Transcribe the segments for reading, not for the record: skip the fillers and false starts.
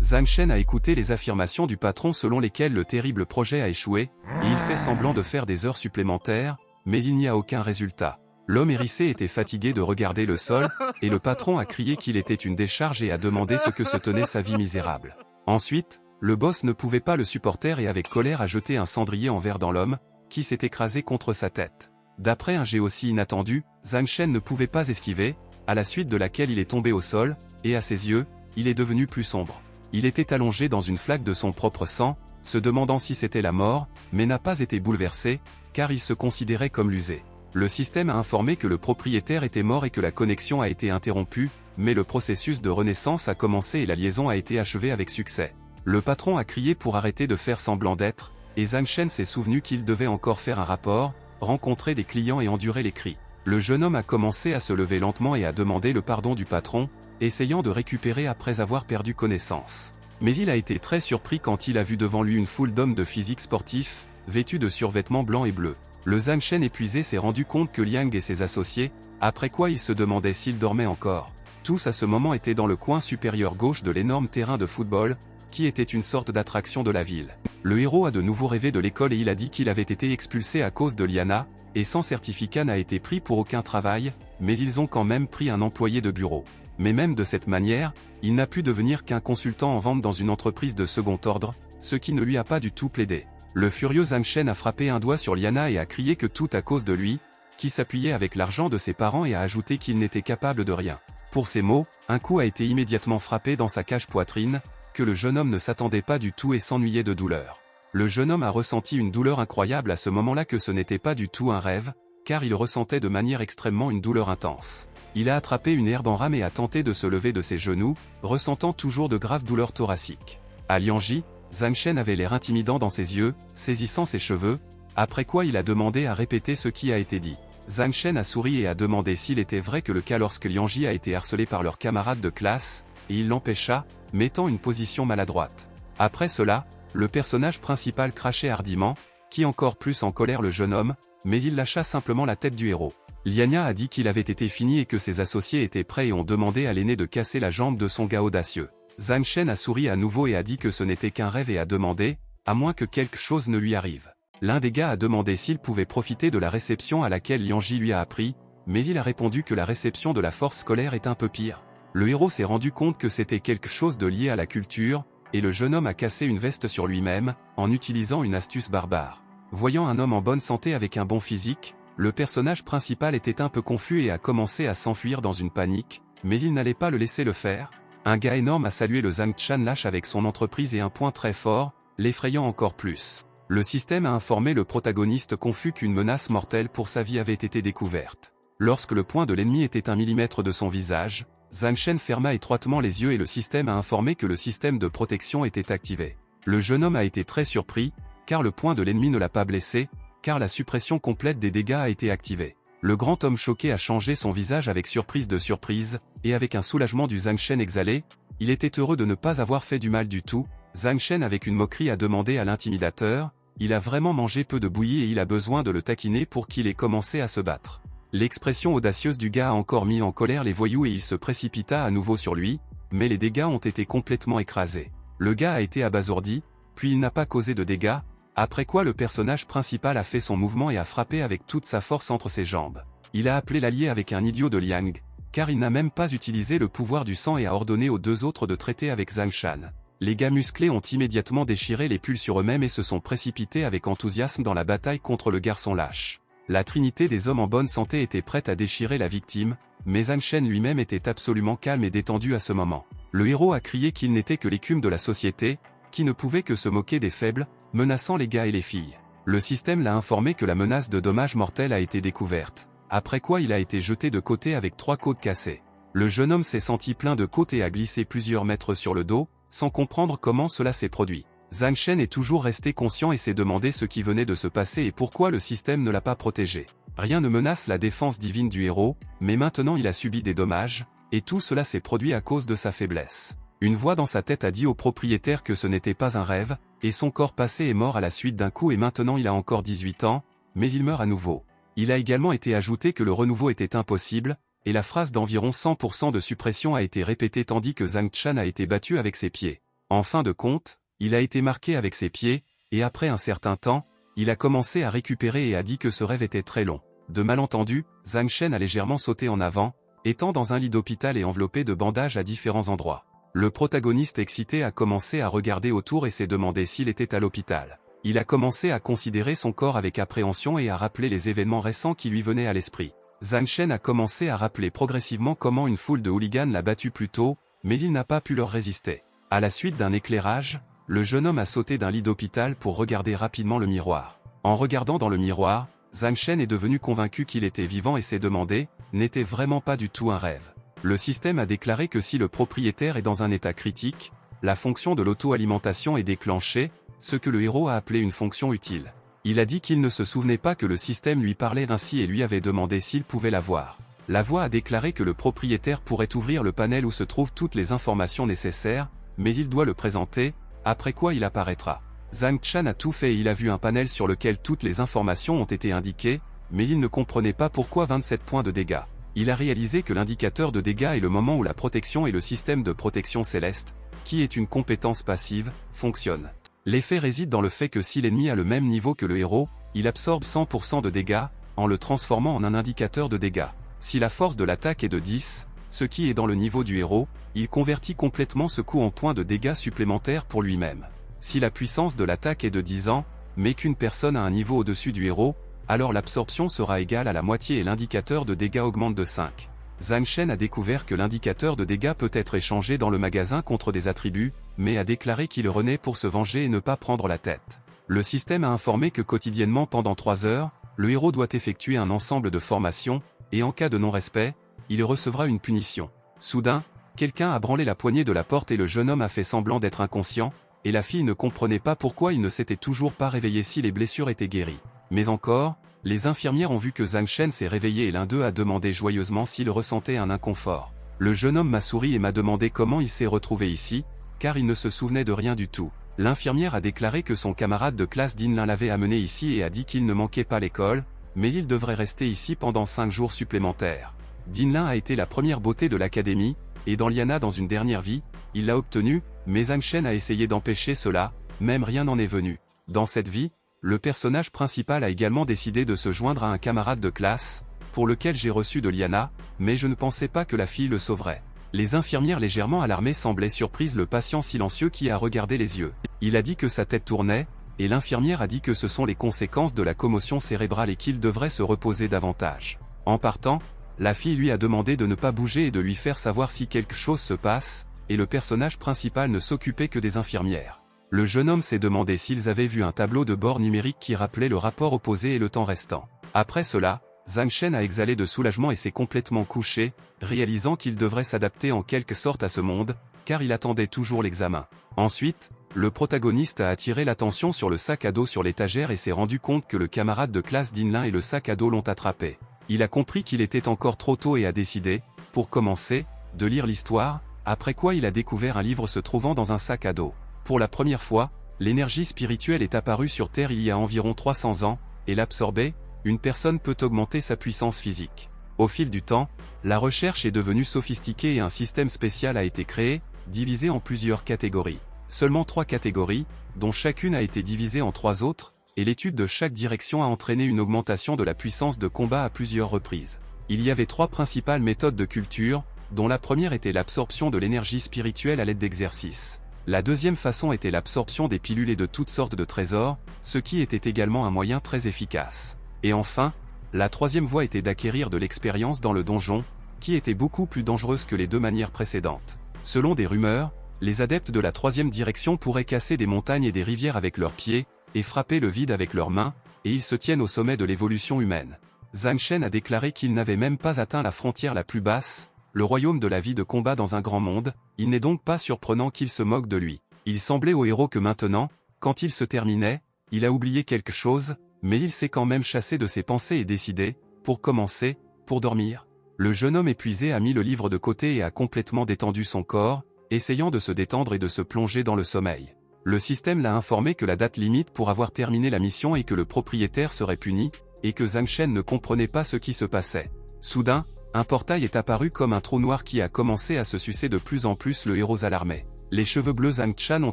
Zhang Shen a écouté les affirmations du patron selon lesquelles le terrible projet a échoué, et il fait semblant de faire des heures supplémentaires, mais il n'y a aucun résultat. L'homme hérissé était fatigué de regarder le sol, et le patron a crié qu'il était une décharge et a demandé ce que se tenait sa vie misérable. Ensuite, le boss ne pouvait pas le supporter et avec colère a jeté un cendrier en verre dans l'homme, qui s'est écrasé contre sa tête. D'après un jet aussi inattendu, Zhang Shen ne pouvait pas esquiver, à la suite de laquelle il est tombé au sol, et à ses yeux, il est devenu plus sombre. Il était allongé dans une flaque de son propre sang, se demandant si c'était la mort, mais n'a pas été bouleversé, car il se considérait comme l'usé. Le système a informé que le propriétaire était mort et que la connexion a été interrompue, mais le processus de renaissance a commencé et la liaison a été achevée avec succès. Le patron a crié pour arrêter de faire semblant d'être, et Zhang Shen s'est souvenu qu'il devait encore faire un rapport, rencontrer des clients et endurer les cris. Le jeune homme a commencé à se lever lentement et à demander le pardon du patron, essayant de récupérer après avoir perdu connaissance. Mais il a été très surpris quand il a vu devant lui une foule d'hommes de physique sportif, vêtus de survêtements blancs et bleus. Le Zhang Shen épuisé s'est rendu compte que Liang et ses associés, après quoi il se demandait s'ils dormaient encore. Tous à ce moment étaient dans le coin supérieur gauche de l'énorme terrain de football, qui était une sorte d'attraction de la ville. Le héros a de nouveau rêvé de l'école et il a dit qu'il avait été expulsé à cause de Liana, et sans certificat n'a été pris pour aucun travail, mais ils ont quand même pris un employé de bureau. Mais même de cette manière, il n'a pu devenir qu'un consultant en vente dans une entreprise de second ordre, ce qui ne lui a pas du tout plaidé. Le furieux Zhang Shen a frappé un doigt sur Liana et a crié que tout à cause de lui, qui s'appuyait avec l'argent de ses parents et a ajouté qu'il n'était capable de rien. Pour ces mots, un coup a été immédiatement frappé dans sa cage poitrine, que le jeune homme ne s'attendait pas du tout et s'ennuyait de douleur. Le jeune homme a ressenti une douleur incroyable à ce moment-là que ce n'était pas du tout un rêve, car il ressentait de manière extrêmement une douleur intense. Il a attrapé une herbe en rame et a tenté de se lever de ses genoux, ressentant toujours de graves douleurs thoraciques. À Liangji, Zhang Shen avait l'air intimidant dans ses yeux, saisissant ses cheveux, après quoi il a demandé à répéter ce qui a été dit. Zhang Shen a souri et a demandé s'il était vrai que le cas lorsque Liangji a été harcelé par leurs camarades de classe, et il l'empêcha, mettant une position maladroite. Après cela, le personnage principal crachait hardiment, qui encore plus en colère le jeune homme, mais il lâcha simplement la tête du héros. Liana a dit qu'il avait été fini et que ses associés étaient prêts et ont demandé à l'aîné de casser la jambe de son gars audacieux. Zhang Shen a souri à nouveau et a dit que ce n'était qu'un rêve et a demandé, à moins que quelque chose ne lui arrive. L'un des gars a demandé s'il pouvait profiter de la réception à laquelle Liangji lui a appris, mais il a répondu que la réception de la force scolaire est un peu pire. Le héros s'est rendu compte que c'était quelque chose de lié à la culture, et le jeune homme a cassé une veste sur lui-même, en utilisant une astuce barbare. Voyant un homme en bonne santé avec un bon physique, le personnage principal était un peu confus et a commencé à s'enfuir dans une panique, mais il n'allait pas le laisser le faire. Un gars énorme a salué le Zhang Shen lâche avec son entreprise et un point très fort, l'effrayant encore plus. Le système a informé le protagoniste confus qu'une menace mortelle pour sa vie avait été découverte. Lorsque le point de l'ennemi était 1 millimètre de son visage, Zhang Shen ferma étroitement les yeux et le système a informé que le système de protection était activé. Le jeune homme a été très surpris, car le point de l'ennemi ne l'a pas blessé, car la suppression complète des dégâts a été activée. Le grand homme choqué a changé son visage avec surprise de surprise, et avec un soulagement du Zhang Shen exhalé, il était heureux de ne pas avoir fait du mal du tout. Zhang Shen avec une moquerie a demandé à l'intimidateur, il a vraiment mangé peu de bouillie et il a besoin de le taquiner pour qu'il ait commencé à se battre. L'expression audacieuse du gars a encore mis en colère les voyous et il se précipita à nouveau sur lui, mais les dégâts ont été complètement écrasés. Le gars a été abasourdi, puis il n'a pas causé de dégâts, après quoi le personnage principal a fait son mouvement et a frappé avec toute sa force entre ses jambes. Il a appelé l'allié avec un idiot de Liang, car il n'a même pas utilisé le pouvoir du sang et a ordonné aux deux autres de traiter avec Zhang Shen. Les gars musclés ont immédiatement déchiré les pulls sur eux-mêmes et se sont précipités avec enthousiasme dans la bataille contre le garçon lâche. La trinité des hommes en bonne santé était prête à déchirer la victime, mais Zhang Shen lui-même était absolument calme et détendu à ce moment. Le héros a crié qu'il n'était que l'écume de la société, qui ne pouvait que se moquer des faibles, menaçant les gars et les filles. Le système l'a informé que la menace de dommages mortels a été découverte, après quoi il a été jeté de côté avec 3 côtes cassées. Le jeune homme s'est senti plein de côtes et a glissé plusieurs mètres sur le dos, sans comprendre comment cela s'est produit. Zhang Shen est toujours resté conscient et s'est demandé ce qui venait de se passer et pourquoi le système ne l'a pas protégé. Rien ne menace la défense divine du héros, mais maintenant il a subi des dommages, et tout cela s'est produit à cause de sa faiblesse. Une voix dans sa tête a dit au propriétaire que ce n'était pas un rêve, et son corps passé est mort à la suite d'un coup et maintenant il a encore 18 ans, mais il meurt à nouveau. Il a également été ajouté que le renouveau était impossible, et la phrase d'environ 100% de suppression a été répétée tandis que Zhang Shen a été battu avec ses pieds. En fin de compte, il a été marqué avec ses pieds, et après un certain temps, il a commencé à récupérer et a dit que ce rêve était très long. De malentendu, Zhang Shen a légèrement sauté en avant, étant dans un lit d'hôpital et enveloppé de bandages à différents endroits. Le protagoniste excité a commencé à regarder autour et s'est demandé s'il était à l'hôpital. Il a commencé à considérer son corps avec appréhension et à rappeler les événements récents qui lui venaient à l'esprit. Zhang Shen a commencé à rappeler progressivement comment une foule de hooligans l'a battu plus tôt, mais il n'a pas pu leur résister. À la suite d'un éclairage, le jeune homme a sauté d'un lit d'hôpital pour regarder rapidement le miroir. En regardant dans le miroir, Zhang Shen est devenu convaincu qu'il était vivant et s'est demandé, n'était vraiment pas du tout un rêve. Le système a déclaré que si le propriétaire est dans un état critique, la fonction de l'auto-alimentation est déclenchée, ce que le héros a appelé une fonction utile. Il a dit qu'il ne se souvenait pas que le système lui parlait ainsi et lui avait demandé s'il pouvait la voir. La voix a déclaré que le propriétaire pourrait ouvrir le panel où se trouvent toutes les informations nécessaires, mais il doit le présenter, après quoi il apparaîtra. Zhang Shen a tout fait et il a vu un panel sur lequel toutes les informations ont été indiquées, mais il ne comprenait pas pourquoi 27 points de dégâts. Il a réalisé que l'indicateur de dégâts est le moment où la protection et le système de protection céleste, qui est une compétence passive, fonctionne. L'effet réside dans le fait que si l'ennemi a le même niveau que le héros, il absorbe 100% de dégâts, en le transformant en un indicateur de dégâts. Si la force de l'attaque est de 10, ce qui est dans le niveau du héros, il convertit complètement ce coup en points de dégâts supplémentaires pour lui-même. Si la puissance de l'attaque est de 10 ans, mais qu'une personne a un niveau au-dessus du héros, alors l'absorption sera égale à la moitié et l'indicateur de dégâts augmente de 5. Zhang Shen a découvert que l'indicateur de dégâts peut être échangé dans le magasin contre des attributs, mais a déclaré qu'il renaît pour se venger et ne pas prendre la tête. Le système a informé que quotidiennement pendant 3 heures, le héros doit effectuer un ensemble de formations, et en cas de non-respect, il recevra une punition. Soudain, quelqu'un a branlé la poignée de la porte et le jeune homme a fait semblant d'être inconscient, et la fille ne comprenait pas pourquoi il ne s'était toujours pas réveillé si les blessures étaient guéries. Mais encore, les infirmières ont vu que Zhang Shen s'est réveillé et l'un d'eux a demandé joyeusement s'il ressentait un inconfort. Le jeune homme m'a souri et m'a demandé comment il s'est retrouvé ici, car il ne se souvenait de rien du tout. L'infirmière a déclaré que son camarade de classe Dinlin l'avait amené ici et a dit qu'il ne manquait pas l'école, mais il devrait rester ici pendant 5 jours supplémentaires. Dinlin a été la première beauté de l'académie, et dans Liana dans une dernière vie, il l'a obtenue, mais Zhang Shen a essayé d'empêcher cela, même rien n'en est venu. Dans cette vie, le personnage principal a également décidé de se joindre à un camarade de classe, pour lequel j'ai reçu de Liana, mais je ne pensais pas que la fille le sauverait. Les infirmières légèrement alarmées semblaient surprises le patient silencieux qui a regardé les yeux. Il a dit que sa tête tournait, et l'infirmière a dit que ce sont les conséquences de la commotion cérébrale et qu'il devrait se reposer davantage. En partant, la fille lui a demandé de ne pas bouger et de lui faire savoir si quelque chose se passe, et le personnage principal ne s'occupait que des infirmières. Le jeune homme s'est demandé s'ils avaient vu un tableau de bord numérique qui rappelait le rapport opposé et le temps restant. Après cela, Zhang Shen a exhalé de soulagement et s'est complètement couché, réalisant qu'il devrait s'adapter en quelque sorte à ce monde, car il attendait toujours l'examen. Ensuite, le protagoniste a attiré l'attention sur le sac à dos sur l'étagère et s'est rendu compte que le camarade de classe Dinlin et le sac à dos l'ont attrapé. Il a compris qu'il était encore trop tôt et a décidé, pour commencer, de lire l'histoire, après quoi il a découvert un livre se trouvant dans un sac à dos. Pour la première fois, l'énergie spirituelle est apparue sur Terre il y a environ 300 ans, et l'absorber, une personne peut augmenter sa puissance physique. Au fil du temps, la recherche est devenue sophistiquée et un système spécial a été créé, divisé en plusieurs catégories. Seulement 3 catégories, dont chacune a été divisée en 3 autres, et l'étude de chaque direction a entraîné une augmentation de la puissance de combat à plusieurs reprises. Il y avait 3 principales méthodes de culture, dont la première était l'absorption de l'énergie spirituelle à l'aide d'exercices. La deuxième façon était l'absorption des pilules et de toutes sortes de trésors, ce qui était également un moyen très efficace. Et enfin, la troisième voie était d'acquérir de l'expérience dans le donjon, qui était beaucoup plus dangereuse que les 2 manières précédentes. Selon des rumeurs, les adeptes de la troisième direction pourraient casser des montagnes et des rivières avec leurs pieds, et frapper le vide avec leurs mains, et ils se tiennent au sommet de l'évolution humaine. Zhang Shen a déclaré qu'il n'avait même pas atteint la frontière la plus basse, le royaume de la vie de combat dans un grand monde, il n'est donc pas surprenant qu'il se moque de lui. Il semblait au héros que maintenant, quand il se terminait, il a oublié quelque chose, mais il s'est quand même chassé de ses pensées et décidé, pour commencer, pour dormir. Le jeune homme épuisé a mis le livre de côté et a complètement détendu son corps, essayant de se détendre et de se plonger dans le sommeil. Le système l'a informé que la date limite pour avoir terminé la mission et que le propriétaire serait puni, et que Zhang Shen ne comprenait pas ce qui se passait. Soudain, un portail est apparu comme un trou noir qui a commencé à se sucer de plus en plus le héros alarmé. Les cheveux bleus Zhang Chan ont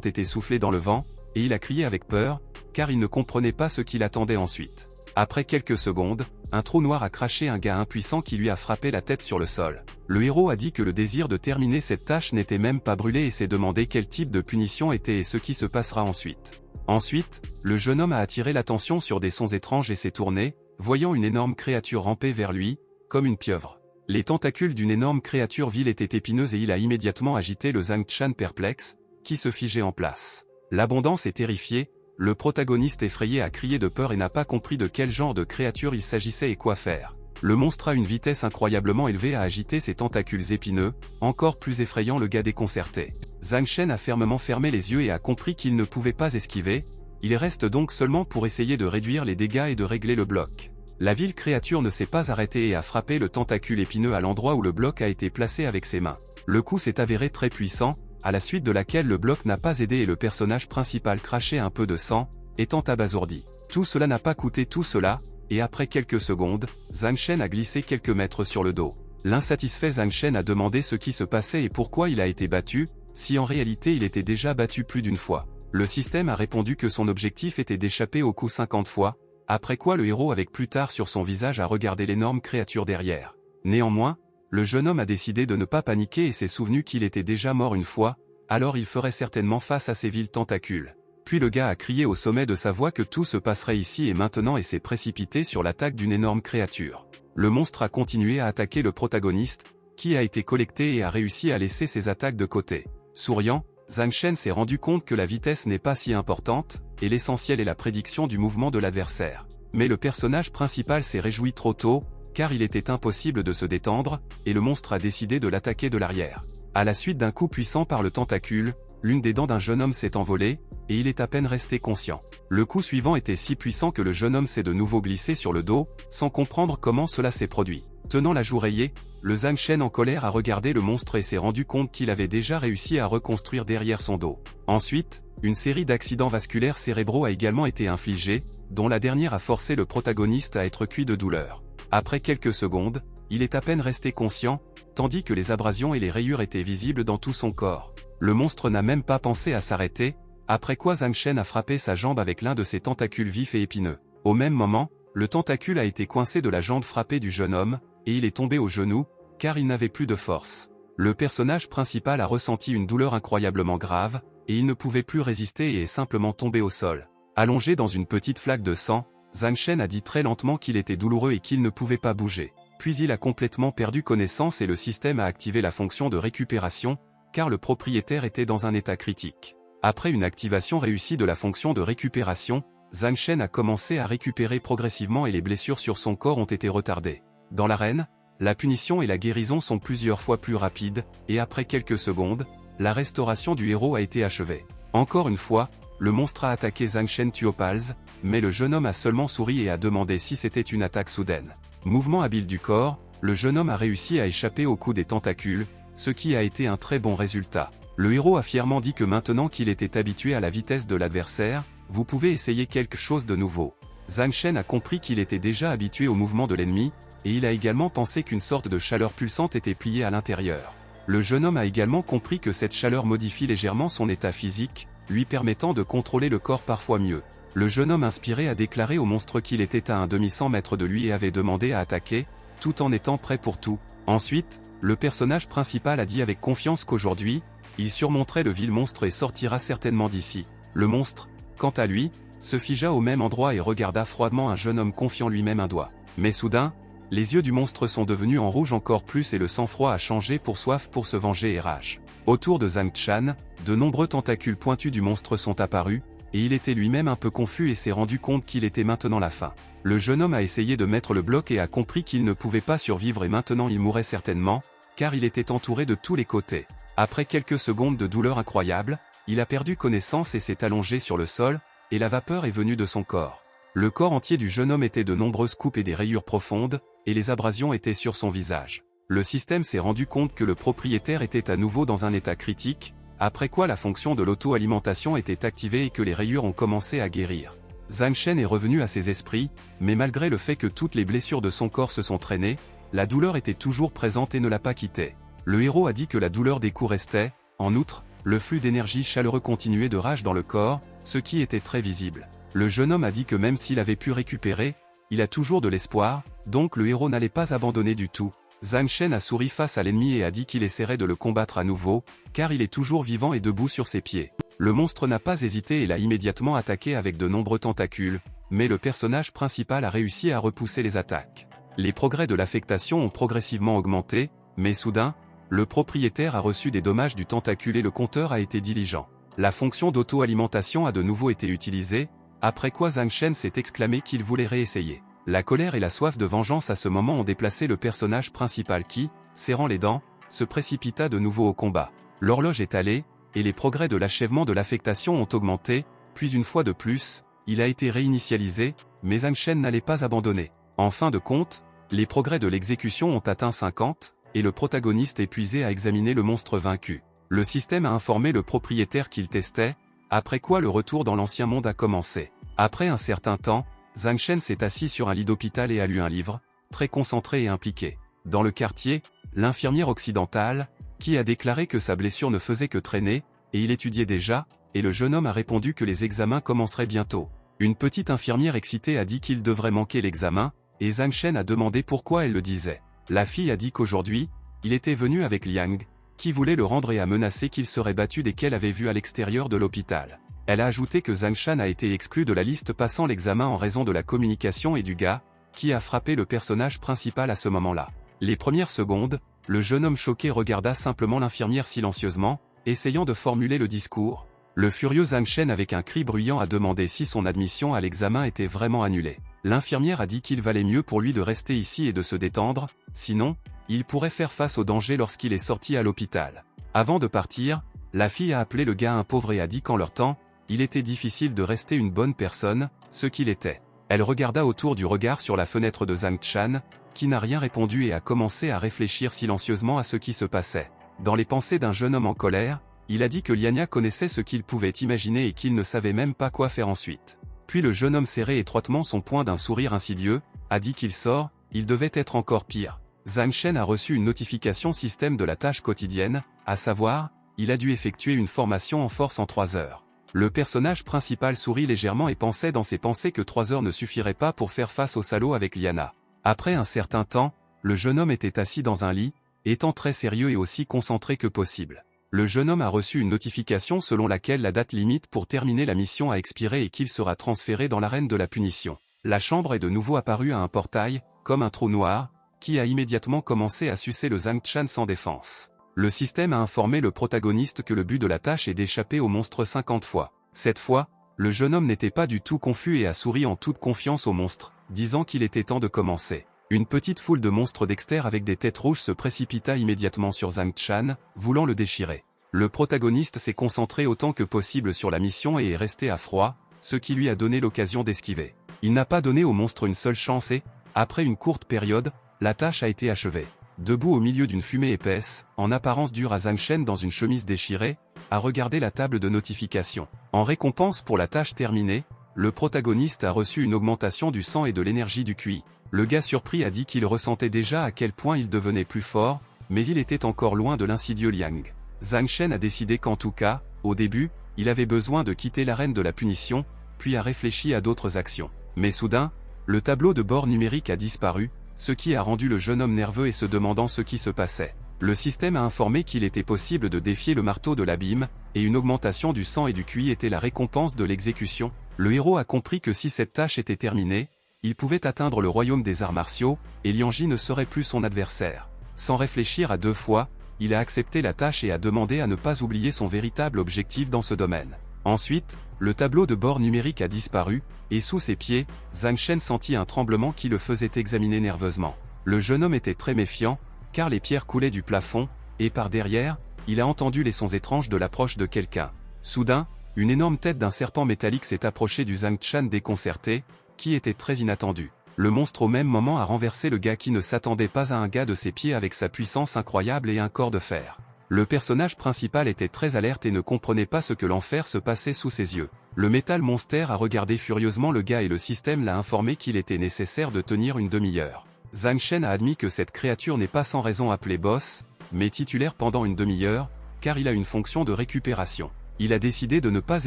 été soufflés dans le vent, et il a crié avec peur, car il ne comprenait pas ce qu'il attendait ensuite. Après quelques secondes, un trou noir a craché un gars impuissant qui lui a frappé la tête sur le sol. Le héros a dit que le désir de terminer cette tâche n'était même pas brûlé et s'est demandé quel type de punition était et ce qui se passera ensuite. Ensuite, le jeune homme a attiré l'attention sur des sons étranges et s'est tourné, voyant une énorme créature ramper vers lui, comme une pieuvre. Les tentacules d'une énorme créature vile étaient épineuses et il a immédiatement agité le Zhang Chan perplexe, qui se figeait en place. L'abondance est terrifiée, le protagoniste effrayé a crié de peur et n'a pas compris de quel genre de créature il s'agissait et quoi faire. Le monstre a une vitesse incroyablement élevée et a agité ses tentacules épineux, encore plus effrayant le gars déconcerté. Zhang Chen a fermement fermé les yeux et a compris qu'il ne pouvait pas esquiver, il reste donc seulement pour essayer de réduire les dégâts et de régler le bloc. La vile créature ne s'est pas arrêtée et a frappé le tentacule épineux à l'endroit où le bloc a été placé avec ses mains. Le coup s'est avéré très puissant, à la suite de laquelle le bloc n'a pas aidé et le personnage principal crachait un peu de sang, étant abasourdi. Tout cela n'a pas coûté tout cela, et après quelques secondes, Zhang Chen a glissé quelques mètres sur le dos. L'insatisfait Zhang Chen a demandé ce qui se passait et pourquoi il a été battu, si en réalité il était déjà battu plus d'une fois. Le système a répondu que son objectif était d'échapper au coup 50 fois, après quoi le héros avec plus tard sur son visage a regardé l'énorme créature derrière. Néanmoins, le jeune homme a décidé de ne pas paniquer et s'est souvenu qu'il était déjà mort une fois, alors il ferait certainement face à ces vils tentacules. Puis le gars a crié au sommet de sa voix que tout se passerait ici et maintenant et s'est précipité sur l'attaque d'une énorme créature. Le monstre a continué à attaquer le protagoniste, qui a été collecté et a réussi à laisser ses attaques de côté. Souriant, Zhang Chen s'est rendu compte que la vitesse n'est pas si importante, et l'essentiel est la prédiction du mouvement de l'adversaire. Mais le personnage principal s'est réjoui trop tôt, car il était impossible de se détendre, et le monstre a décidé de l'attaquer de l'arrière. À la suite d'un coup puissant par le tentacule, l'une des dents d'un jeune homme s'est envolée, et il est à peine resté conscient. Le coup suivant était si puissant que le jeune homme s'est de nouveau glissé sur le dos, sans comprendre comment cela s'est produit. Tenant la joue rayée, le Zhang Chen en colère a regardé le monstre et s'est rendu compte qu'il avait déjà réussi à reconstruire derrière son dos. Ensuite, une série d'accidents vasculaires cérébraux a également été infligés, dont la dernière a forcé le protagoniste à être cuit de douleur. Après quelques secondes, il est à peine resté conscient, tandis que les abrasions et les rayures étaient visibles dans tout son corps. Le monstre n'a même pas pensé à s'arrêter, après quoi Zhang Chen a frappé sa jambe avec l'un de ses tentacules vifs et épineux. Au même moment, le tentacule a été coincé de la jambe frappée du jeune homme, et il est tombé au genou, car il n'avait plus de force. Le personnage principal a ressenti une douleur incroyablement grave, et il ne pouvait plus résister et est simplement tombé au sol. Allongé dans une petite flaque de sang, Zhang Chen a dit très lentement qu'il était douloureux et qu'il ne pouvait pas bouger. Puis il a complètement perdu connaissance et le système a activé la fonction de récupération, car le propriétaire était dans un état critique. Après une activation réussie de la fonction de récupération, Zhang Chen a commencé à récupérer progressivement et les blessures sur son corps ont été retardées. Dans l'arène, la punition et la guérison sont plusieurs fois plus rapides, et après quelques secondes, la restauration du héros a été achevée. Encore une fois, le monstre a attaqué Zhang Chen Tuopals, mais le jeune homme a seulement souri et a demandé si c'était une attaque soudaine. Mouvement habile du corps, le jeune homme a réussi à échapper au coup des tentacules, ce qui a été un très bon résultat. Le héros a fièrement dit que maintenant qu'il était habitué à la vitesse de l'adversaire, vous pouvez essayer quelque chose de nouveau. Zhang Chen a compris qu'il était déjà habitué au mouvement de l'ennemi, et il a également pensé qu'une sorte de chaleur pulsante était pliée à l'intérieur. Le jeune homme a également compris que cette chaleur modifie légèrement son état physique, lui permettant de contrôler le corps parfois mieux. Le jeune homme inspiré a déclaré au monstre qu'il était à un demi-100 mètres de lui et avait demandé à attaquer, tout en étant prêt pour tout. Ensuite, le personnage principal a dit avec confiance qu'aujourd'hui, il surmonterait le vil monstre et sortira certainement d'ici. Le monstre, quant à lui, se figea au même endroit et regarda froidement un jeune homme confiant lui-même un doigt. Mais soudain, les yeux du monstre sont devenus en rouge encore plus et le sang-froid a changé pour soif pour se venger et rage. Autour de Zhang Chan, de nombreux tentacules pointus du monstre sont apparus, et il était lui-même un peu confus et s'est rendu compte qu'il était maintenant la fin. Le jeune homme a essayé de mettre le bloc et a compris qu'il ne pouvait pas survivre et maintenant il mourrait certainement, car il était entouré de tous les côtés. Après quelques secondes de douleur incroyable, il a perdu connaissance et s'est allongé sur le sol, et la vapeur est venue de son corps. Le corps entier du jeune homme était de nombreuses coupes et des rayures profondes, et les abrasions étaient sur son visage. Le système s'est rendu compte que le propriétaire était à nouveau dans un état critique, après quoi la fonction de l'auto-alimentation était activée et que les rayures ont commencé à guérir. Zhang Chen est revenu à ses esprits, mais malgré le fait que toutes les blessures de son corps se sont traînées, la douleur était toujours présente et ne l'a pas quitté. Le héros a dit que la douleur des coups restait, en outre, le flux d'énergie chaleureux continuait de rage dans le corps, ce qui était très visible. Le jeune homme a dit que même s'il avait pu récupérer, il a toujours de l'espoir, donc le héros n'allait pas abandonner du tout. Zhang Shen a souri face à l'ennemi et a dit qu'il essaierait de le combattre à nouveau, car il est toujours vivant et debout sur ses pieds. Le monstre n'a pas hésité et l'a immédiatement attaqué avec de nombreux tentacules, mais le personnage principal a réussi à repousser les attaques. Les progrès de l'affectation ont progressivement augmenté, mais soudain, le propriétaire a reçu des dommages du tentacule et le compteur a été diligent. La fonction d'auto-alimentation a de nouveau été utilisée, après quoi Zhang Shen s'est exclamé qu'il voulait réessayer. La colère et la soif de vengeance à ce moment ont déplacé le personnage principal qui, serrant les dents, se précipita de nouveau au combat. L'horloge est allée, et les progrès de l'achèvement de l'affectation ont augmenté, puis une fois de plus, il a été réinitialisé, mais Zhang Shen n'allait pas abandonner. En fin de compte, les progrès de l'exécution ont atteint 50, et le protagoniste épuisé a examiné le monstre vaincu. Le système a informé le propriétaire qu'il testait, après quoi le retour dans l'ancien monde a commencé. Après un certain temps, Zhang Shen s'est assis sur un lit d'hôpital et a lu un livre, très concentré et impliqué. Dans le quartier, l'infirmière occidentale, qui a déclaré que sa blessure ne faisait que traîner, et il étudiait déjà, et le jeune homme a répondu que les examens commenceraient bientôt. Une petite infirmière excitée a dit qu'il devrait manquer l'examen, et Zhang Shen a demandé pourquoi elle le disait. La fille a dit qu'aujourd'hui, il était venu avec Liang, qui voulait le rendre et a menacé qu'il serait battu dès qu'elle avait vu à l'extérieur de l'hôpital. Elle a ajouté que Zhang Shen a été exclu de la liste passant l'examen en raison de la communication et du gars, qui a frappé le personnage principal à ce moment-là. Les premières secondes, le jeune homme choqué regarda simplement l'infirmière silencieusement, essayant de formuler le discours. Le furieux Zhang Shen avec un cri bruyant a demandé si son admission à l'examen était vraiment annulée. L'infirmière a dit qu'il valait mieux pour lui de rester ici et de se détendre, sinon, il pourrait faire face au danger lorsqu'il est sorti à l'hôpital. Avant de partir, la fille a appelé le gars un pauvre et a dit qu'en leur temps, il était difficile de rester une bonne personne, ce qu'il était. Elle regarda autour du regard sur la fenêtre de Zhang Shan, qui n'a rien répondu et a commencé à réfléchir silencieusement à ce qui se passait. Dans les pensées d'un jeune homme en colère, il a dit que Liania connaissait ce qu'il pouvait imaginer et qu'il ne savait même pas quoi faire ensuite. Puis le jeune homme serrait étroitement son poing d'un sourire insidieux, a dit qu'il sort, il devait être encore pire. Zhang Shen a reçu une notification système de la tâche quotidienne, à savoir, il a dû effectuer une formation en force en 3 heures. Le personnage principal sourit légèrement et pensait dans ses pensées que 3 heures ne suffiraient pas pour faire face au salaud avec Liana. Après un certain temps, le jeune homme était assis dans un lit, étant très sérieux et aussi concentré que possible. Le jeune homme a reçu une notification selon laquelle la date limite pour terminer la mission a expiré et qu'il sera transféré dans l'arène de la punition. La chambre est de nouveau apparue à un portail, comme un trou noir, qui a immédiatement commencé à sucer le Zhang Shan sans défense. Le système a informé le protagoniste que le but de la tâche est d'échapper au monstre 50 fois. Cette fois, le jeune homme n'était pas du tout confus et a souri en toute confiance au monstre, disant qu'il était temps de commencer. Une petite foule de monstres Dexter avec des têtes rouges se précipita immédiatement sur Zhang Shan, voulant le déchirer. Le protagoniste s'est concentré autant que possible sur la mission et est resté à froid, ce qui lui a donné l'occasion d'esquiver. Il n'a pas donné au monstre une seule chance et, après une courte période, la tâche a été achevée. Debout au milieu d'une fumée épaisse, en apparence dure à Zhang Shen dans une chemise déchirée, a regardé la table de notification. En récompense pour la tâche terminée, le protagoniste a reçu une augmentation du sang et de l'énergie du QI. Le gars surpris a dit qu'il ressentait déjà à quel point il devenait plus fort, mais il était encore loin de l'insidieux Liang. Zhang Shen a décidé qu'en tout cas, au début, il avait besoin de quitter l'arène de la punition, puis a réfléchi à d'autres actions. Mais soudain, le tableau de bord numérique a disparu, ce qui a rendu le jeune homme nerveux et se demandant ce qui se passait. Le système a informé qu'il était possible de défier le marteau de l'abîme, et une augmentation du sang et du QI était la récompense de l'exécution. Le héros a compris que si cette tâche était terminée, il pouvait atteindre le royaume des arts martiaux, et Liang Ji ne serait plus son adversaire. Sans réfléchir à 2 fois, il a accepté la tâche et a demandé à ne pas oublier son véritable objectif dans ce domaine. Ensuite, le tableau de bord numérique a disparu, et sous ses pieds, Zhang Shen sentit un tremblement qui le faisait examiner nerveusement. Le jeune homme était très méfiant, car les pierres coulaient du plafond, et par derrière, il a entendu les sons étranges de l'approche de quelqu'un. Soudain, une énorme tête d'un serpent métallique s'est approchée du Zhang Shan déconcerté, qui était très inattendu. Le monstre au même moment a renversé le gars qui ne s'attendait pas à un gars de ses pieds avec sa puissance incroyable et un corps de fer. Le personnage principal était très alerte et ne comprenait pas ce que l'enfer se passait sous ses yeux. Le Metal Monster a regardé furieusement le gars et le système l'a informé qu'il était nécessaire de tenir une demi-heure. Zhang Shen a admis que cette créature n'est pas sans raison appelée boss, mais titulaire pendant une demi-heure, car il a une fonction de récupération. Il a décidé de ne pas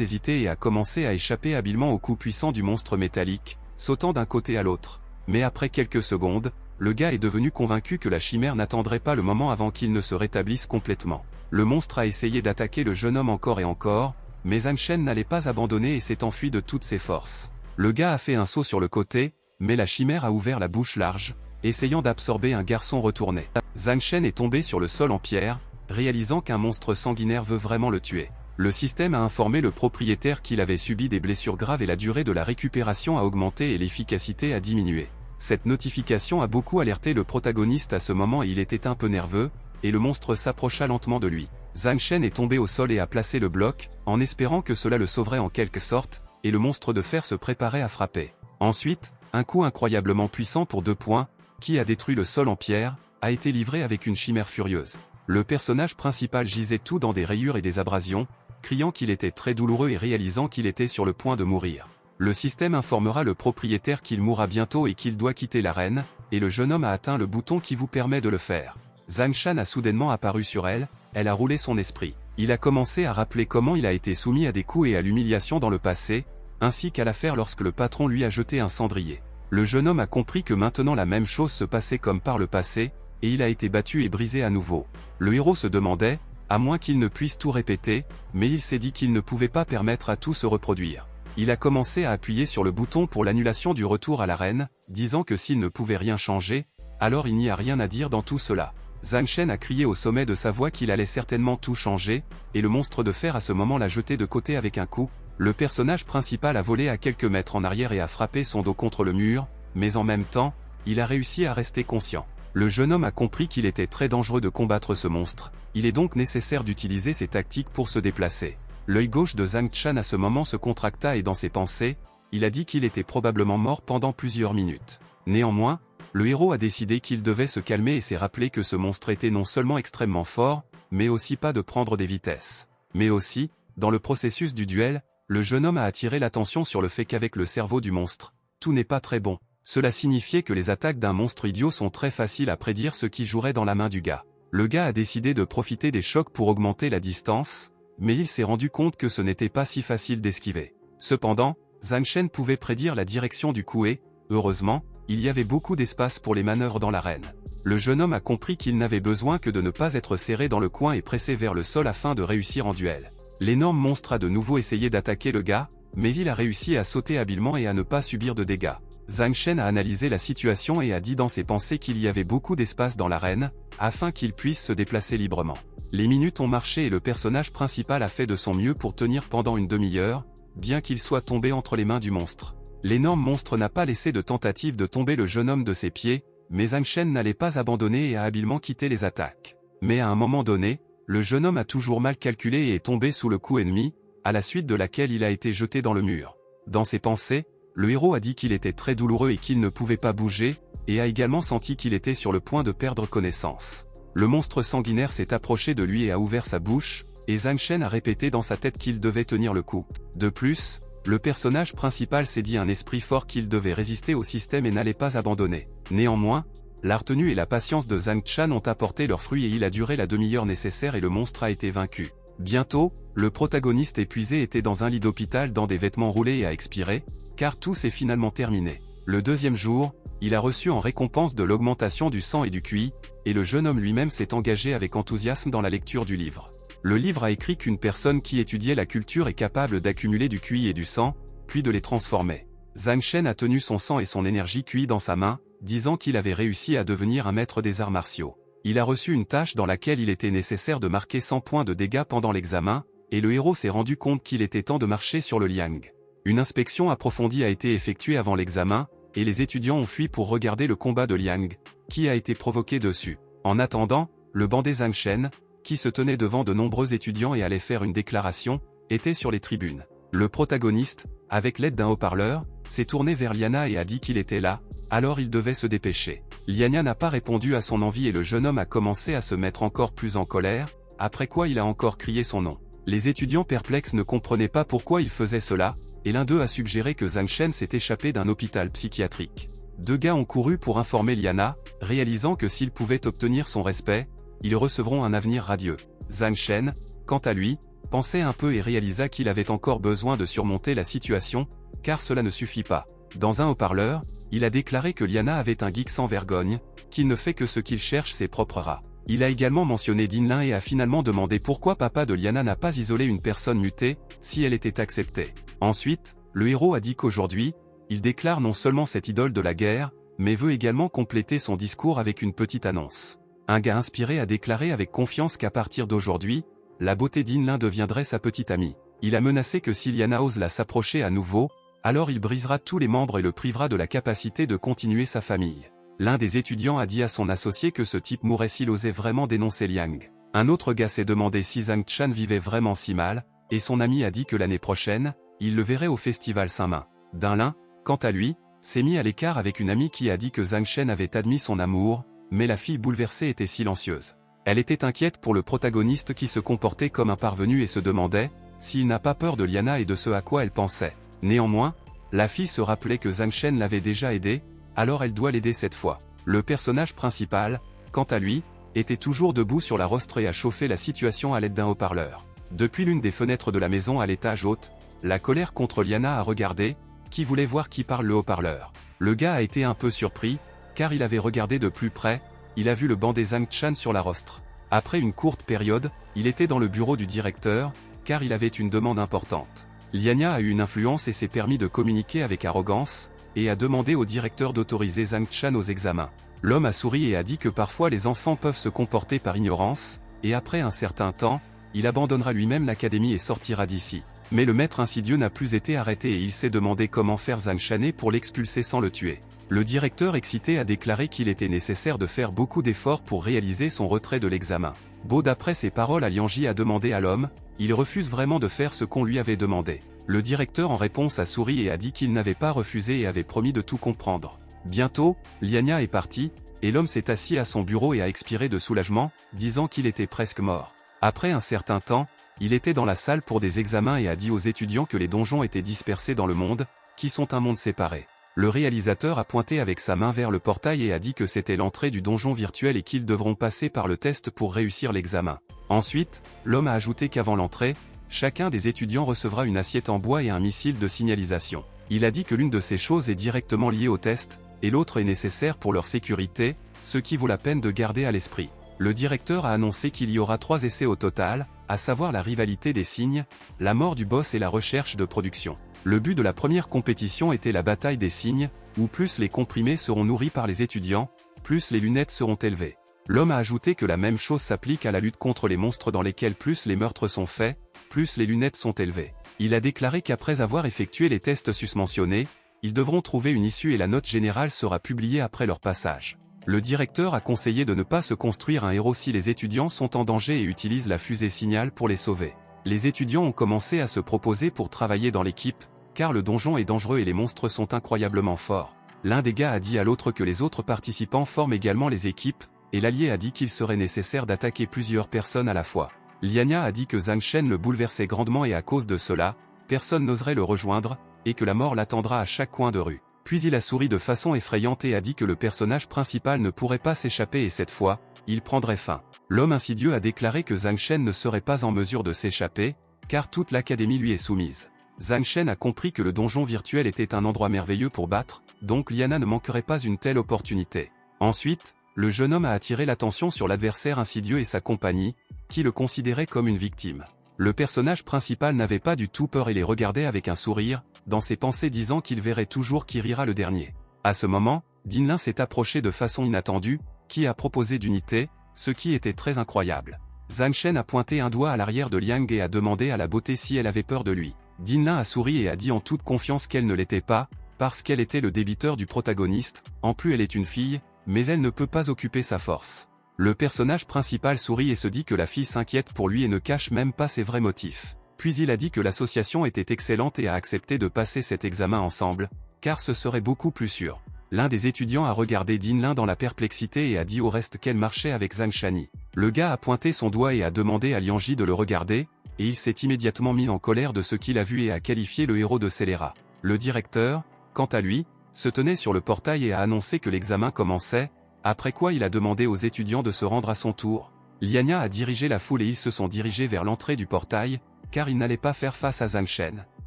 hésiter et a commencé à échapper habilement au coup puissant du monstre métallique, sautant d'un côté à l'autre. Mais après quelques secondes, le gars est devenu convaincu que la chimère n'attendrait pas le moment avant qu'il ne se rétablisse complètement. Le monstre a essayé d'attaquer le jeune homme encore et encore, mais Zhang Shen n'allait pas abandonner et s'est enfui de toutes ses forces. Le gars a fait un saut sur le côté, mais la chimère a ouvert la bouche large, essayant d'absorber un garçon retourné. Zhang Shen est tombé sur le sol en pierre, réalisant qu'un monstre sanguinaire veut vraiment le tuer. Le système a informé le propriétaire qu'il avait subi des blessures graves et la durée de la récupération a augmenté et l'efficacité a diminué. Cette notification a beaucoup alerté le protagoniste à ce moment et il était un peu nerveux, et le monstre s'approcha lentement de lui. Zhang Shen est tombé au sol et a placé le bloc, en espérant que cela le sauverait en quelque sorte, et le monstre de fer se préparait à frapper. Ensuite, un coup incroyablement puissant pour 2 points, qui a détruit le sol en pierre, a été livré avec une chimère furieuse. Le personnage principal gisait tout dans des rayures et des abrasions, criant qu'il était très douloureux et réalisant qu'il était sur le point de mourir. Le système informera le propriétaire qu'il mourra bientôt et qu'il doit quitter l'arène, et le jeune homme a atteint le bouton qui vous permet de le faire. Zhang Shen a soudainement apparu sur elle a roulé son esprit. Il a commencé à rappeler comment il a été soumis à des coups et à l'humiliation dans le passé, ainsi qu'à l'affaire lorsque le patron lui a jeté un cendrier. Le jeune homme a compris que maintenant la même chose se passait comme par le passé, et il a été battu et brisé à nouveau. Le héros se demandait, à moins qu'il ne puisse tout répéter, mais il s'est dit qu'il ne pouvait pas permettre à tout se reproduire. Il a commencé à appuyer sur le bouton pour l'annulation du retour à l'arène, disant que s'il ne pouvait rien changer, alors il n'y a rien à dire dans tout cela. Zhang Shen a crié au sommet de sa voix qu'il allait certainement tout changer, et le monstre de fer à ce moment l'a jeté de côté avec un coup. Le personnage principal a volé à quelques mètres en arrière et a frappé son dos contre le mur, mais en même temps, il a réussi à rester conscient. Le jeune homme a compris qu'il était très dangereux de combattre ce monstre, il est donc nécessaire d'utiliser ses tactiques pour se déplacer. L'œil gauche de Zhang Shen à ce moment se contracta et dans ses pensées, il a dit qu'il était probablement mort pendant plusieurs minutes. Néanmoins, le héros a décidé qu'il devait se calmer et s'est rappelé que ce monstre était non seulement extrêmement fort, mais aussi pas de prendre des vitesses. Mais aussi, dans le processus du duel, le jeune homme a attiré l'attention sur le fait qu'avec le cerveau du monstre, tout n'est pas très bon. Cela signifiait que les attaques d'un monstre idiot sont très faciles à prédire ce qui jouerait dans la main du gars. Le gars a décidé de profiter des chocs pour augmenter la distance, mais il s'est rendu compte que ce n'était pas si facile d'esquiver. Cependant, Zhang Shen pouvait prédire la direction du coup et, heureusement, il y avait beaucoup d'espace pour les manœuvres dans l'arène. Le jeune homme a compris qu'il n'avait besoin que de ne pas être serré dans le coin et pressé vers le sol afin de réussir en duel. L'énorme monstre a de nouveau essayé d'attaquer le gars, mais il a réussi à sauter habilement et à ne pas subir de dégâts. Zhang Shen a analysé la situation et a dit dans ses pensées qu'il y avait beaucoup d'espace dans l'arène, afin qu'il puisse se déplacer librement. Les minutes ont marché et le personnage principal a fait de son mieux pour tenir pendant une demi-heure, bien qu'il soit tombé entre les mains du monstre. L'énorme monstre n'a pas laissé de tentative de tomber le jeune homme de ses pieds, mais Zhang Shen n'allait pas abandonner et a habilement quitté les attaques. Mais à un moment donné, le jeune homme a toujours mal calculé et est tombé sous le coup ennemi, à la suite de laquelle il a été jeté dans le mur. Dans ses pensées, le héros a dit qu'il était très douloureux et qu'il ne pouvait pas bouger, et a également senti qu'il était sur le point de perdre connaissance. Le monstre sanguinaire s'est approché de lui et a ouvert sa bouche, et Zhang Shen a répété dans sa tête qu'il devait tenir le coup. De plus, le personnage principal s'est dit un esprit fort qu'il devait résister au système et n'allait pas abandonner. Néanmoins, la retenue et la patience de Zhang Shen ont apporté leurs fruits et il a duré la demi-heure nécessaire et le monstre a été vaincu. Bientôt, le protagoniste épuisé était dans un lit d'hôpital dans des vêtements roulés et a expiré, car tout s'est finalement terminé. Le deuxième jour, il a reçu en récompense de l'augmentation du sang et du QI, et le jeune homme lui-même s'est engagé avec enthousiasme dans la lecture du livre. Le livre a écrit qu'une personne qui étudiait la culture est capable d'accumuler du QI et du sang, puis de les transformer. Zhang Shen a tenu son sang et son énergie QI dans sa main, disant qu'il avait réussi à devenir un maître des arts martiaux. Il a reçu une tâche dans laquelle il était nécessaire de marquer 100 points de dégâts pendant l'examen, et le héros s'est rendu compte qu'il était temps de marcher sur le liang. Une inspection approfondie a été effectuée avant l'examen, et les étudiants ont fui pour regarder le combat de Liang, qui a été provoqué dessus. En attendant, le bandit Zhang Shen, qui se tenait devant de nombreux étudiants et allait faire une déclaration, était sur les tribunes. Le protagoniste, avec l'aide d'un haut-parleur, s'est tourné vers Liana et a dit qu'il était là, alors il devait se dépêcher. Liana n'a pas répondu à son envie et le jeune homme a commencé à se mettre encore plus en colère, après quoi il a encore crié son nom. Les étudiants perplexes ne comprenaient pas pourquoi il faisait cela, et l'un d'eux a suggéré que Zhang Shen s'est échappé d'un hôpital psychiatrique. Deux gars ont couru pour informer Liana, réalisant que s'ils pouvaient obtenir son respect, ils recevront un avenir radieux. Zhang Shen, quant à lui, pensait un peu et réalisa qu'il avait encore besoin de surmonter la situation, car cela ne suffit pas. Dans un haut-parleur, il a déclaré que Liana avait un geek sans vergogne, qu'il ne fait que ce qu'il cherche ses propres rats. Il a également mentionné Dinlin et a finalement demandé pourquoi papa de Liana n'a pas isolé une personne mutée, si elle était acceptée. Ensuite, le héros a dit qu'aujourd'hui, il déclare non seulement cette idole de la guerre, mais veut également compléter son discours avec une petite annonce. Un gars inspiré a déclaré avec confiance qu'à partir d'aujourd'hui, la beauté d'Inlin deviendrait sa petite amie. Il a menacé que si Liana ose la s'approcher à nouveau, alors il brisera tous les membres et le privera de la capacité de continuer sa famille. L'un des étudiants a dit à son associé que ce type mourrait s'il osait vraiment dénoncer Liang. Un autre gars s'est demandé si Zhang Chan vivait vraiment si mal, et son ami a dit que l'année prochaine, il le verrait au festival Saint-Main. Dinlin, quant à lui, s'est mis à l'écart avec une amie qui a dit que Zhang Shen avait admis son amour, mais la fille bouleversée était silencieuse. Elle était inquiète pour le protagoniste qui se comportait comme un parvenu et se demandait s'il n'a pas peur de Liana et de ce à quoi elle pensait. Néanmoins, la fille se rappelait que Zhang Shen l'avait déjà aidé, alors elle doit l'aider cette fois. Le personnage principal, quant à lui, était toujours debout sur la rostre et a chauffé la situation à l'aide d'un haut-parleur. Depuis l'une des fenêtres de la maison à l'étage haute, la colère contre Liana a regardé, qui voulait voir qui parle le haut-parleur. Le gars a été un peu surpris, car il avait regardé de plus près, il a vu le banc des Zhang Chan sur la rostre. Après une courte période, il était dans le bureau du directeur, car il avait une demande importante. Liana a eu une influence et s'est permis de communiquer avec arrogance, et a demandé au directeur d'autoriser Zhang Chan aux examens. L'homme a souri et a dit que parfois les enfants peuvent se comporter par ignorance, et après un certain temps, il abandonnera lui-même l'académie et sortira d'ici. Mais le maître insidieux n'a plus été arrêté et il s'est demandé comment faire Zhang Shan pour l'expulser sans le tuer. Le directeur excité a déclaré qu'il était nécessaire de faire beaucoup d'efforts pour réaliser son retrait de l'examen. Beau d'après ses paroles à Lianji a demandé à l'homme, il refuse vraiment de faire ce qu'on lui avait demandé. Le directeur en réponse a souri et a dit qu'il n'avait pas refusé et avait promis de tout comprendre. Bientôt, Liana est partie, et l'homme s'est assis à son bureau et a expiré de soulagement, disant qu'il était presque mort. Après un certain temps, il était dans la salle pour des examens et a dit aux étudiants que les donjons étaient dispersés dans le monde, qui sont un monde séparé. Le réalisateur a pointé avec sa main vers le portail et a dit que c'était l'entrée du donjon virtuel et qu'ils devront passer par le test pour réussir l'examen. Ensuite, l'homme a ajouté qu'avant l'entrée, chacun des étudiants recevra une assiette en bois et un missile de signalisation. Il a dit que l'une de ces choses est directement liée au test, et l'autre est nécessaire pour leur sécurité, ce qui vaut la peine de garder à l'esprit. Le directeur a annoncé qu'il y aura 3 essais au total, à savoir la rivalité des signes, la mort du boss et la recherche de production. Le but de la première compétition était la bataille des signes, où plus les comprimés seront nourris par les étudiants, plus les lunettes seront élevées. L'homme a ajouté que la même chose s'applique à la lutte contre les monstres dans lesquels plus les meurtres sont faits, plus les lunettes sont élevées. Il a déclaré qu'après avoir effectué les tests susmentionnés, ils devront trouver une issue et la note générale sera publiée après leur passage. Le directeur a conseillé de ne pas se construire un héros si les étudiants sont en danger et utilisent la fusée signal pour les sauver. Les étudiants ont commencé à se proposer pour travailler dans l'équipe, car le donjon est dangereux et les monstres sont incroyablement forts. L'un des gars a dit à l'autre que les autres participants forment également les équipes, et l'allié a dit qu'il serait nécessaire d'attaquer plusieurs personnes à la fois. Liana a dit que Zhang Shen le bouleversait grandement et à cause de cela, personne n'oserait le rejoindre, et que la mort l'attendra à chaque coin de rue. Puis il a souri de façon effrayante et a dit que le personnage principal ne pourrait pas s'échapper et cette fois, il prendrait fin. L'homme insidieux a déclaré que Zhang Shen ne serait pas en mesure de s'échapper, car toute l'académie lui est soumise. Zhang Shen a compris que le donjon virtuel était un endroit merveilleux pour battre, donc Liana ne manquerait pas une telle opportunité. Ensuite, le jeune homme a attiré l'attention sur l'adversaire insidieux et sa compagnie, qui le considérait comme une victime. Le personnage principal n'avait pas du tout peur et les regardait avec un sourire, dans ses pensées disant qu'il verrait toujours qui rira le dernier. À ce moment, Dinlin s'est approché de façon inattendue, qui a proposé d'unité, ce qui était très incroyable. Zhang Shen a pointé un doigt à l'arrière de Liang et a demandé à la beauté si elle avait peur de lui. Dinlin a souri et a dit en toute confiance qu'elle ne l'était pas, parce qu'elle était le débiteur du protagoniste, en plus elle est une fille, mais elle ne peut pas occuper sa force. Le personnage principal sourit et se dit que la fille s'inquiète pour lui et ne cache même pas ses vrais motifs. Puis il a dit que l'association était excellente et a accepté de passer cet examen ensemble, car ce serait beaucoup plus sûr. L'un des étudiants a regardé Dinlin dans la perplexité et a dit au reste qu'elle marchait avec Zhang Shani. Le gars a pointé son doigt et a demandé à Lianji de le regarder, et il s'est immédiatement mis en colère de ce qu'il a vu et a qualifié le héros de scélérat. Le directeur, quant à lui, se tenait sur le portail et a annoncé que l'examen commençait, après quoi il a demandé aux étudiants de se rendre à son tour. Lianya a dirigé la foule et ils se sont dirigés vers l'entrée du portail, car ils n'allaient pas faire face à Zhang Shen.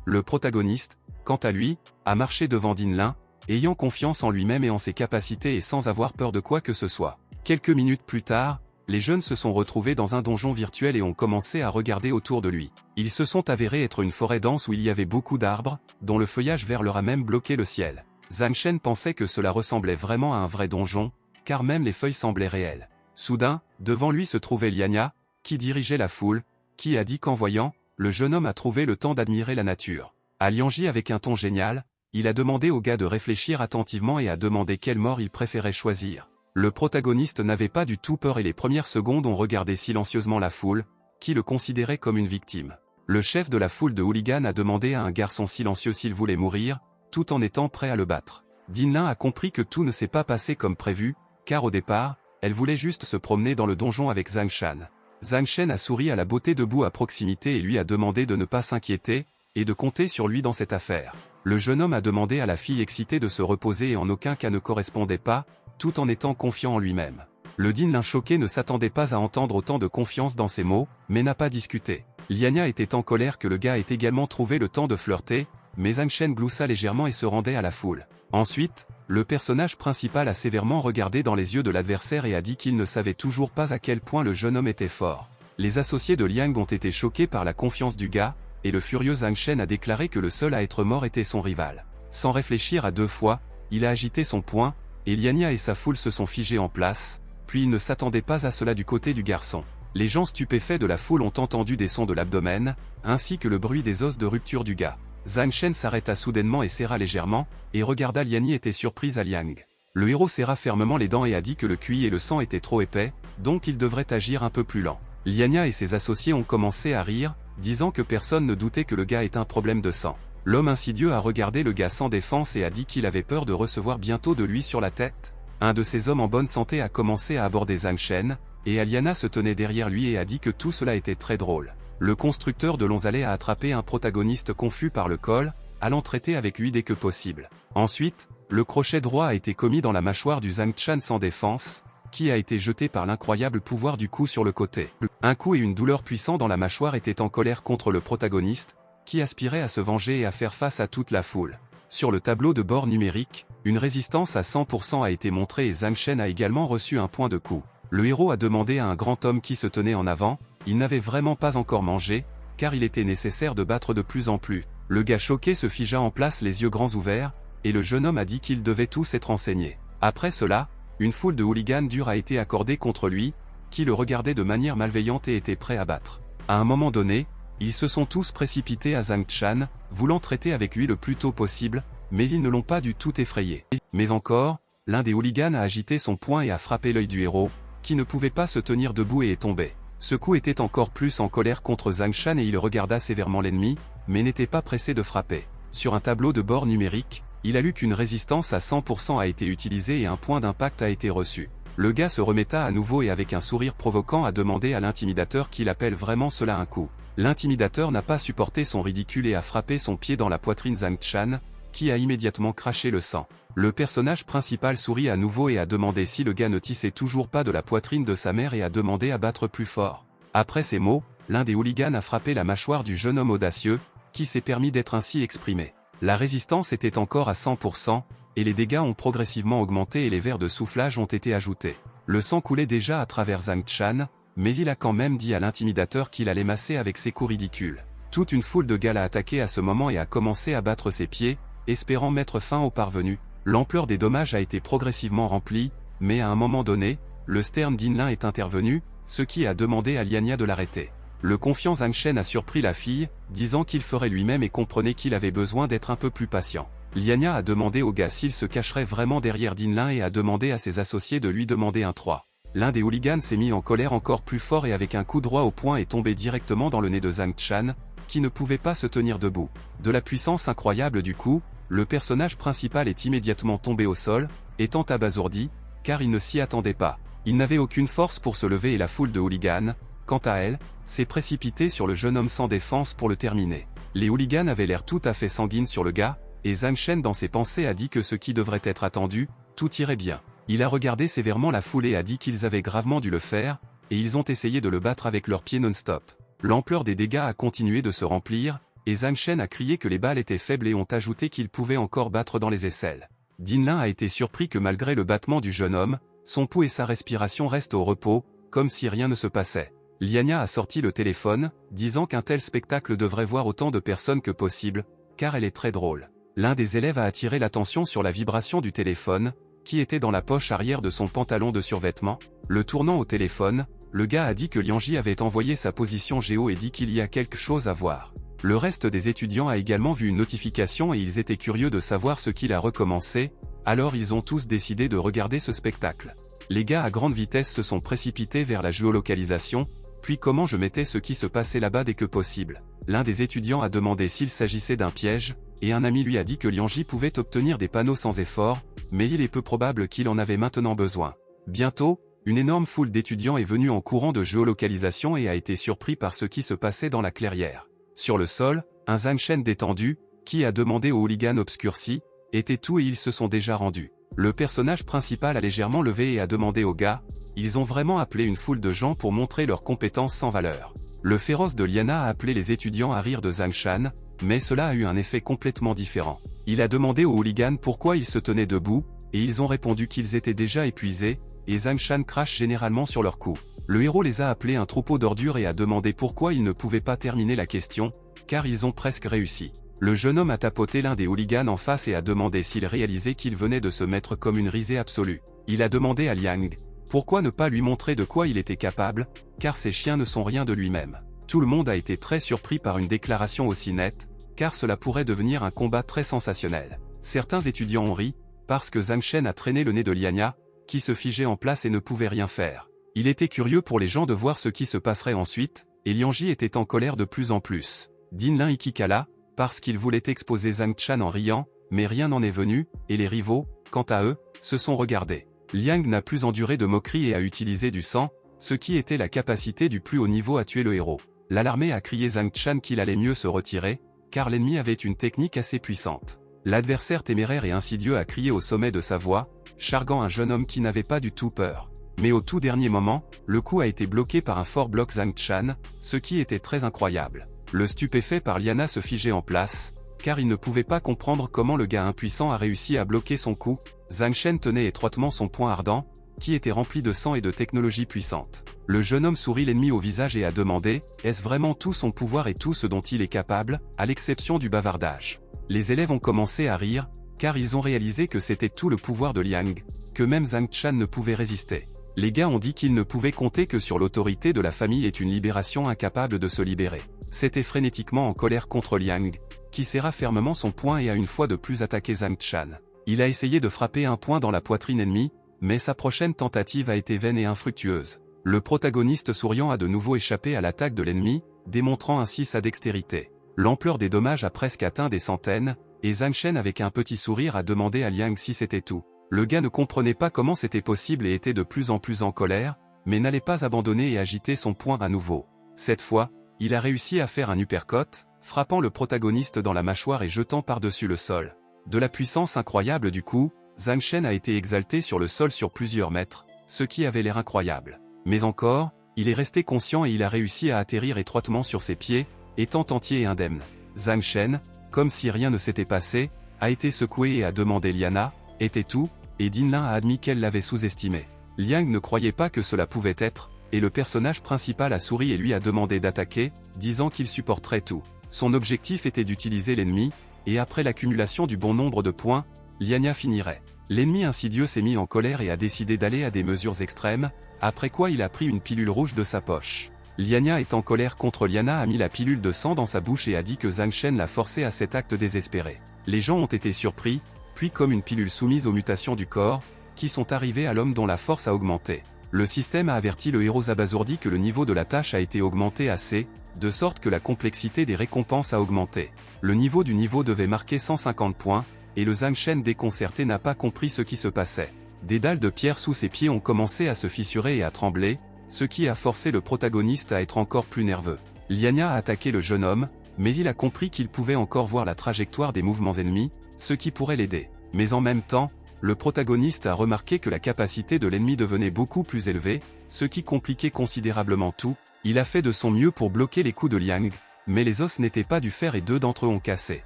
Le protagoniste, quant à lui, a marché devant Dinlin, ayant confiance en lui-même et en ses capacités et sans avoir peur de quoi que ce soit. Quelques minutes plus tard, les jeunes se sont retrouvés dans un donjon virtuel et ont commencé à regarder autour de lui. Ils se sont avérés être une forêt dense où il y avait beaucoup d'arbres, dont le feuillage vert leur a même bloqué le ciel. Zhang Shen pensait que cela ressemblait vraiment à un vrai donjon, car même les feuilles semblaient réelles. Soudain, devant lui se trouvait Lianya, qui dirigeait la foule, qui a dit qu'en voyant, le jeune homme a trouvé le temps d'admirer la nature. À Lianji avec un ton génial, il a demandé au gars de réfléchir attentivement et a demandé quelle mort il préférait choisir. Le protagoniste n'avait pas du tout peur et les premières secondes ont regardé silencieusement la foule, qui le considérait comme une victime. Le chef de la foule de hooligans a demandé à un garçon silencieux s'il voulait mourir, tout en étant prêt à le battre. Dinlin a compris que tout ne s'est pas passé comme prévu, car au départ, elle voulait juste se promener dans le donjon avec Zhang Shen. Zhang Shen a souri à la beauté debout à proximité et lui a demandé de ne pas s'inquiéter, et de compter sur lui dans cette affaire. Le jeune homme a demandé à la fille excitée de se reposer et en aucun cas ne correspondait pas, tout en étant confiant en lui-même. Le Dinlin choqué ne s'attendait pas à entendre autant de confiance dans ses mots, mais n'a pas discuté. Lianya était en colère que le gars ait également trouvé le temps de flirter, mais Zhang Shen gloussa légèrement et se rendait à la foule. Ensuite, le personnage principal a sévèrement regardé dans les yeux de l'adversaire et a dit qu'il ne savait toujours pas à quel point le jeune homme était fort. Les associés de Liang ont été choqués par la confiance du gars, et le furieux Zhang Shen a déclaré que le seul à être mort était son rival. Sans réfléchir à deux fois, il a agité son poing, et Lianya et sa foule se sont figés en place, puis il ne s'attendait pas à cela du côté du garçon. Les gens stupéfaits de la foule ont entendu des sons de l'abdomen, ainsi que le bruit des os de rupture du gars. Zhang Shen s'arrêta soudainement et serra légèrement, et regarda Liany était surprise à Liang. Le héros serra fermement les dents et a dit que le QI et le sang étaient trop épais, donc il devrait agir un peu plus lent. Lianya et ses associés ont commencé à rire, disant que personne ne doutait que le gars ait un problème de sang. L'homme insidieux a regardé le gars sans défense et a dit qu'il avait peur de recevoir bientôt de lui sur la tête. Un de ces hommes en bonne santé a commencé à aborder Zhang Shen, et Aliana se tenait derrière lui et a dit que tout cela était très drôle. Le constructeur de Lonzalais a attrapé un protagoniste confus par le col, allant traiter avec lui dès que possible. Ensuite, le crochet droit a été commis dans la mâchoire du Zhang Chan sans défense, qui a été jeté par l'incroyable pouvoir du coup sur le côté. Un coup et une douleur puissants dans la mâchoire étaient en colère contre le protagoniste, qui aspirait à se venger et à faire face à toute la foule. Sur le tableau de bord numérique, une résistance à 100% a été montrée et Zhang Shen a également reçu un point de coup. Le héros a demandé à un grand homme qui se tenait en avant, il n'avait vraiment pas encore mangé, car il était nécessaire de battre de plus en plus. Le gars choqué se figea en place les yeux grands ouverts, et le jeune homme a dit qu'ils devaient tous être enseignés. Après cela, une foule de hooligans durs a été accordée contre lui, qui le regardaient de manière malveillante et étaient prêts à battre. À un moment donné, ils se sont tous précipités à Zhang Chan, voulant traiter avec lui le plus tôt possible, mais ils ne l'ont pas du tout effrayé. Mais encore, l'un des hooligans a agité son poing et a frappé l'œil du héros, qui ne pouvait pas se tenir debout et est tombé. Ce coup était encore plus en colère contre Zhang Shan et il regarda sévèrement l'ennemi, mais n'était pas pressé de frapper. Sur un tableau de bord numérique, il a lu qu'une résistance à 100% a été utilisée et un point d'impact a été reçu. Le gars se remettra à nouveau et avec un sourire provoquant a demandé à l'intimidateur qu'il appelle vraiment cela un coup. L'intimidateur n'a pas supporté son ridicule et a frappé son pied dans la poitrine Zhang Chan, qui a immédiatement craché le sang. Le personnage principal sourit à nouveau et a demandé si le gars ne tissait toujours pas de la poitrine de sa mère et a demandé à battre plus fort. Après ces mots, l'un des hooligans a frappé la mâchoire du jeune homme audacieux, qui s'est permis d'être ainsi exprimé. La résistance était encore à 100%, et les dégâts ont progressivement augmenté et les verres de soufflage ont été ajoutés. Le sang coulait déjà à travers Zhang Chan, mais il a quand même dit à l'intimidateur qu'il allait masser avec ses coups ridicules. Toute une foule de gars l'a attaqué à ce moment et a commencé à battre ses pieds, espérant mettre fin aux parvenus. L'ampleur des dommages a été progressivement remplie, mais à un moment donné, le stern Dinlin est intervenu, ce qui a demandé à Lianya de l'arrêter. Le confiant Zhang Shen a surpris la fille, disant qu'il ferait lui-même et comprenait qu'il avait besoin d'être un peu plus patient. Lianya a demandé au gars s'il se cacherait vraiment derrière Dinlin et a demandé à ses associés de lui demander un 3. L'un des hooligans s'est mis en colère encore plus fort et avec un coup droit au poing est tombé directement dans le nez de Zhang Chan, qui ne pouvait pas se tenir debout. De la puissance incroyable du coup, le personnage principal est immédiatement tombé au sol, étant abasourdi, car il ne s'y attendait pas. Il n'avait aucune force pour se lever et la foule de hooligans, quant à elle, s'est précipitée sur le jeune homme sans défense pour le terminer. Les hooligans avaient l'air tout à fait sanguines sur le gars, et Zhang Shen dans ses pensées a dit que ce qui devrait être attendu, tout irait bien. Il a regardé sévèrement la foule et a dit qu'ils avaient gravement dû le faire, et ils ont essayé de le battre avec leurs pieds non-stop. L'ampleur des dégâts a continué de se remplir, et Zhang Shen a crié que les balles étaient faibles et ont ajouté qu'il pouvait encore battre dans les aisselles. Dinlin a été surpris que malgré le battement du jeune homme, son pouls et sa respiration restent au repos, comme si rien ne se passait. Liania a sorti le téléphone, disant qu'un tel spectacle devrait voir autant de personnes que possible, car elle est très drôle. L'un des élèves a attiré l'attention sur la vibration du téléphone, qui était dans la poche arrière de son pantalon de survêtement. Le tournant au téléphone, le gars a dit que Lianji avait envoyé sa position géo et dit qu'il y a quelque chose à voir. Le reste des étudiants a également vu une notification et ils étaient curieux de savoir ce qu'il a recommencé, alors ils ont tous décidé de regarder ce spectacle. Les gars à grande vitesse se sont précipités vers la géolocalisation, puis comment je mettais ce qui se passait là-bas dès que possible. L'un des étudiants a demandé s'il s'agissait d'un piège, et un ami lui a dit que Lianji pouvait obtenir des panneaux sans effort, mais il est peu probable qu'il en avait maintenant besoin. Bientôt, une énorme foule d'étudiants est venue en courant de géolocalisation et a été surpris par ce qui se passait dans la clairière. Sur le sol, un Zhang Shen détendu, qui a demandé aux hooligans obscurcis, était tout et ils se sont déjà rendus. Le personnage principal a légèrement levé et a demandé aux gars, ils ont vraiment appelé une foule de gens pour montrer leurs compétences sans valeur. Le féroce de Liana a appelé les étudiants à rire de Zhang Shen, mais cela a eu un effet complètement différent. Il a demandé aux hooligans pourquoi ils se tenaient debout, et ils ont répondu qu'ils étaient déjà épuisés, et Zhang Shen crache généralement sur leur cou. Le héros les a appelés un troupeau d'ordures et a demandé pourquoi ils ne pouvaient pas terminer la question, car ils ont presque réussi. Le jeune homme a tapoté l'un des hooligans en face et a demandé s'il réalisait qu'il venait de se mettre comme une risée absolue. Il a demandé à Liang, pourquoi ne pas lui montrer de quoi il était capable, car ces chiens ne sont rien de lui-même. Tout le monde a été très surpris par une déclaration aussi nette, car cela pourrait devenir un combat très sensationnel. Certains étudiants ont ri, parce que Zhang Shen a traîné le nez de Liania, qui se figeait en place et ne pouvait rien faire. Il était curieux pour les gens de voir ce qui se passerait ensuite, et Lianji était en colère de plus en plus. Dinlin Ikikala, parce qu'il voulait exposer Zhang Shen en riant, mais rien n'en est venu, et les rivaux, quant à eux, se sont regardés. Liang n'a plus enduré de moqueries et a utilisé du sang, ce qui était la capacité du plus haut niveau à tuer le héros. L'alarmé a crié Zhang Shen qu'il allait mieux se retirer, car l'ennemi avait une technique assez puissante. L'adversaire téméraire et insidieux a crié au sommet de sa voix, charguant un jeune homme qui n'avait pas du tout peur. Mais au tout dernier moment, le coup a été bloqué par un fort bloc Zhang Shen, ce qui était très incroyable. Le stupéfait par Liana se figeait en place, car il ne pouvait pas comprendre comment le gars impuissant a réussi à bloquer son coup. Zhang Shen tenait étroitement son poing ardent, qui était rempli de sang et de technologie puissante. Le jeune homme sourit l'ennemi au visage et a demandé, est-ce vraiment tout son pouvoir et tout ce dont il est capable, à l'exception du bavardage. Les élèves ont commencé à rire, car ils ont réalisé que c'était tout le pouvoir de Liang, que même Zhang Shen ne pouvait résister. Les gars ont dit qu'ils ne pouvaient compter que sur l'autorité de la famille et une libération incapable de se libérer. C'était frénétiquement en colère contre Liang, qui serra fermement son poing et a une fois de plus attaqué Zhang Shen. Il a essayé de frapper un poing dans la poitrine ennemie, mais sa prochaine tentative a été vaine et infructueuse. Le protagoniste souriant a de nouveau échappé à l'attaque de l'ennemi, démontrant ainsi sa dextérité. L'ampleur des dommages a presque atteint des centaines, et Zhang Shen avec un petit sourire a demandé à Liang si c'était tout. Le gars ne comprenait pas comment c'était possible et était de plus en plus en colère, mais n'allait pas abandonner et agiter son poing à nouveau. Cette fois, il a réussi à faire un uppercut, frappant le protagoniste dans la mâchoire et jetant par-dessus le sol. De la puissance incroyable du coup, Zhang Shen a été exalté sur le sol sur plusieurs mètres, ce qui avait l'air incroyable. Mais encore, il est resté conscient et il a réussi à atterrir étroitement sur ses pieds, étant entier et indemne. Zhang Shen, comme si rien ne s'était passé, a été secoué et a demandé Liana, était tout, et Dinlin a admis qu'elle l'avait sous-estimé. Liang ne croyait pas que cela pouvait être, et le personnage principal a souri et lui a demandé d'attaquer, disant qu'il supporterait tout. Son objectif était d'utiliser l'ennemi, et après l'accumulation du bon nombre de points, Liania finirait. L'ennemi insidieux s'est mis en colère et a décidé d'aller à des mesures extrêmes, après quoi il a pris une pilule rouge de sa poche. Liania est en colère contre Liana a mis la pilule de sang dans sa bouche et a dit que Zhang Shen l'a forcé à cet acte désespéré. Les gens ont été surpris, puis comme une pilule soumise aux mutations du corps, qui sont arrivées à l'homme dont la force a augmenté. Le système a averti le héros abasourdi que le niveau de la tâche a été augmenté assez, de sorte que la complexité des récompenses a augmenté. Le niveau du niveau devait marquer 150 points, et le Zhang Shen déconcerté n'a pas compris ce qui se passait. Des dalles de pierre sous ses pieds ont commencé à se fissurer et à trembler, ce qui a forcé le protagoniste à être encore plus nerveux. Liania a attaqué le jeune homme, mais il a compris qu'il pouvait encore voir la trajectoire des mouvements ennemis, ce qui pourrait l'aider. Mais en même temps, le protagoniste a remarqué que la capacité de l'ennemi devenait beaucoup plus élevée, ce qui compliquait considérablement tout. Il a fait de son mieux pour bloquer les coups de Liang, mais les os n'étaient pas du fer et 2 d'entre eux ont cassé.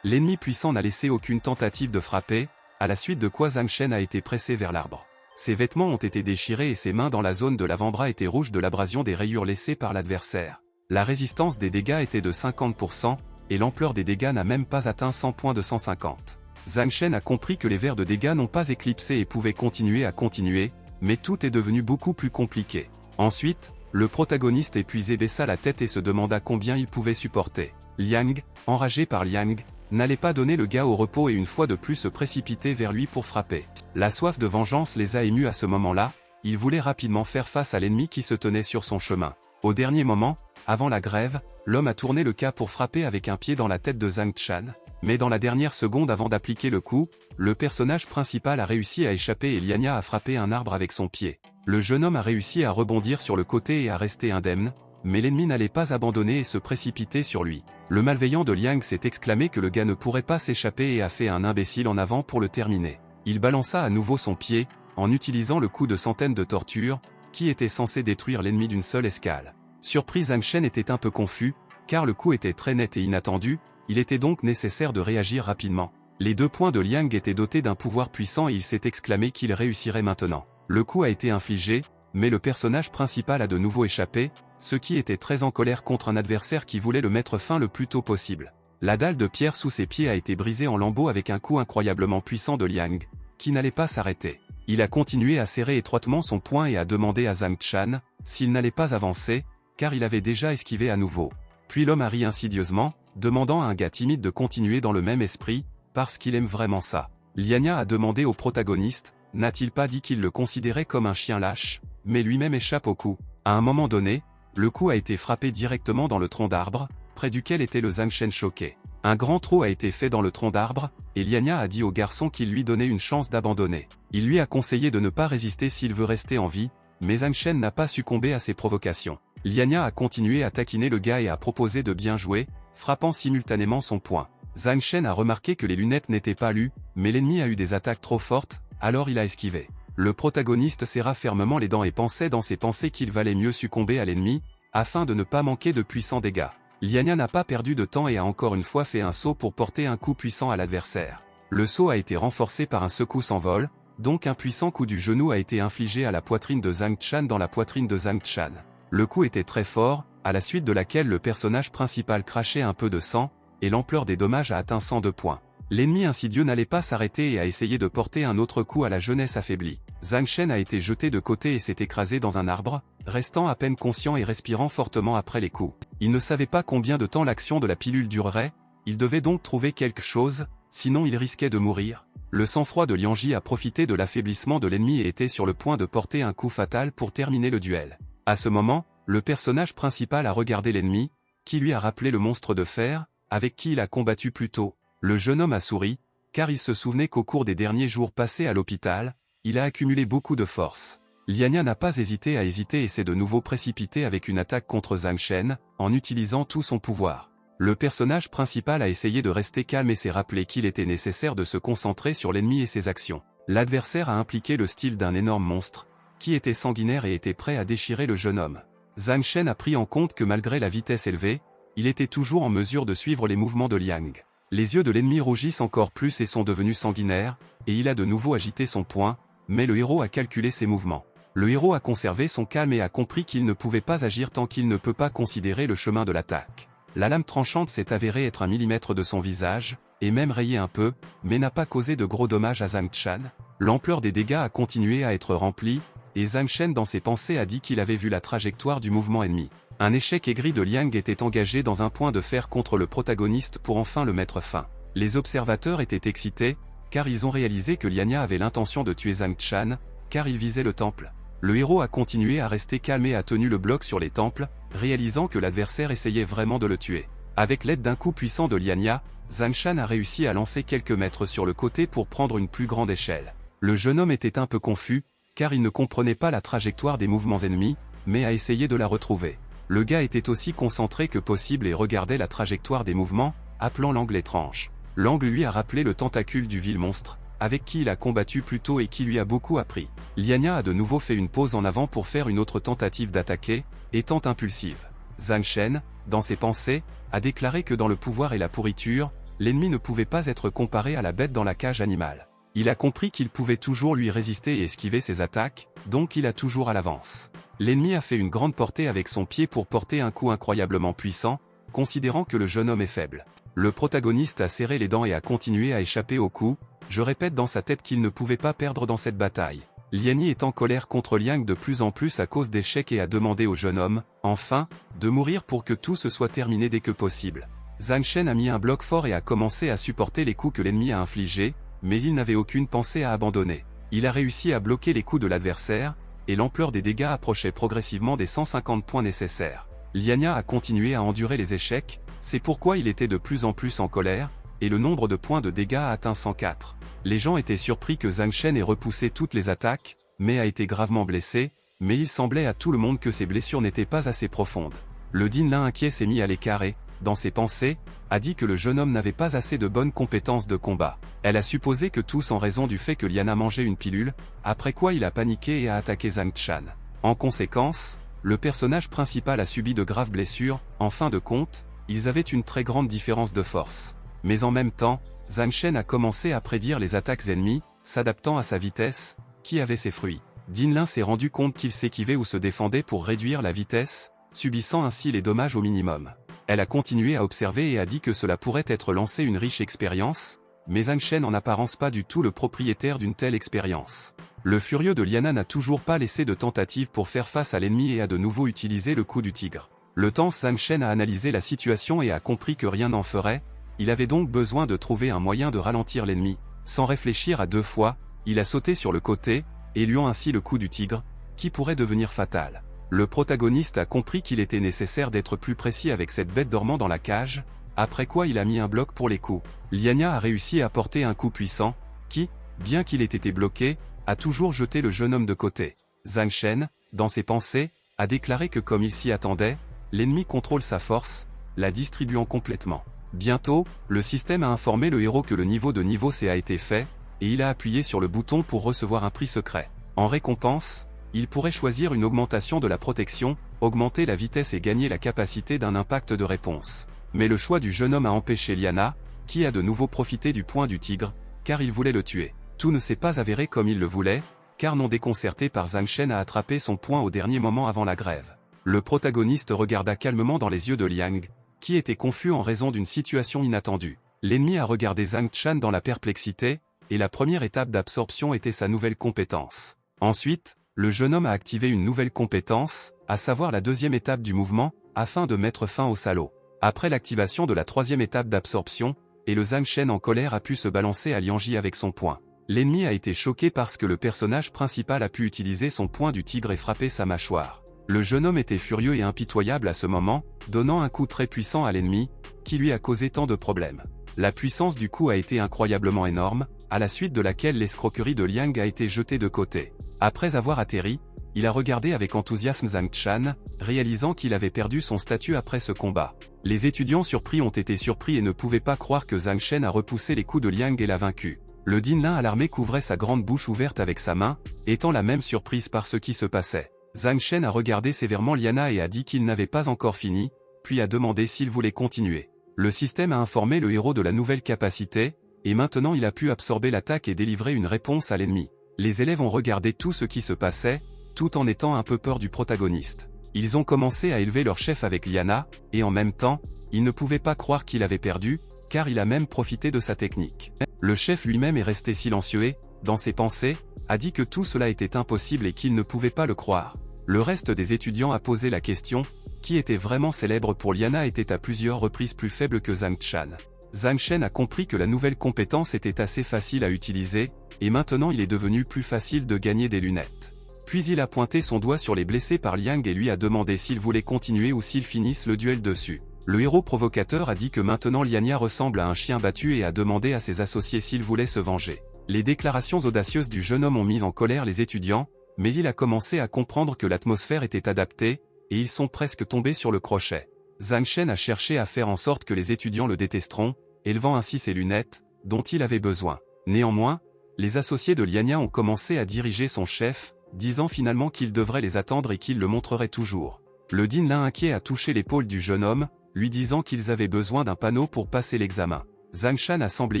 L'ennemi puissant n'a laissé aucune tentative de frapper, à la suite de quoi Zhang Shen a été pressé vers l'arbre. Ses vêtements ont été déchirés et ses mains dans la zone de l'avant-bras étaient rouges de l'abrasion des rayures laissées par l'adversaire. La résistance des dégâts était de 50%, et l'ampleur des dégâts n'a même pas atteint 100 points de 150. Zhang Shen a compris que les vers de dégâts n'ont pas éclipsé et pouvaient continuer, mais tout est devenu beaucoup plus compliqué. Ensuite, le protagoniste épuisé baissa la tête et se demanda combien il pouvait supporter. Liang, enragé par Liang, n'allait pas donner le gars au repos et une fois de plus se précipiter vers lui pour frapper. La soif de vengeance les a émus à ce moment-là, il voulait rapidement faire face à l'ennemi qui se tenait sur son chemin. Au dernier moment, avant la grève, l'homme a tourné le cas pour frapper avec un pied dans la tête de Zhang Shan, mais dans la dernière seconde avant d'appliquer le coup, le personnage principal a réussi à échapper et Lianya a frappé un arbre avec son pied. Le jeune homme a réussi à rebondir sur le côté et à rester indemne, mais l'ennemi n'allait pas abandonner et se précipiter sur lui. Le malveillant de Liang s'est exclamé que le gars ne pourrait pas s'échapper et a fait un imbécile en avant pour le terminer. Il balança à nouveau son pied, en utilisant le coup de centaines de tortures, qui était censé détruire l'ennemi d'une seule escale. Surpris, Zhang Shen était un peu confus, car le coup était très net et inattendu, il était donc nécessaire de réagir rapidement. Les 2 points de Liang étaient dotés d'un pouvoir puissant et il s'est exclamé qu'il réussirait maintenant. Le coup a été infligé, mais le personnage principal a de nouveau échappé, ce qui était très en colère contre un adversaire qui voulait le mettre fin le plus tôt possible. La dalle de pierre sous ses pieds a été brisée en lambeaux avec un coup incroyablement puissant de Liang, qui n'allait pas s'arrêter. Il a continué à serrer étroitement son poing et a demandé à Zhang Shan s'il n'allait pas avancer, car il avait déjà esquivé à nouveau. Puis l'homme a ri insidieusement, demandant à un gars timide de continuer dans le même esprit, parce qu'il aime vraiment ça. Lianya a demandé au protagoniste, n'a-t-il pas dit qu'il le considérait comme un chien lâche, mais lui-même échappe au coup. À un moment donné, le coup a été frappé directement dans le tronc d'arbre, près duquel était le Zhang Shen choqué. Un grand trou a été fait dans le tronc d'arbre, et Lianya a dit au garçon qu'il lui donnait une chance d'abandonner. Il lui a conseillé de ne pas résister s'il veut rester en vie, mais Zhang Shen n'a pas succombé à ses provocations. Lianya a continué à taquiner le gars et a proposé de bien jouer, frappant simultanément son poing. Zhang Shen a remarqué que les lunettes n'étaient pas lues, mais l'ennemi a eu des attaques trop fortes, alors il a esquivé. Le protagoniste serra fermement les dents et pensait dans ses pensées qu'il valait mieux succomber à l'ennemi, afin de ne pas manquer de puissants dégâts. Lianya n'a pas perdu de temps et a encore une fois fait un saut pour porter un coup puissant à l'adversaire. Le saut a été renforcé par un secousse en vol, donc un puissant coup du genou a été infligé à la poitrine de Zhang Shan dans la poitrine de Zhang Shan. Le coup était très fort, à la suite de laquelle le personnage principal crachait un peu de sang, et l'ampleur des dommages a atteint 102 points. L'ennemi insidieux n'allait pas s'arrêter et a essayé de porter un autre coup à la jeunesse affaiblie. Zhang Shen a été jeté de côté et s'est écrasé dans un arbre, restant à peine conscient et respirant fortement après les coups. Il ne savait pas combien de temps l'action de la pilule durerait, il devait donc trouver quelque chose, sinon il risquait de mourir. Le sang-froid de Liang Ji a profité de l'affaiblissement de l'ennemi et était sur le point de porter un coup fatal pour terminer le duel. À ce moment, le personnage principal a regardé l'ennemi, qui lui a rappelé le monstre de fer, avec qui il a combattu plus tôt. Le jeune homme a souri, car il se souvenait qu'au cours des derniers jours passés à l'hôpital, il a accumulé beaucoup de force. Lianya n'a pas hésité et s'est de nouveau précipité avec une attaque contre Zhang Shen, en utilisant tout son pouvoir. Le personnage principal a essayé de rester calme et s'est rappelé qu'il était nécessaire de se concentrer sur l'ennemi et ses actions. L'adversaire a impliqué le style d'un énorme monstre, qui était sanguinaire et était prêt à déchirer le jeune homme. Zhang Shen a pris en compte que malgré la vitesse élevée, il était toujours en mesure de suivre les mouvements de Liang. Les yeux de l'ennemi rougissent encore plus et sont devenus sanguinaires, et il a de nouveau agité son poing, mais le héros a calculé ses mouvements. Le héros a conservé son calme et a compris qu'il ne pouvait pas agir tant qu'il ne peut pas considérer le chemin de l'attaque. La lame tranchante s'est avérée être 1 millimètre de son visage, et même rayé un peu, mais n'a pas causé de gros dommages à Zhang Shan. L'ampleur des dégâts a continué à être remplie, et Zhang Shen dans ses pensées a dit qu'il avait vu la trajectoire du mouvement ennemi. Un échec aigri de Liang était engagé dans un point de fer contre le protagoniste pour enfin le mettre fin. Les observateurs étaient excités, car ils ont réalisé que Lianya avait l'intention de tuer Zhang Shan, car il visait le temple. Le héros a continué à rester calme et a tenu le bloc sur les temples, réalisant que l'adversaire essayait vraiment de le tuer. Avec l'aide d'un coup puissant de Lianya, Zhang Shan a réussi à lancer quelques mètres sur le côté pour prendre une plus grande échelle. Le jeune homme était un peu confus, car il ne comprenait pas la trajectoire des mouvements ennemis, mais a essayé de la retrouver. Le gars était aussi concentré que possible et regardait la trajectoire des mouvements, appelant l'angle étrange. L'angle lui a rappelé le tentacule du vil monstre, avec qui il a combattu plus tôt et qui lui a beaucoup appris. Liania a de nouveau fait une pause en avant pour faire une autre tentative d'attaquer, étant impulsive. Zhang Shen, dans ses pensées, a déclaré que dans le pouvoir et la pourriture, l'ennemi ne pouvait pas être comparé à la bête dans la cage animale. Il a compris qu'il pouvait toujours lui résister et esquiver ses attaques, donc il a toujours à l'avance. L'ennemi a fait une grande portée avec son pied pour porter un coup incroyablement puissant, considérant que le jeune homme est faible. Le protagoniste a serré les dents et a continué à échapper au coup, je répète dans sa tête qu'il ne pouvait pas perdre dans cette bataille. Liani est en colère contre Liang de plus en plus à cause d'échecs et a demandé au jeune homme, enfin, de mourir pour que tout se soit terminé dès que possible. Zhang Shen a mis un bloc fort et a commencé à supporter les coups que l'ennemi a infligés, mais il n'avait aucune pensée à abandonner. Il a réussi à bloquer les coups de l'adversaire, et l'ampleur des dégâts approchait progressivement des 150 points nécessaires. Liania a continué à endurer les échecs, c'est pourquoi il était de plus en plus en colère, et le nombre de points de dégâts a atteint 104. Les gens étaient surpris que Zhang Shen ait repoussé toutes les attaques, mais a été gravement blessé, mais il semblait à tout le monde que ses blessures n'étaient pas assez profondes. Le Dinlin inquiet s'est mis à l'écart et, dans ses pensées, a dit que le jeune homme n'avait pas assez de bonnes compétences de combat. Elle a supposé que tous en raison du fait que Liana mangeait une pilule, après quoi il a paniqué et a attaqué Zhang Shan. En conséquence, le personnage principal a subi de graves blessures, en fin de compte, ils avaient une très grande différence de force. Mais en même temps, Zhang Shen a commencé à prédire les attaques ennemies, s'adaptant à sa vitesse, qui avait ses fruits. Dinlin s'est rendu compte qu'il s'équivait ou se défendait pour réduire la vitesse, subissant ainsi les dommages au minimum. Elle a continué à observer et a dit que cela pourrait être lancé une riche expérience, mais Zhang Shen en apparence pas du tout le propriétaire d'une telle expérience. Le furieux de Liana n'a toujours pas laissé de tentative pour faire face à l'ennemi et a de nouveau utilisé le coup du tigre. Le temps Zhang Shen a analysé la situation et a compris que rien n'en ferait, il avait donc besoin de trouver un moyen de ralentir l'ennemi. Sans réfléchir à deux fois, il a sauté sur le côté, éluant ainsi le coup du tigre, qui pourrait devenir fatal. Le protagoniste a compris qu'il était nécessaire d'être plus précis avec cette bête dormant dans la cage, après quoi il a mis un bloc pour les coups. Liania a réussi à porter un coup puissant, qui, bien qu'il ait été bloqué, a toujours jeté le jeune homme de côté. Zhang Shen, dans ses pensées, a déclaré que comme il s'y attendait, l'ennemi contrôle sa force, la distribuant complètement. Bientôt, le système a informé le héros que le niveau de niveau C a été fait, et il a appuyé sur le bouton pour recevoir un prix secret. En récompense, il pourrait choisir une augmentation de la protection, augmenter la vitesse et gagner la capacité d'un impact de réponse. Mais le choix du jeune homme a empêché Liana, qui a de nouveau profité du point du tigre, car il voulait le tuer. Tout ne s'est pas avéré comme il le voulait, car non déconcerté par Zhang Shen a attrapé son point au dernier moment avant la grève. Le protagoniste regarda calmement dans les yeux de Liang, qui était confus en raison d'une situation inattendue. L'ennemi a regardé Zhang Shan dans la perplexité, et la première étape d'absorption était sa nouvelle compétence. Ensuite, le jeune homme a activé une nouvelle compétence, à savoir la deuxième étape du mouvement, afin de mettre fin au salaud. Après l'activation de la troisième étape d'absorption, et le Zhang Shen en colère a pu se balancer à Liangji avec son poing. L'ennemi a été choqué parce que le personnage principal a pu utiliser son poing du tigre et frapper sa mâchoire. Le jeune homme était furieux et impitoyable à ce moment, donnant un coup très puissant à l'ennemi, qui lui a causé tant de problèmes. La puissance du coup a été incroyablement énorme, à la suite de laquelle l'escroquerie de Liang a été jetée de côté. Après avoir atterri, il a regardé avec enthousiasme Zhang Shan, réalisant qu'il avait perdu son statut après ce combat. Les étudiants surpris ont été surpris et ne pouvaient pas croire que Zhang Shen a repoussé les coups de Liang et l'a vaincu. Le Dinlin alarmé couvrait sa grande bouche ouverte avec sa main, étant la même surprise par ce qui se passait. Zhang Shen a regardé sévèrement Liana et a dit qu'il n'avait pas encore fini, puis a demandé s'il voulait continuer. Le système a informé le héros de la nouvelle capacité, et maintenant il a pu absorber l'attaque et délivrer une réponse à l'ennemi. Les élèves ont regardé tout ce qui se passait, tout en étant un peu peur du protagoniste. Ils ont commencé à élever leur chef avec Liana, et en même temps, ils ne pouvaient pas croire qu'il avait perdu, car il a même profité de sa technique. Le chef lui-même est resté silencieux et, dans ses pensées, a dit que tout cela était impossible et qu'il ne pouvait pas le croire. Le reste des étudiants a posé la question, qui était vraiment célèbre pour Liana était à plusieurs reprises plus faible que Zhang Shan. Zhang Shen a compris que la nouvelle compétence était assez facile à utiliser, et maintenant il est devenu plus facile de gagner des lunettes. Puis il a pointé son doigt sur les blessés par Liang et lui a demandé s'il voulait continuer ou s'ils finissent le duel dessus. Le héros provocateur a dit que maintenant Liania ressemble à un chien battu et a demandé à ses associés s'ils voulaient se venger. Les déclarations audacieuses du jeune homme ont mis en colère les étudiants, mais il a commencé à comprendre que l'atmosphère était adaptée, et ils sont presque tombés sur le crochet. Zhang Shen a cherché à faire en sorte que les étudiants le détesteront, élevant ainsi ses lunettes, dont il avait besoin. Néanmoins, les associés de Liania ont commencé à diriger son chef, disant finalement qu'il devrait les attendre et qu'il le montrerait toujours. Le Dinlin inquiet a touché l'épaule du jeune homme, lui disant qu'ils avaient besoin d'un panneau pour passer l'examen. Zhang Shan a semblé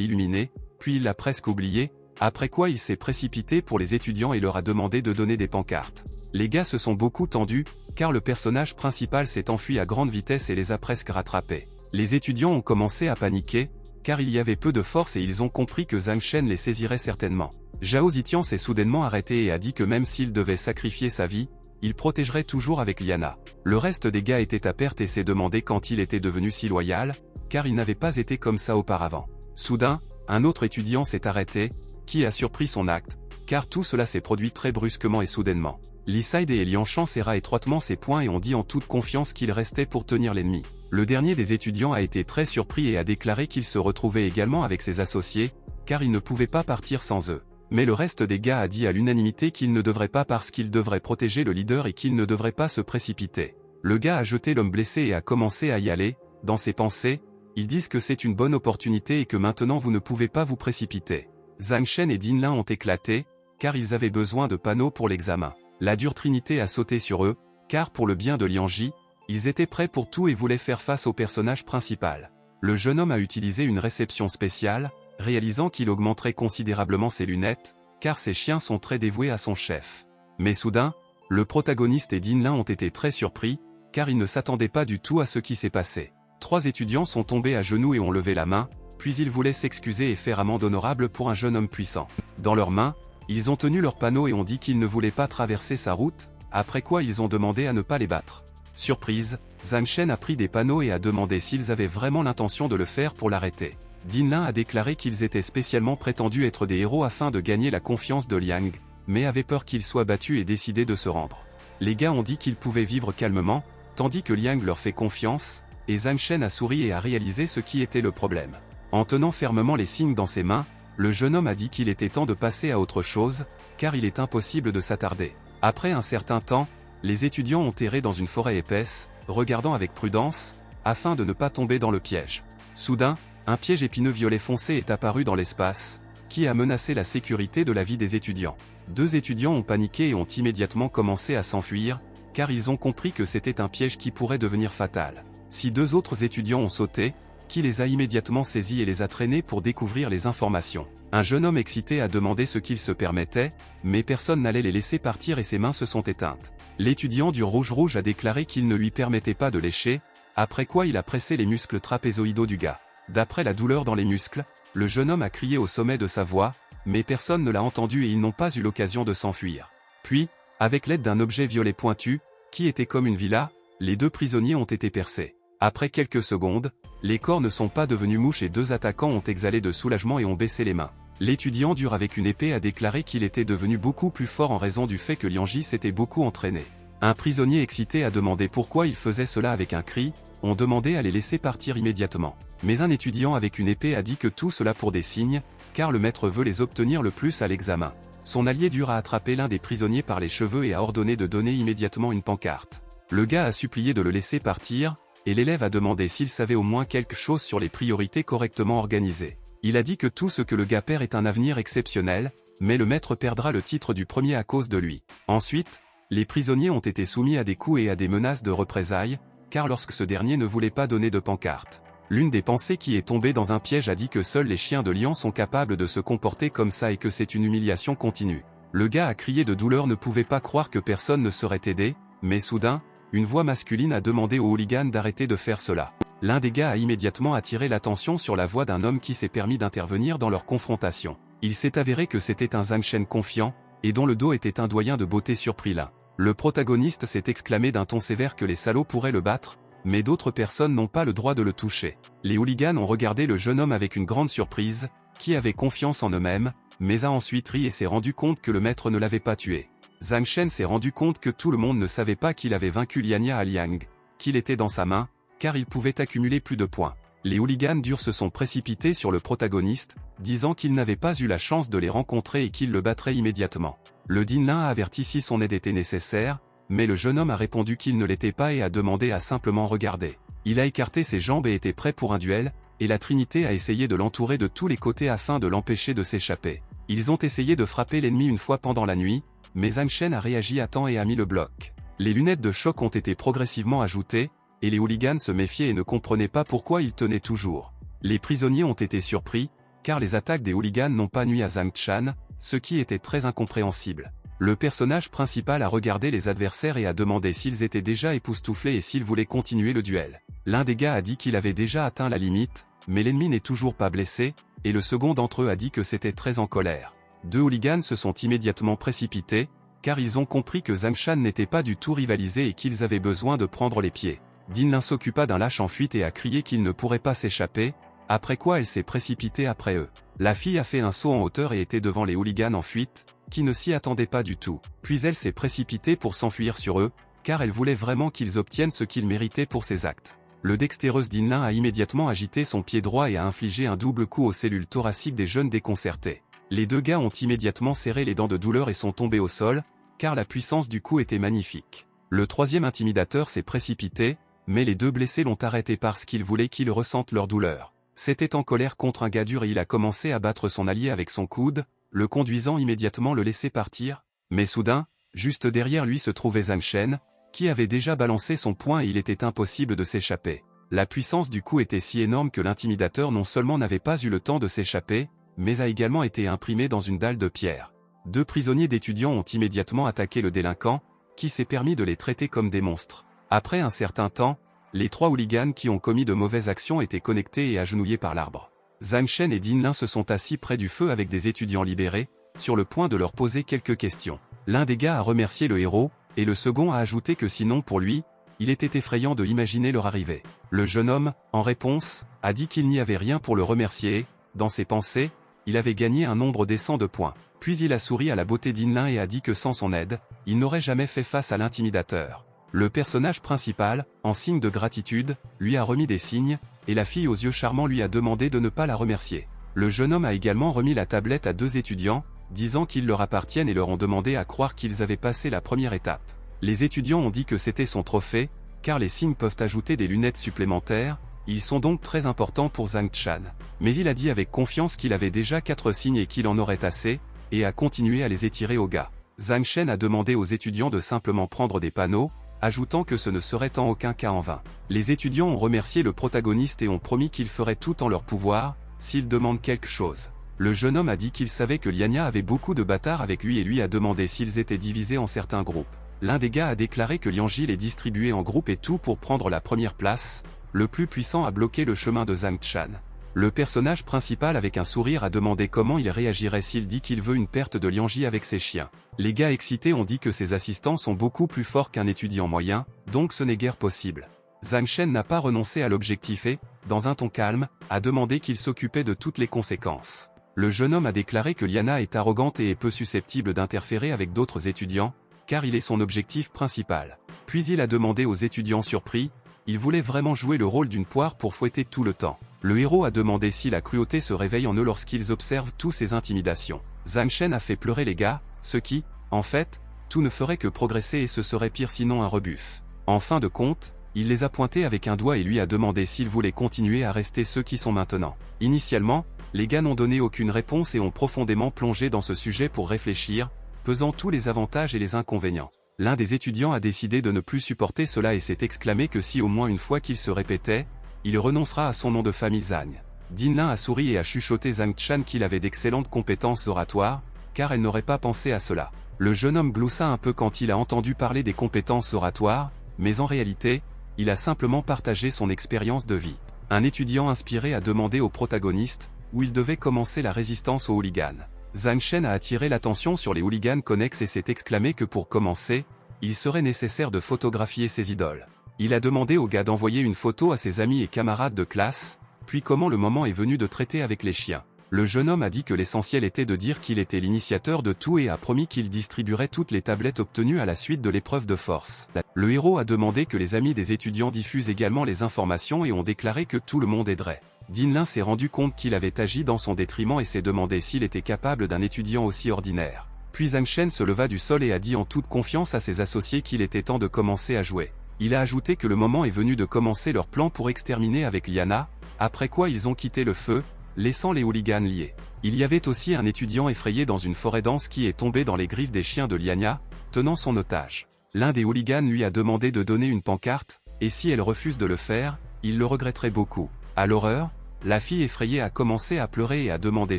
illuminé, puis il l'a presque oublié, après quoi il s'est précipité pour les étudiants et leur a demandé de donner des pancartes. Les gars se sont beaucoup tendus, car le personnage principal s'est enfui à grande vitesse et les a presque rattrapés. Les étudiants ont commencé à paniquer, car il y avait peu de force et ils ont compris que Zhang Shen les saisirait certainement. Zhao Zitian s'est soudainement arrêté et a dit que même s'il devait sacrifier sa vie, il protégerait toujours avec Liana. Le reste des gars était à perte et s'est demandé quand il était devenu si loyal, car il n'avait pas été comme ça auparavant. Soudain, un autre étudiant s'est arrêté, qui a surpris son acte, car tout cela s'est produit très brusquement et soudainement. Li Saide et Lian Shan serra étroitement ses poings et ont dit en toute confiance qu'il restait pour tenir l'ennemi. Le dernier des étudiants a été très surpris et a déclaré qu'il se retrouvait également avec ses associés, car il ne pouvait pas partir sans eux. Mais le reste des gars a dit à l'unanimité qu'il ne devrait pas parce qu'il devrait protéger le leader et qu'il ne devrait pas se précipiter. Le gars a jeté l'homme blessé et a commencé à y aller. Dans ses pensées, ils disent que c'est une bonne opportunité et que maintenant vous ne pouvez pas vous précipiter. Zhang Shen et Dinlin ont éclaté, car ils avaient besoin de panneaux pour l'examen. La dure trinité a sauté sur eux, car pour le bien de Lianji, ils étaient prêts pour tout et voulaient faire face au personnage principal. Le jeune homme a utilisé une réception spéciale, réalisant qu'il augmenterait considérablement ses lunettes, car ses chiens sont très dévoués à son chef. Mais soudain, le protagoniste et Dinlin ont été très surpris, car ils ne s'attendaient pas du tout à ce qui s'est passé. 3 étudiants sont tombés à genoux et ont levé la main, puis ils voulaient s'excuser et faire amende honorable pour un jeune homme puissant. Dans leurs mains, ils ont tenu leur panneau et ont dit qu'ils ne voulaient pas traverser sa route, après quoi ils ont demandé à ne pas les battre. Surprise, Zhang Shen a pris des panneaux et a demandé s'ils avaient vraiment l'intention de le faire pour l'arrêter. Dinlin a déclaré qu'ils étaient spécialement prétendus être des héros afin de gagner la confiance de Liang, mais avaient peur qu'ils soient battus et décidé de se rendre. Les gars ont dit qu'ils pouvaient vivre calmement, tandis que Liang leur fait confiance, et Zhang Shen a souri et a réalisé ce qui était le problème. En tenant fermement les signes dans ses mains, le jeune homme a dit qu'il était temps de passer à autre chose, car il est impossible de s'attarder. Après un certain temps, les étudiants ont erré dans une forêt épaisse, regardant avec prudence, afin de ne pas tomber dans le piège. Soudain, un piège épineux violet foncé est apparu dans l'espace, qui a menacé la sécurité de la vie des étudiants. 2 étudiants ont paniqué et ont immédiatement commencé à s'enfuir, car ils ont compris que c'était un piège qui pourrait devenir fatal. Si 2 autres étudiants ont sauté, qui les a immédiatement saisis et les a traînés pour découvrir les informations. Un jeune homme excité a demandé ce qu'il se permettait, mais personne n'allait les laisser partir et ses mains se sont éteintes. L'étudiant du rouge a déclaré qu'il ne lui permettait pas de lécher, après quoi il a pressé les muscles trapézoïdaux du gars. D'après la douleur dans les muscles, le jeune homme a crié au sommet de sa voix, mais personne ne l'a entendu et ils n'ont pas eu l'occasion de s'enfuir. Puis, avec l'aide d'un objet violet pointu, qui était comme une villa, les 2 prisonniers ont été percés. Après quelques secondes, les corps ne sont pas devenus mouches et 2 attaquants ont exhalé de soulagement et ont baissé les mains. L'étudiant dur avec une épée a déclaré qu'il était devenu beaucoup plus fort en raison du fait que Lianji s'était beaucoup entraîné. Un prisonnier excité a demandé pourquoi il faisait cela avec un cri, ont demandé à les laisser partir immédiatement. Mais un étudiant avec une épée a dit que tout cela pour des signes, car le maître veut les obtenir le plus à l'examen. Son allié dur a attrapé l'un des prisonniers par les cheveux et a ordonné de donner immédiatement une pancarte. Le gars a supplié de le laisser partir, et l'élève a demandé s'il savait au moins quelque chose sur les priorités correctement organisées. Il a dit que tout ce que le gars perd est un avenir exceptionnel, mais le maître perdra le titre du premier à cause de lui. Ensuite, les prisonniers ont été soumis à des coups et à des menaces de représailles, car lorsque ce dernier ne voulait pas donner de pancarte. L'une des pensées qui est tombée dans un piège a dit que seuls les chiens de Lian sont capables de se comporter comme ça et que c'est une humiliation continue. Le gars a crié de douleur, ne pouvait pas croire que personne ne serait aidé, mais soudain, une voix masculine a demandé aux hooligans d'arrêter de faire cela. L'un des gars a immédiatement attiré l'attention sur la voix d'un homme qui s'est permis d'intervenir dans leur confrontation. Il s'est avéré que c'était un Zhang Shen confiant, et dont le dos était un doyen de beauté surpris là. Le protagoniste s'est exclamé d'un ton sévère que les salauds pourraient le battre, mais d'autres personnes n'ont pas le droit de le toucher. Les hooligans ont regardé le jeune homme avec une grande surprise, qui avait confiance en eux-mêmes, mais a ensuite ri et s'est rendu compte que le maître ne l'avait pas tué. Zhang Shen s'est rendu compte que tout le monde ne savait pas qu'il avait vaincu Liania à Liang, qu'il était dans sa main, car il pouvait accumuler plus de points. Les hooligans durs se sont précipités sur le protagoniste, disant qu'il n'avait pas eu la chance de les rencontrer et qu'il le battrait immédiatement. Le Dinlin a averti si son aide était nécessaire, mais le jeune homme a répondu qu'il ne l'était pas et a demandé à simplement regarder. Il a écarté ses jambes et était prêt pour un duel, et la Trinité a essayé de l'entourer de tous les côtés afin de l'empêcher de s'échapper. Ils ont essayé de frapper l'ennemi une fois pendant la nuit, mais Zhang Shen a réagi à temps et a mis le bloc. Les lunettes de choc ont été progressivement ajoutées, et les hooligans se méfiaient et ne comprenaient pas pourquoi ils tenaient toujours. Les prisonniers ont été surpris, car les attaques des hooligans n'ont pas nui à Zhang Shan, ce qui était très incompréhensible. Le personnage principal a regardé les adversaires et a demandé s'ils étaient déjà époustouflés et s'ils voulaient continuer le duel. L'un des gars a dit qu'il avait déjà atteint la limite, mais l'ennemi n'est toujours pas blessé, et le second d'entre eux a dit que c'était très en colère. Deux hooligans se sont immédiatement précipités, car ils ont compris que Zhang Shan n'était pas du tout rivalisé et qu'ils avaient besoin de prendre les pieds. Dinlin s'occupa d'un lâche en fuite et a crié qu'il ne pourrait pas s'échapper, après quoi elle s'est précipitée après eux. La fille a fait un saut en hauteur et était devant les hooligans en fuite, qui ne s'y attendaient pas du tout. Puis elle s'est précipitée pour s'enfuir sur eux, car elle voulait vraiment qu'ils obtiennent ce qu'ils méritaient pour ses actes. Le dextéreuse Dinlin a immédiatement agité son pied droit et a infligé un double coup aux cellules thoraciques des jeunes déconcertés. Les deux gars ont immédiatement serré les dents de douleur et sont tombés au sol, car la puissance du coup était magnifique. Le troisième intimidateur s'est précipité, mais les deux blessés l'ont arrêté parce qu'ils voulaient qu'ils ressentent leur douleur. C'était en colère contre un gars dur et il a commencé à battre son allié avec son coude, le conduisant immédiatement le laisser partir, mais soudain, juste derrière lui se trouvait Zhang Shen, qui avait déjà balancé son poing et il était impossible de s'échapper. La puissance du coup était si énorme que l'intimidateur non seulement n'avait pas eu le temps de s'échapper, mais a également été imprimé dans une dalle de pierre. Deux prisonniers d'étudiants ont immédiatement attaqué le délinquant, qui s'est permis de les traiter comme des monstres. Après un certain temps, les trois hooligans qui ont commis de mauvaises actions étaient connectés et agenouillés par l'arbre. Zhang Shen et Dinlin se sont assis près du feu avec des étudiants libérés, sur le point de leur poser quelques questions. L'un des gars a remercié le héros, et le second a ajouté que sinon pour lui, il était effrayant de imaginer leur arrivée. Le jeune homme, en réponse, a dit qu'il n'y avait rien pour le remercier et, dans ses pensées, il avait gagné un nombre décent de points. Puis il a souri à la beauté d'Inlin et a dit que sans son aide, il n'aurait jamais fait face à l'intimidateur. Le personnage principal, en signe de gratitude, lui a remis des signes, et la fille aux yeux charmants lui a demandé de ne pas la remercier. Le jeune homme a également remis la tablette à deux étudiants, disant qu'ils leur appartiennent et leur ont demandé à croire qu'ils avaient passé la première étape. Les étudiants ont dit que c'était son trophée, car les signes peuvent ajouter des lunettes supplémentaires, ils sont donc très importants pour Zhang Shan. Mais il a dit avec confiance qu'il avait déjà 4 signes et qu'il en aurait assez, et a continué à les étirer au gars. Zhang Shen a demandé aux étudiants de simplement prendre des panneaux, ajoutant que ce ne serait en aucun cas en vain. Les étudiants ont remercié le protagoniste et ont promis qu'ils feraient tout en leur pouvoir, s'il demande quelque chose. Le jeune homme a dit qu'il savait que Liania avait beaucoup de bâtards avec lui et lui a demandé s'ils étaient divisés en certains groupes. L'un des gars a déclaré que Lianji les distribuait en groupes et tout pour prendre la première place, le plus puissant a bloqué le chemin de Zhang Shan. Le personnage principal avec un sourire a demandé comment il réagirait s'il dit qu'il veut une perte de Lianji avec ses chiens. Les gars excités ont dit que ses assistants sont beaucoup plus forts qu'un étudiant moyen, donc ce n'est guère possible. Zhang Shen n'a pas renoncé à l'objectif et, dans un ton calme, a demandé qu'il s'occupait de toutes les conséquences. Le jeune homme a déclaré que Liana est arrogante et est peu susceptible d'interférer avec d'autres étudiants, car il est son objectif principal. Puis il a demandé aux étudiants surpris, il voulait vraiment jouer le rôle d'une poire pour fouetter tout le temps. Le héros a demandé si la cruauté se réveille en eux lorsqu'ils observent tous ces intimidations. Zhang Shen a fait pleurer les gars, ce qui, en fait, tout ne ferait que progresser et ce serait pire sinon un rebuff. En fin de compte, il les a pointés avec un doigt et lui a demandé s'ils voulaient continuer à rester ceux qui sont maintenant. Initialement, les gars n'ont donné aucune réponse et ont profondément plongé dans ce sujet pour réfléchir, pesant tous les avantages et les inconvénients. L'un des étudiants a décidé de ne plus supporter cela et s'est exclamé que si au moins une fois qu'il se répétait, il renoncera à son nom de famille Zhang. Dinlin a souri et a chuchoté Zhang Shan qu'il avait d'excellentes compétences oratoires, car elle n'aurait pas pensé à cela. Le jeune homme gloussa un peu quand il a entendu parler des compétences oratoires, mais en réalité, il a simplement partagé son expérience de vie. Un étudiant inspiré a demandé au protagoniste, où il devait commencer la résistance aux hooligans. Zhang Shen a attiré l'attention sur les hooligans connexes et s'est exclamé que pour commencer, il serait nécessaire de photographier ses idoles. Il a demandé au gars d'envoyer une photo à ses amis et camarades de classe, puis comment le moment est venu de traiter avec les chiens. Le jeune homme a dit que l'essentiel était de dire qu'il était l'initiateur de tout et a promis qu'il distribuerait toutes les tablettes obtenues à la suite de l'épreuve de force. Le héros a demandé que les amis des étudiants diffusent également les informations et ont déclaré que tout le monde aiderait. Dinlin s'est rendu compte qu'il avait agi dans son détriment et s'est demandé s'il était capable d'un étudiant aussi ordinaire. Puis Zhang Shen se leva du sol et a dit en toute confiance à ses associés qu'il était temps de commencer à jouer. Il a ajouté que le moment est venu de commencer leur plan pour exterminer avec Liana, après quoi ils ont quitté le feu, laissant les hooligans liés. Il y avait aussi un étudiant effrayé dans une forêt dense qui est tombé dans les griffes des chiens de Liania, tenant son otage. L'un des hooligans lui a demandé de donner une pancarte, et si elle refuse de le faire, il le regretterait beaucoup. À l'horreur, la fille effrayée a commencé à pleurer et a demandé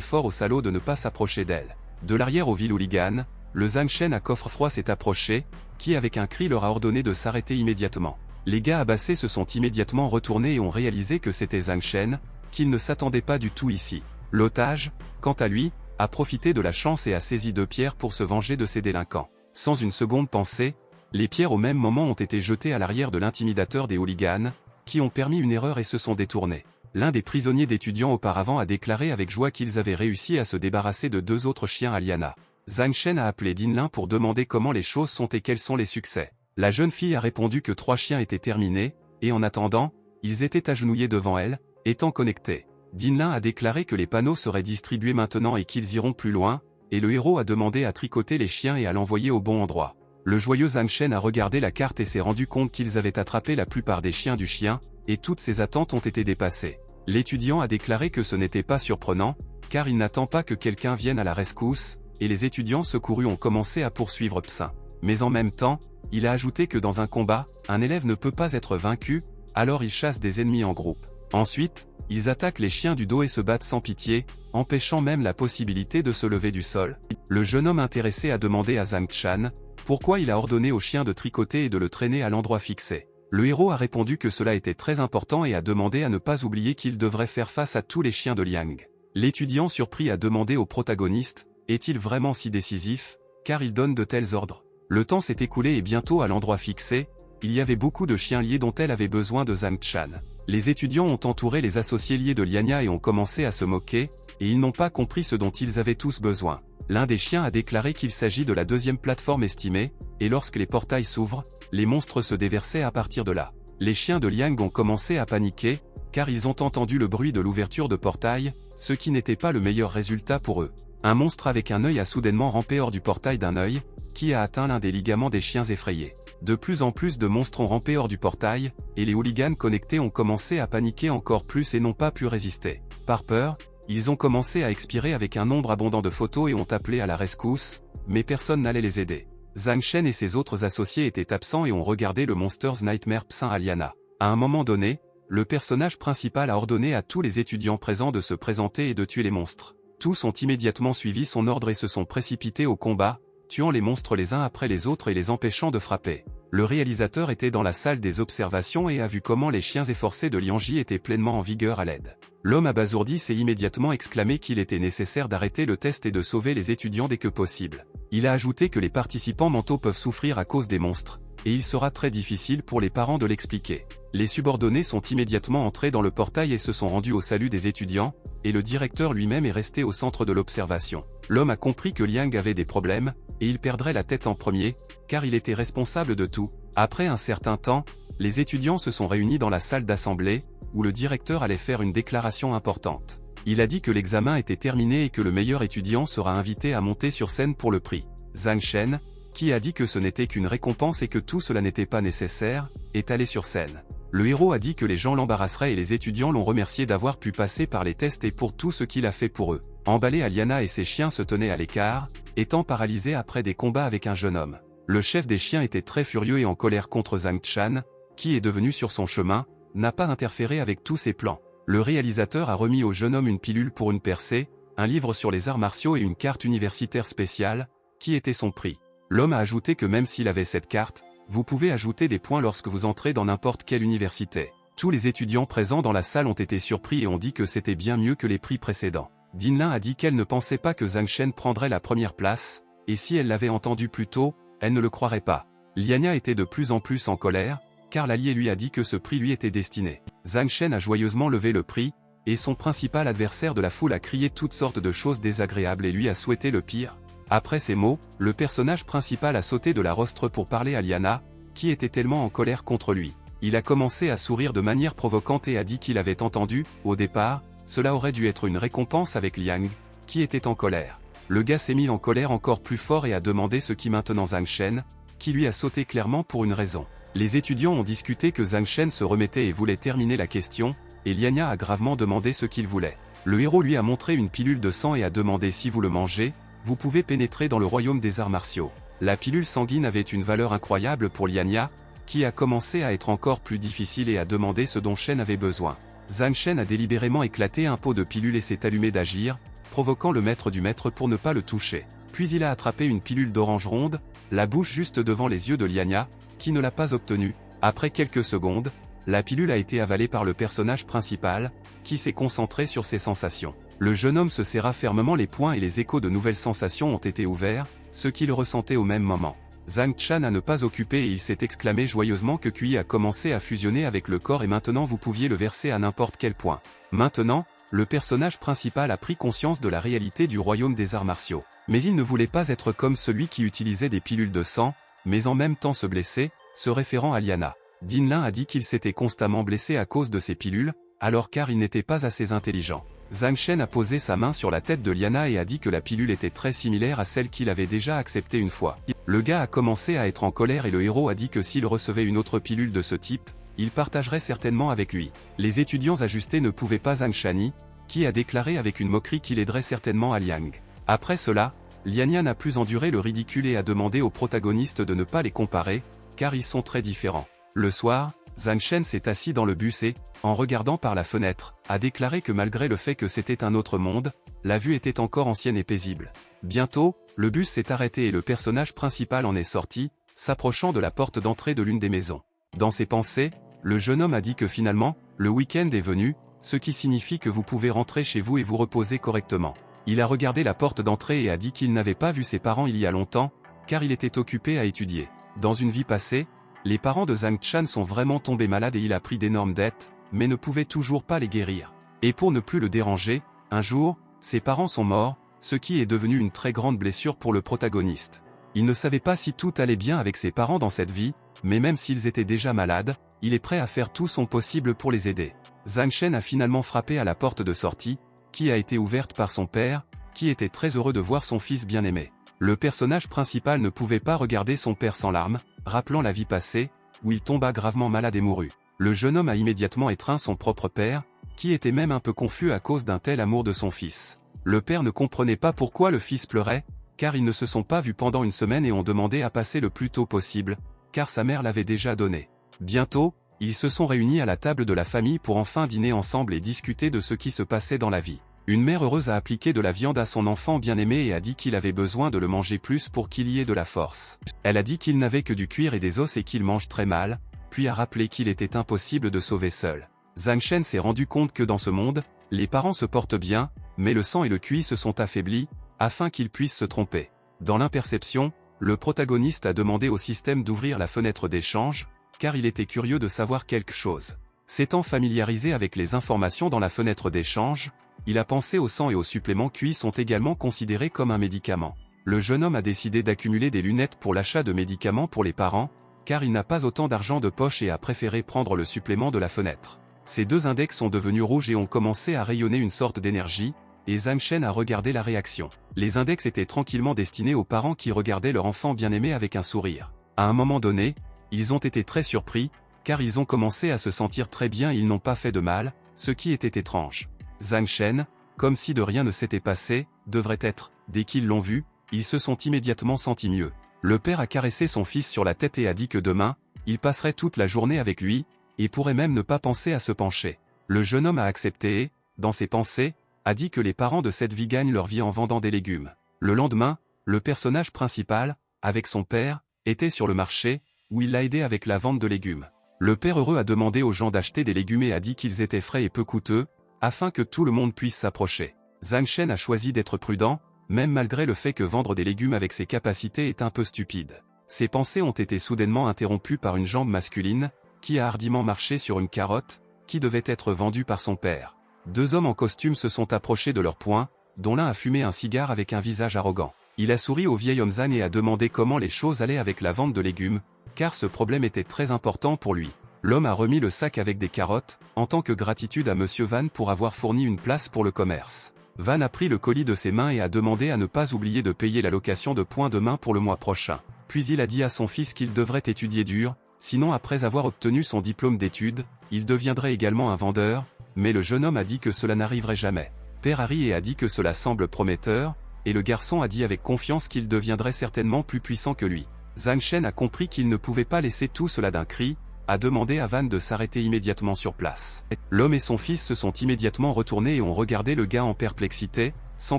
fort au salaud de ne pas s'approcher d'elle. De l'arrière au vil hooligan, le Zhang Shen à coffre froid s'est approché, qui avec un cri leur a ordonné de s'arrêter immédiatement. Les gars abassés se sont immédiatement retournés et ont réalisé que c'était Zhang Shen, qu'ils ne s'attendaient pas du tout ici. L'otage, quant à lui, a profité de la chance et a saisi 2 pierres pour se venger de ses délinquants. Sans une seconde pensée, les pierres au même moment ont été jetées à l'arrière de l'intimidateur des hooligans, qui ont permis une erreur et se sont détournés. L'un des prisonniers d'étudiants auparavant a déclaré avec joie qu'ils avaient réussi à se débarrasser de 2 autres chiens à Liana. Zhang Shen a appelé Dinlin pour demander comment les choses sont et quels sont les succès. La jeune fille a répondu que 3 chiens étaient terminés, et en attendant, ils étaient agenouillés devant elle, étant connectés. Dinlin a déclaré que les panneaux seraient distribués maintenant et qu'ils iront plus loin, et le héros a demandé à tricoter les chiens et à l'envoyer au bon endroit. Le joyeux Zhang Shen a regardé la carte et s'est rendu compte qu'ils avaient attrapé la plupart des chiens du chien, et toutes ses attentes ont été dépassées. L'étudiant a déclaré que ce n'était pas surprenant, car il n'attend pas que quelqu'un vienne à la rescousse, et les étudiants secourus ont commencé à poursuivre Psin. Mais en même temps, il a ajouté que dans un combat, un élève ne peut pas être vaincu, alors il chasse des ennemis en groupe. Ensuite, ils attaquent les chiens du dos et se battent sans pitié, empêchant même la possibilité de se lever du sol. Le jeune homme intéressé a demandé à Zhang Shan pourquoi il a ordonné au chien de tricoter et de le traîner à l'endroit fixé. Le héros a répondu que cela était très important et a demandé à ne pas oublier qu'il devrait faire face à tous les chiens de Liang. L'étudiant surpris a demandé au protagoniste, est-il vraiment si décisif, car il donne de tels ordres. Le temps s'est écoulé et bientôt à l'endroit fixé, il y avait beaucoup de chiens liés dont elle avait besoin de Zhang Shan. Les étudiants ont entouré les associés liés de Liania et ont commencé à se moquer, et ils n'ont pas compris ce dont ils avaient tous besoin. L'un des chiens a déclaré qu'il s'agit de la 2e plateforme estimée, et lorsque les portails s'ouvrent, les monstres se déversaient à partir de là. Les chiens de Liang ont commencé à paniquer, car ils ont entendu le bruit de l'ouverture de portail, ce qui n'était pas le meilleur résultat pour eux. Un monstre avec un œil a soudainement rampé hors du portail d'un œil, qui a atteint l'un des ligaments des chiens effrayés. De plus en plus de monstres ont rampé hors du portail, et les hooligans connectés ont commencé à paniquer encore plus et n'ont pas pu résister. Par peur, ils ont commencé à expirer avec un nombre abondant de photos et ont appelé à la rescousse, mais personne n'allait les aider. Zhang Shen et ses autres associés étaient absents et ont regardé le Monsters Nightmare Psin à Liana. À un moment donné, le personnage principal a ordonné à tous les étudiants présents de se présenter et de tuer les monstres. Tous ont immédiatement suivi son ordre et se sont précipités au combat, tuant les monstres les uns après les autres et les empêchant de frapper. Le réalisateur était dans la salle des observations et a vu comment les chiens efforcés de Lianji étaient pleinement en vigueur à l'aide. L'homme abasourdi s'est immédiatement exclamé qu'il était nécessaire d'arrêter le test et de sauver les étudiants dès que possible. Il a ajouté que les participants mentaux peuvent souffrir à cause des monstres, et il sera très difficile pour les parents de l'expliquer. Les subordonnés sont immédiatement entrés dans le portail et se sont rendus au salut des étudiants, et le directeur lui-même est resté au centre de l'observation. L'homme a compris que Liang avait des problèmes, et il perdrait la tête en premier, car il était responsable de tout. Après un certain temps, les étudiants se sont réunis dans la salle d'assemblée, où le directeur allait faire une déclaration importante. Il a dit que l'examen était terminé et que le meilleur étudiant sera invité à monter sur scène pour le prix. Zhang Shen, qui a dit que ce n'était qu'une récompense et que tout cela n'était pas nécessaire, est allé sur scène. Le héros a dit que les gens l'embarrasseraient et les étudiants l'ont remercié d'avoir pu passer par les tests et pour tout ce qu'il a fait pour eux. Emballé, Aliana et ses chiens se tenaient à l'écart, étant paralysés après des combats avec un jeune homme. Le chef des chiens était très furieux et en colère contre Zhang Shan, qui est devenu sur son chemin, n'a pas interféré avec tous ses plans. Le réalisateur a remis au jeune homme une pilule pour une percée, un livre sur les arts martiaux et une carte universitaire spéciale, qui était son prix. L'homme a ajouté que même s'il avait cette carte, vous pouvez ajouter des points lorsque vous entrez dans n'importe quelle université. Tous les étudiants présents dans la salle ont été surpris et ont dit que c'était bien mieux que les prix précédents. Dinlin a dit qu'elle ne pensait pas que Zhang Shen prendrait la première place, et si elle l'avait entendu plus tôt, elle ne le croirait pas. Liania était de plus en plus en colère, car l'allié lui a dit que ce prix lui était destiné. Zhang Shen a joyeusement levé le prix, et son principal adversaire de la foule a crié toutes sortes de choses désagréables et lui a souhaité le pire. Après ces mots, le personnage principal a sauté de la rostre pour parler à Liana, qui était tellement en colère contre lui. Il a commencé à sourire de manière provocante et a dit qu'il avait entendu, au départ, cela aurait dû être une récompense avec Liang, qui était en colère. Le gars s'est mis en colère encore plus fort et a demandé ce qui maintenant Zhang Shen, qui lui a sauté clairement pour une raison. Les étudiants ont discuté que Zhang Shen se remettait et voulait terminer la question, et Liania a gravement demandé ce qu'il voulait. Le héros lui a montré une pilule de sang et a demandé si vous le mangez, vous pouvez pénétrer dans le royaume des arts martiaux. La pilule sanguine avait une valeur incroyable pour Liania, qui a commencé à être encore plus difficile et a demandé ce dont Shen avait besoin. Zhang Shen a délibérément éclaté un pot de pilule et s'est allumé d'agir, provoquant le maître du maître pour ne pas le toucher. Puis il a attrapé une pilule d'orange ronde, la bouche juste devant les yeux de Liania, qui ne l'a pas obtenue. Après quelques secondes, la pilule a été avalée par le personnage principal, qui s'est concentré sur ses sensations. Le jeune homme se serra fermement les poings et les échos de nouvelles sensations ont été ouverts, ce qu'il ressentait au même moment. Zhang Chan a ne pas occupé et il s'est exclamé joyeusement que Kui a commencé à fusionner avec le corps et maintenant vous pouviez le verser à n'importe quel point. Maintenant, le personnage principal a pris conscience de la réalité du royaume des arts martiaux. Mais il ne voulait pas être comme celui qui utilisait des pilules de sang, mais en même temps se blesser, se référant à Liana. Dinlin a dit qu'il s'était constamment blessé à cause de ces pilules, alors car il n'était pas assez intelligent. Zhang Shen a posé sa main sur la tête de Liana et a dit que la pilule était très similaire à celle qu'il avait déjà acceptée une fois. Le gars a commencé à être en colère et le héros a dit que s'il recevait une autre pilule de ce type, il partagerait certainement avec lui. Les étudiants ajustés ne pouvaient pas Zhang Shani, qui a déclaré avec une moquerie qu'il aiderait certainement à Liang. Après cela, Liania n'a plus enduré le ridicule et a demandé aux protagonistes de ne pas les comparer, car ils sont très différents. Le soir, Zhang Shen s'est assis dans le bus et, en regardant par la fenêtre, a déclaré que malgré le fait que c'était un autre monde, la vue était encore ancienne et paisible. Bientôt, le bus s'est arrêté et le personnage principal en est sorti, s'approchant de la porte d'entrée de l'une des maisons. Dans ses pensées, le jeune homme a dit que finalement, le week-end est venu, ce qui signifie que vous pouvez rentrer chez vous et vous reposer correctement. Il a regardé la porte d'entrée et a dit qu'il n'avait pas vu ses parents il y a longtemps, car il était occupé à étudier. Dans une vie passée, les parents de Zhang Chan sont vraiment tombés malades et il a pris d'énormes dettes, mais ne pouvait toujours pas les guérir. Et pour ne plus le déranger, un jour, ses parents sont morts, ce qui est devenu une très grande blessure pour le protagoniste. Il ne savait pas si tout allait bien avec ses parents dans cette vie, mais même s'ils étaient déjà malades, il est prêt à faire tout son possible pour les aider. Zhang Shen a finalement frappé à la porte de sortie, qui a été ouverte par son père, qui était très heureux de voir son fils bien-aimé. Le personnage principal ne pouvait pas regarder son père sans larmes, rappelant la vie passée, où il tomba gravement malade et mourut. Le jeune homme a immédiatement étreint son propre père, qui était même un peu confus à cause d'un tel amour de son fils. Le père ne comprenait pas pourquoi le fils pleurait, car ils ne se sont pas vus pendant une semaine et ont demandé à passer le plus tôt possible, car sa mère l'avait déjà donné. Bientôt, ils se sont réunis à la table de la famille pour enfin dîner ensemble et discuter de ce qui se passait dans la vie. Une mère heureuse a appliqué de la viande à son enfant bien-aimé et a dit qu'il avait besoin de le manger plus pour qu'il y ait de la force. Elle a dit qu'il n'avait que du cuir et des os et qu'il mange très mal, puis a rappelé qu'il était impossible de sauver seul. Zhang Shen s'est rendu compte que dans ce monde, les parents se portent bien, mais le sang et le QI se sont affaiblis, afin qu'ils puissent se tromper. Dans l'imperception, le protagoniste a demandé au système d'ouvrir la fenêtre d'échange, car il était curieux de savoir quelque chose. S'étant familiarisé avec les informations dans la fenêtre d'échange, il a pensé au sang et aux suppléments QI sont également considérés comme un médicament. Le jeune homme a décidé d'accumuler des lunettes pour l'achat de médicaments pour les parents, car il n'a pas autant d'argent de poche et a préféré prendre le supplément de la fenêtre. Ces deux index sont devenus rouges et ont commencé à rayonner une sorte d'énergie, et Zhang Shen a regardé la réaction. Les index étaient tranquillement destinés aux parents qui regardaient leur enfant bien-aimé avec un sourire. À un moment donné, ils ont été très surpris, car ils ont commencé à se sentir très bien et ils n'ont pas fait de mal, ce qui était étrange. Zhang Shen, comme si de rien ne s'était passé, devrait être, dès qu'ils l'ont vu, ils se sont immédiatement sentis mieux. Le père a caressé son fils sur la tête et a dit que demain, il passerait toute la journée avec lui, et pourrait même ne pas penser à se pencher. Le jeune homme a accepté et, dans ses pensées, a dit que les parents de cette vie gagnent leur vie en vendant des légumes. Le lendemain, le personnage principal, avec son père, était sur le marché, où il l'a aidé avec la vente de légumes. Le père heureux a demandé aux gens d'acheter des légumes et a dit qu'ils étaient frais et peu coûteux, afin que tout le monde puisse s'approcher. Zhang Shen a choisi d'être prudent, même malgré le fait que vendre des légumes avec ses capacités est un peu stupide. Ses pensées ont été soudainement interrompues par une jambe masculine, qui a hardiment marché sur une carotte, qui devait être vendue par son père. Deux hommes en costume se sont approchés de leur poing, dont l'un a fumé un cigare avec un visage arrogant. Il a souri au vieil homme Zhang et a demandé comment les choses allaient avec la vente de légumes, car ce problème était très important pour lui. L'homme a remis le sac avec des carottes, en tant que gratitude à Monsieur Van pour avoir fourni une place pour le commerce. Van a pris le colis de ses mains et a demandé à ne pas oublier de payer la location de points de main pour le mois prochain. Puis il a dit à son fils qu'il devrait étudier dur, sinon après avoir obtenu son diplôme d'études, il deviendrait également un vendeur, mais le jeune homme a dit que cela n'arriverait jamais. père a ri et a dit que cela semble prometteur, et le garçon a dit avec confiance qu'il deviendrait certainement plus puissant que lui. Zhang Shen a compris qu'il ne pouvait pas laisser tout cela d'un cri, a demandé à Van de s'arrêter immédiatement sur place. L'homme et son fils se sont immédiatement retournés et ont regardé le gars en perplexité, sans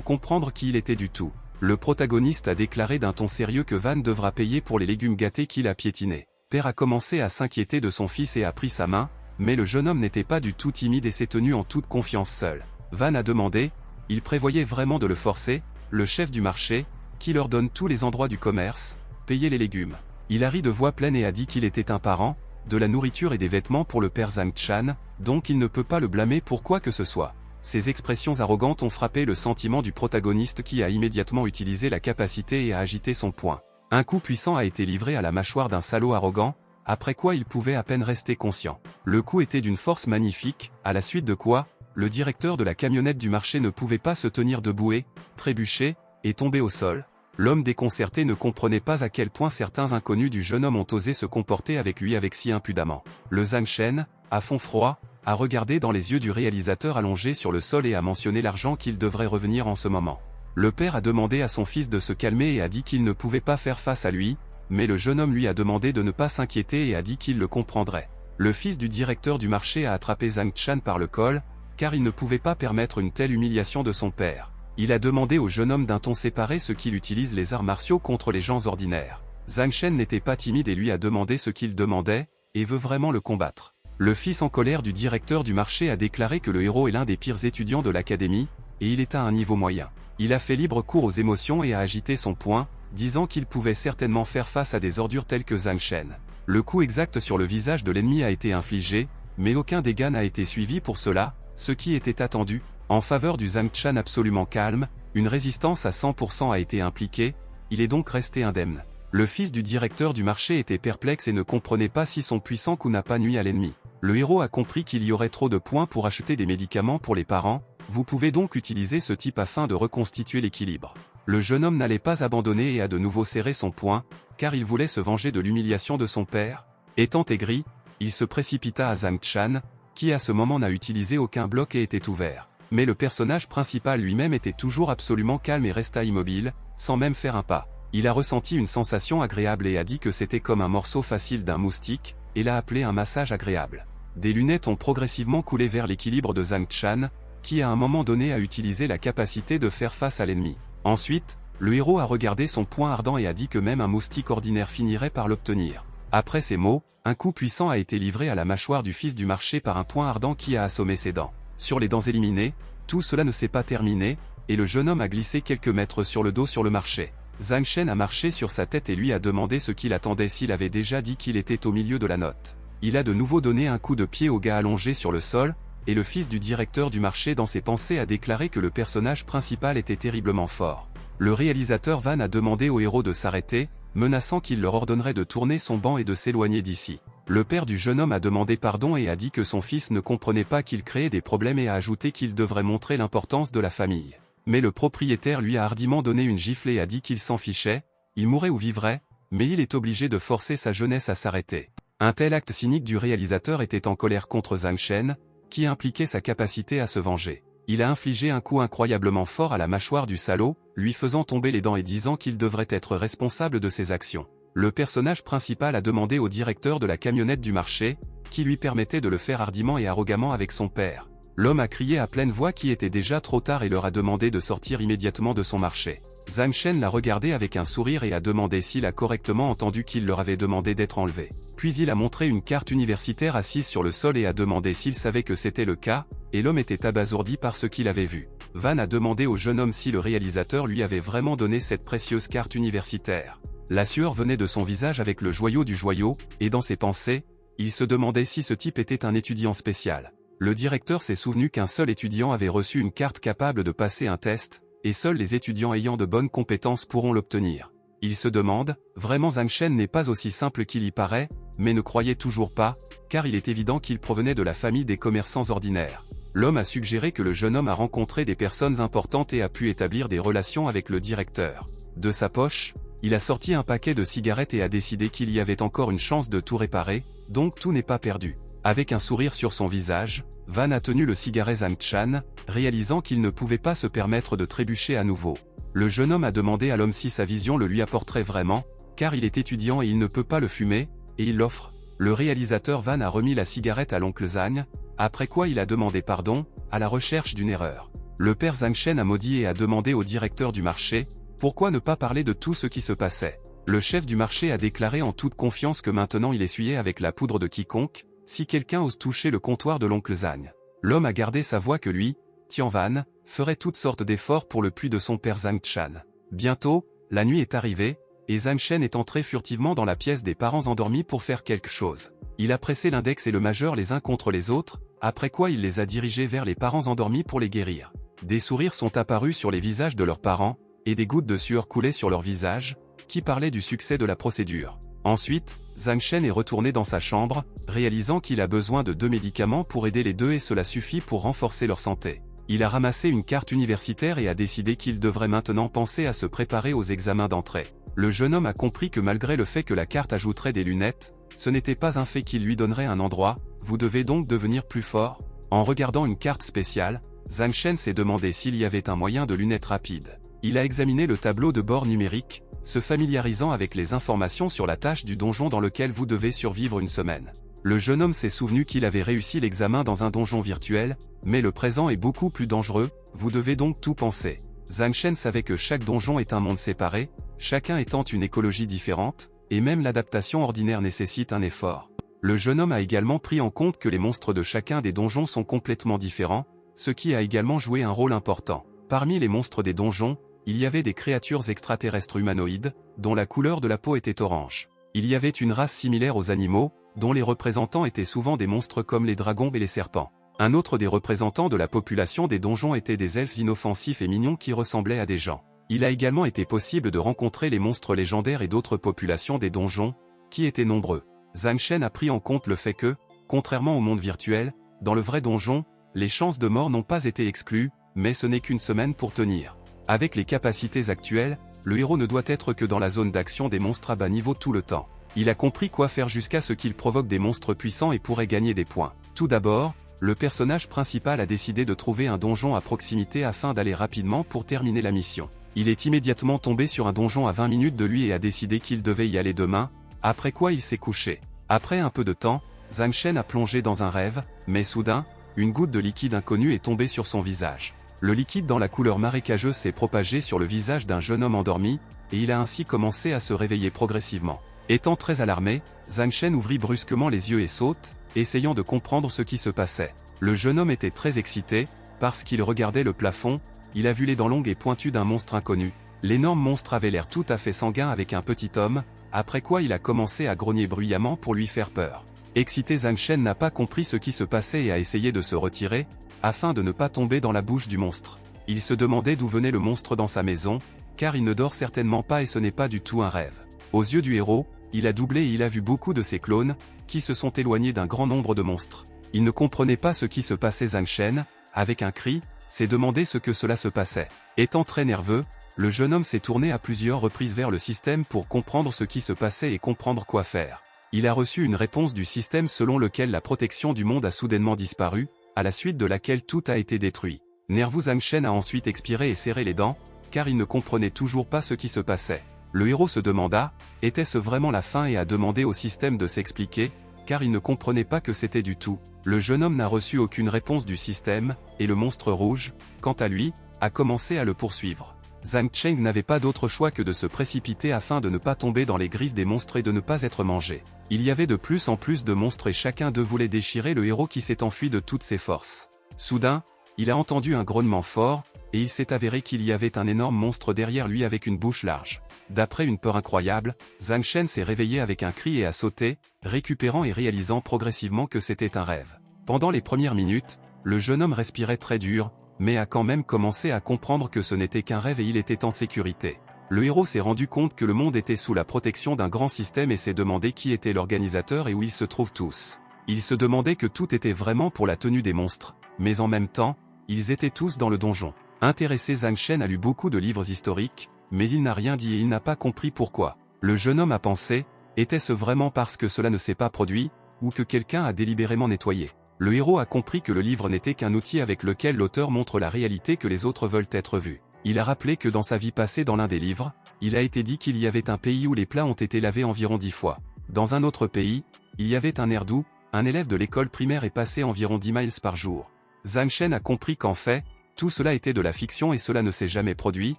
comprendre qui il était du tout. Le protagoniste a déclaré d'un ton sérieux que Van devra payer pour les légumes gâtés qu'il a piétinés. Père a commencé à s'inquiéter de son fils et a pris sa main, mais le jeune homme n'était pas du tout timide et s'est tenu en toute confiance seul. Van a demandé, il prévoyait vraiment de le forcer, le chef du marché, qui leur donne tous les endroits du commerce, payer les légumes. Il a ri de voix pleine et a dit qu'il était un parent, de la nourriture et des vêtements pour le père Zhang Chan, donc il ne peut pas le blâmer pour quoi que ce soit. Ces expressions arrogantes ont frappé le sentiment du protagoniste qui a immédiatement utilisé la capacité et a agité son poing. Un coup puissant a été livré à la mâchoire d'un salaud arrogant, après quoi il pouvait à peine rester conscient. Le coup était d'une force magnifique, à la suite de quoi, le directeur de la camionnette du marché ne pouvait pas se tenir debout et, trébucher, et tomber au sol. L'homme déconcerté ne comprenait pas à quel point certains inconnus du jeune homme ont osé se comporter avec lui avec si impudemment. Le Zhang Shen, à fond froid, a regardé dans les yeux du réalisateur allongé sur le sol et a mentionné l'argent qu'il devrait revenir en ce moment. Le père a demandé à son fils de se calmer et a dit qu'il ne pouvait pas faire face à lui, mais le jeune homme lui a demandé de ne pas s'inquiéter et a dit qu'il le comprendrait. Le fils du directeur du marché a attrapé Zhang Chan par le col, car il ne pouvait pas permettre une telle humiliation de son père. Il a demandé au jeune homme d'un ton séparé ce qu'il utilise les arts martiaux contre les gens ordinaires. Zhang Shen n'était pas timide et lui a demandé ce qu'il demandait, et veut vraiment le combattre. Le fils en colère du directeur du marché a déclaré que le héros est l'un des pires étudiants de l'académie, et il est à un niveau moyen. Il a fait libre cours aux émotions et a agité son poing, disant qu'il pouvait certainement faire face à des ordures telles que Zhang Shen. Le coup exact sur le visage de l'ennemi a été infligé, mais aucun dégât n'a été suivi pour cela, ce qui était attendu. En faveur du Zhang Chan absolument calme, une résistance à 100% a été impliquée, il est donc resté indemne. Le fils du directeur du marché était perplexe et ne comprenait pas si son puissant coup n'a pas nui à l'ennemi. Le héros a compris qu'il y aurait trop de points pour acheter des médicaments pour les parents, vous pouvez donc utiliser ce type afin de reconstituer l'équilibre. Le jeune homme n'allait pas abandonner et a de nouveau serré son poing, car il voulait se venger de l'humiliation de son père. Étant aigri, il se précipita à Zhang Chan, qui à ce moment n'a utilisé aucun bloc et était ouvert. Mais le personnage principal lui-même était toujours absolument calme et resta immobile, sans même faire un pas. Il a ressenti une sensation agréable et a dit que c'était comme un morceau facile d'un moustique, et l'a appelé un massage agréable. Des lunettes ont progressivement coulé vers l'équilibre de Zhang Chan, qui à un moment donné a utilisé la capacité de faire face à l'ennemi. Ensuite, le héros a regardé son poing ardent et a dit que même un moustique ordinaire finirait par l'obtenir. Après ces mots, un coup puissant a été livré à la mâchoire du fils du marché par un poing ardent qui a assommé ses dents. Sur les dents éliminées, tout cela ne s'est pas terminé, et le jeune homme a glissé quelques mètres sur le dos sur le marché. Zhang Shen a marché sur sa tête et lui a demandé ce qu'il attendait s'il avait déjà dit qu'il était au milieu de la note. Il a de nouveau donné un coup de pied au gars allongé sur le sol, et le fils du directeur du marché dans ses pensées a déclaré que le personnage principal était terriblement fort. Le réalisateur Van a demandé au héros de s'arrêter, menaçant qu'il leur ordonnerait de tourner son banc et de s'éloigner d'ici. Le père du jeune homme a demandé pardon et a dit que son fils ne comprenait pas qu'il créait des problèmes et a ajouté qu'il devrait montrer l'importance de la famille. Mais le propriétaire lui a hardiment donné une gifle et a dit qu'il s'en fichait, il mourrait ou vivrait, mais il est obligé de forcer sa jeunesse à s'arrêter. Un tel acte cynique du réalisateur était en colère contre Zhang Shen, qui impliquait sa capacité à se venger. Il a infligé un coup incroyablement fort à la mâchoire du salaud, lui faisant tomber les dents et disant qu'il devrait être responsable de ses actions. Le personnage principal a demandé au directeur de la camionnette du marché, qui lui permettait de le faire hardiment et arrogamment avec son père. L'homme a crié à pleine voix qu'il était déjà trop tard et leur a demandé de sortir immédiatement de son marché. Zhang Shen l'a regardé avec un sourire et a demandé s'il a correctement entendu qu'il leur avait demandé d'être enlevé. Puis il a montré une carte universitaire assise sur le sol et a demandé s'il savait que c'était le cas, et l'homme était abasourdi par ce qu'il avait vu. Van a demandé au jeune homme si le réalisateur lui avait vraiment donné cette précieuse carte universitaire. La sueur venait de son visage avec le joyau du joyau, et dans ses pensées, il se demandait si ce type était un étudiant spécial. Le directeur s'est souvenu qu'un seul étudiant avait reçu une carte capable de passer un test, et seuls les étudiants ayant de bonnes compétences pourront l'obtenir. Il se demande, vraiment Zhang Shen n'est pas aussi simple qu'il y paraît, mais ne croyait toujours pas, car il est évident qu'il provenait de la famille des commerçants ordinaires. L'homme a suggéré que le jeune homme a rencontré des personnes importantes et a pu établir des relations avec le directeur. De sa poche, il a sorti un paquet de cigarettes et a décidé qu'il y avait encore une chance de tout réparer, donc tout n'est pas perdu. Avec un sourire sur son visage, Van a tenu le cigaret Zhang Chan, réalisant qu'il ne pouvait pas se permettre de trébucher à nouveau. Le jeune homme a demandé à l'homme si sa vision le lui apporterait vraiment, car il est étudiant et il ne peut pas le fumer, et il l'offre. Le réalisateur Van a remis la cigarette à l'oncle Zhang, après quoi il a demandé pardon, à la recherche d'une erreur. Le père Zhang Shen a maudit et a demandé au directeur du marché, pourquoi ne pas parler de tout ce qui se passait. Le chef du marché a déclaré en toute confiance que maintenant il essuyait avec la poudre de quiconque, si quelqu'un ose toucher le comptoir de l'oncle Zhang. L'homme a gardé sa voix que lui, Tian Van, ferait toutes sortes d'efforts pour le puits de son père Zhang Chan. Bientôt, la nuit est arrivée, et Zhang Shen est entré furtivement dans la pièce des parents endormis pour faire quelque chose. Il a pressé l'index et le majeur les uns contre les autres, après quoi il les a dirigés vers les parents endormis pour les guérir. Des sourires sont apparus sur les visages de leurs parents, et des gouttes de sueur coulaient sur leurs visages, qui parlaient du succès de la procédure. Ensuite, Zhang Shen est retourné dans sa chambre, réalisant qu'il a besoin de 2 médicaments pour aider les deux et cela suffit pour renforcer leur santé. Il a ramassé une carte universitaire et a décidé qu'il devrait maintenant penser à se préparer aux examens d'entrée. Le jeune homme a compris que malgré le fait que la carte ajouterait des lunettes, ce n'était pas un fait qui lui donnerait un endroit, vous devez donc devenir plus fort. En regardant une carte spéciale, Zhang Shen s'est demandé s'il y avait un moyen de lunettes rapides. Il a examiné le tableau de bord numérique, se familiarisant avec les informations sur la tâche du donjon dans lequel vous devez survivre une semaine. Le jeune homme s'est souvenu qu'il avait réussi l'examen dans un donjon virtuel, mais le présent est beaucoup plus dangereux, vous devez donc tout penser. Zhang Shen savait que chaque donjon est un monde séparé, chacun étant une écologie différente, et même l'adaptation ordinaire nécessite un effort. Le jeune homme a également pris en compte que les monstres de chacun des donjons sont complètement différents, ce qui a également joué un rôle important. Parmi les monstres des donjons, il y avait des créatures extraterrestres humanoïdes, dont la couleur de la peau était orange. Il y avait une race similaire aux animaux, dont les représentants étaient souvent des monstres comme les dragons et les serpents. Un autre des représentants de la population des donjons était des elfes inoffensifs et mignons qui ressemblaient à des gens. Il a également été possible de rencontrer les monstres légendaires et d'autres populations des donjons, qui étaient nombreux. Zhang Shen a pris en compte le fait que, contrairement au monde virtuel, dans le vrai donjon, les chances de mort n'ont pas été exclues, mais ce n'est qu'une semaine pour tenir. Avec les capacités actuelles, le héros ne doit être que dans la zone d'action des monstres à bas niveau tout le temps. Il a compris quoi faire jusqu'à ce qu'il provoque des monstres puissants et pourrait gagner des points. Tout d'abord, le personnage principal a décidé de trouver un donjon à proximité afin d'aller rapidement pour terminer la mission. Il est immédiatement tombé sur un donjon à 20 minutes de lui et a décidé qu'il devait y aller demain, après quoi il s'est couché. Après un peu de temps, Zhang Shen a plongé dans un rêve, mais soudain, une goutte de liquide inconnu est tombée sur son visage. Le liquide dans la couleur marécageuse s'est propagé sur le visage d'un jeune homme endormi, et il a ainsi commencé à se réveiller progressivement. Étant très alarmé, Zhang Shen ouvrit brusquement les yeux et saute, essayant de comprendre ce qui se passait. Le jeune homme était très excité, parce qu'il regardait le plafond, il a vu les dents longues et pointues d'un monstre inconnu. L'énorme monstre avait l'air tout à fait sanguin avec un petit homme, après quoi il a commencé à grogner bruyamment pour lui faire peur. Excité, Zhang Shen n'a pas compris ce qui se passait et a essayé de se retirer, afin de ne pas tomber dans la bouche du monstre. Il se demandait d'où venait le monstre dans sa maison, car il ne dort certainement pas et ce n'est pas du tout un rêve. Aux yeux du héros, il a doublé et il a vu beaucoup de ses clones, qui se sont éloignés d'un grand nombre de monstres. Il ne comprenait pas ce qui se passait. Zhang Shen, avec un cri, s'est demandé ce que cela se passait. Étant très nerveux, le jeune homme s'est tourné à plusieurs reprises vers le système pour comprendre ce qui se passait et comprendre quoi faire. Il a reçu une réponse du système selon lequel la protection du monde a soudainement disparu, à la suite de laquelle tout a été détruit. Nerveux, Zhang Shen a ensuite expiré et serré les dents, car il ne comprenait toujours pas ce qui se passait. Le héros se demanda, était-ce vraiment la fin et a demandé au système de s'expliquer, car il ne comprenait pas que c'était du tout. Le jeune homme n'a reçu aucune réponse du système, et le monstre rouge, quant à lui, a commencé à le poursuivre. Zhang Cheng n'avait pas d'autre choix que de se précipiter afin de ne pas tomber dans les griffes des monstres et de ne pas être mangé. Il y avait de plus en plus de monstres et chacun d'eux voulait déchirer le héros qui s'est enfui de toutes ses forces. Soudain, il a entendu un grognement fort, et il s'est avéré qu'il y avait un énorme monstre derrière lui avec une bouche large. D'après une peur incroyable, Zhang Shen s'est réveillé avec un cri et a sauté, récupérant et réalisant progressivement que c'était un rêve. Pendant les premières minutes, le jeune homme respirait très dur, mais a quand même commencé à comprendre que ce n'était qu'un rêve et il était en sécurité. Le héros s'est rendu compte que le monde était sous la protection d'un grand système et s'est demandé qui était l'organisateur et où ils se trouvent tous. Il se demandait que tout était vraiment pour la tenue des monstres, mais en même temps, ils étaient tous dans le donjon. Intéressé, Zhang Shen a lu beaucoup de livres historiques, mais il n'a rien dit et il n'a pas compris pourquoi. Le jeune homme a pensé, était-ce vraiment parce que cela ne s'est pas produit, ou que quelqu'un a délibérément nettoyé? Le héros a compris que le livre n'était qu'un outil avec lequel l'auteur montre la réalité que les autres veulent être vus. Il a rappelé que dans sa vie passée dans l'un des livres, il a été dit qu'il y avait un pays où les plats ont été lavés environ 10 fois. Dans un autre pays, il y avait un nerf d'où un élève de l'école primaire est passé environ 10 miles par jour. Zhang Shen a compris qu'en fait, tout cela était de la fiction et cela ne s'est jamais produit,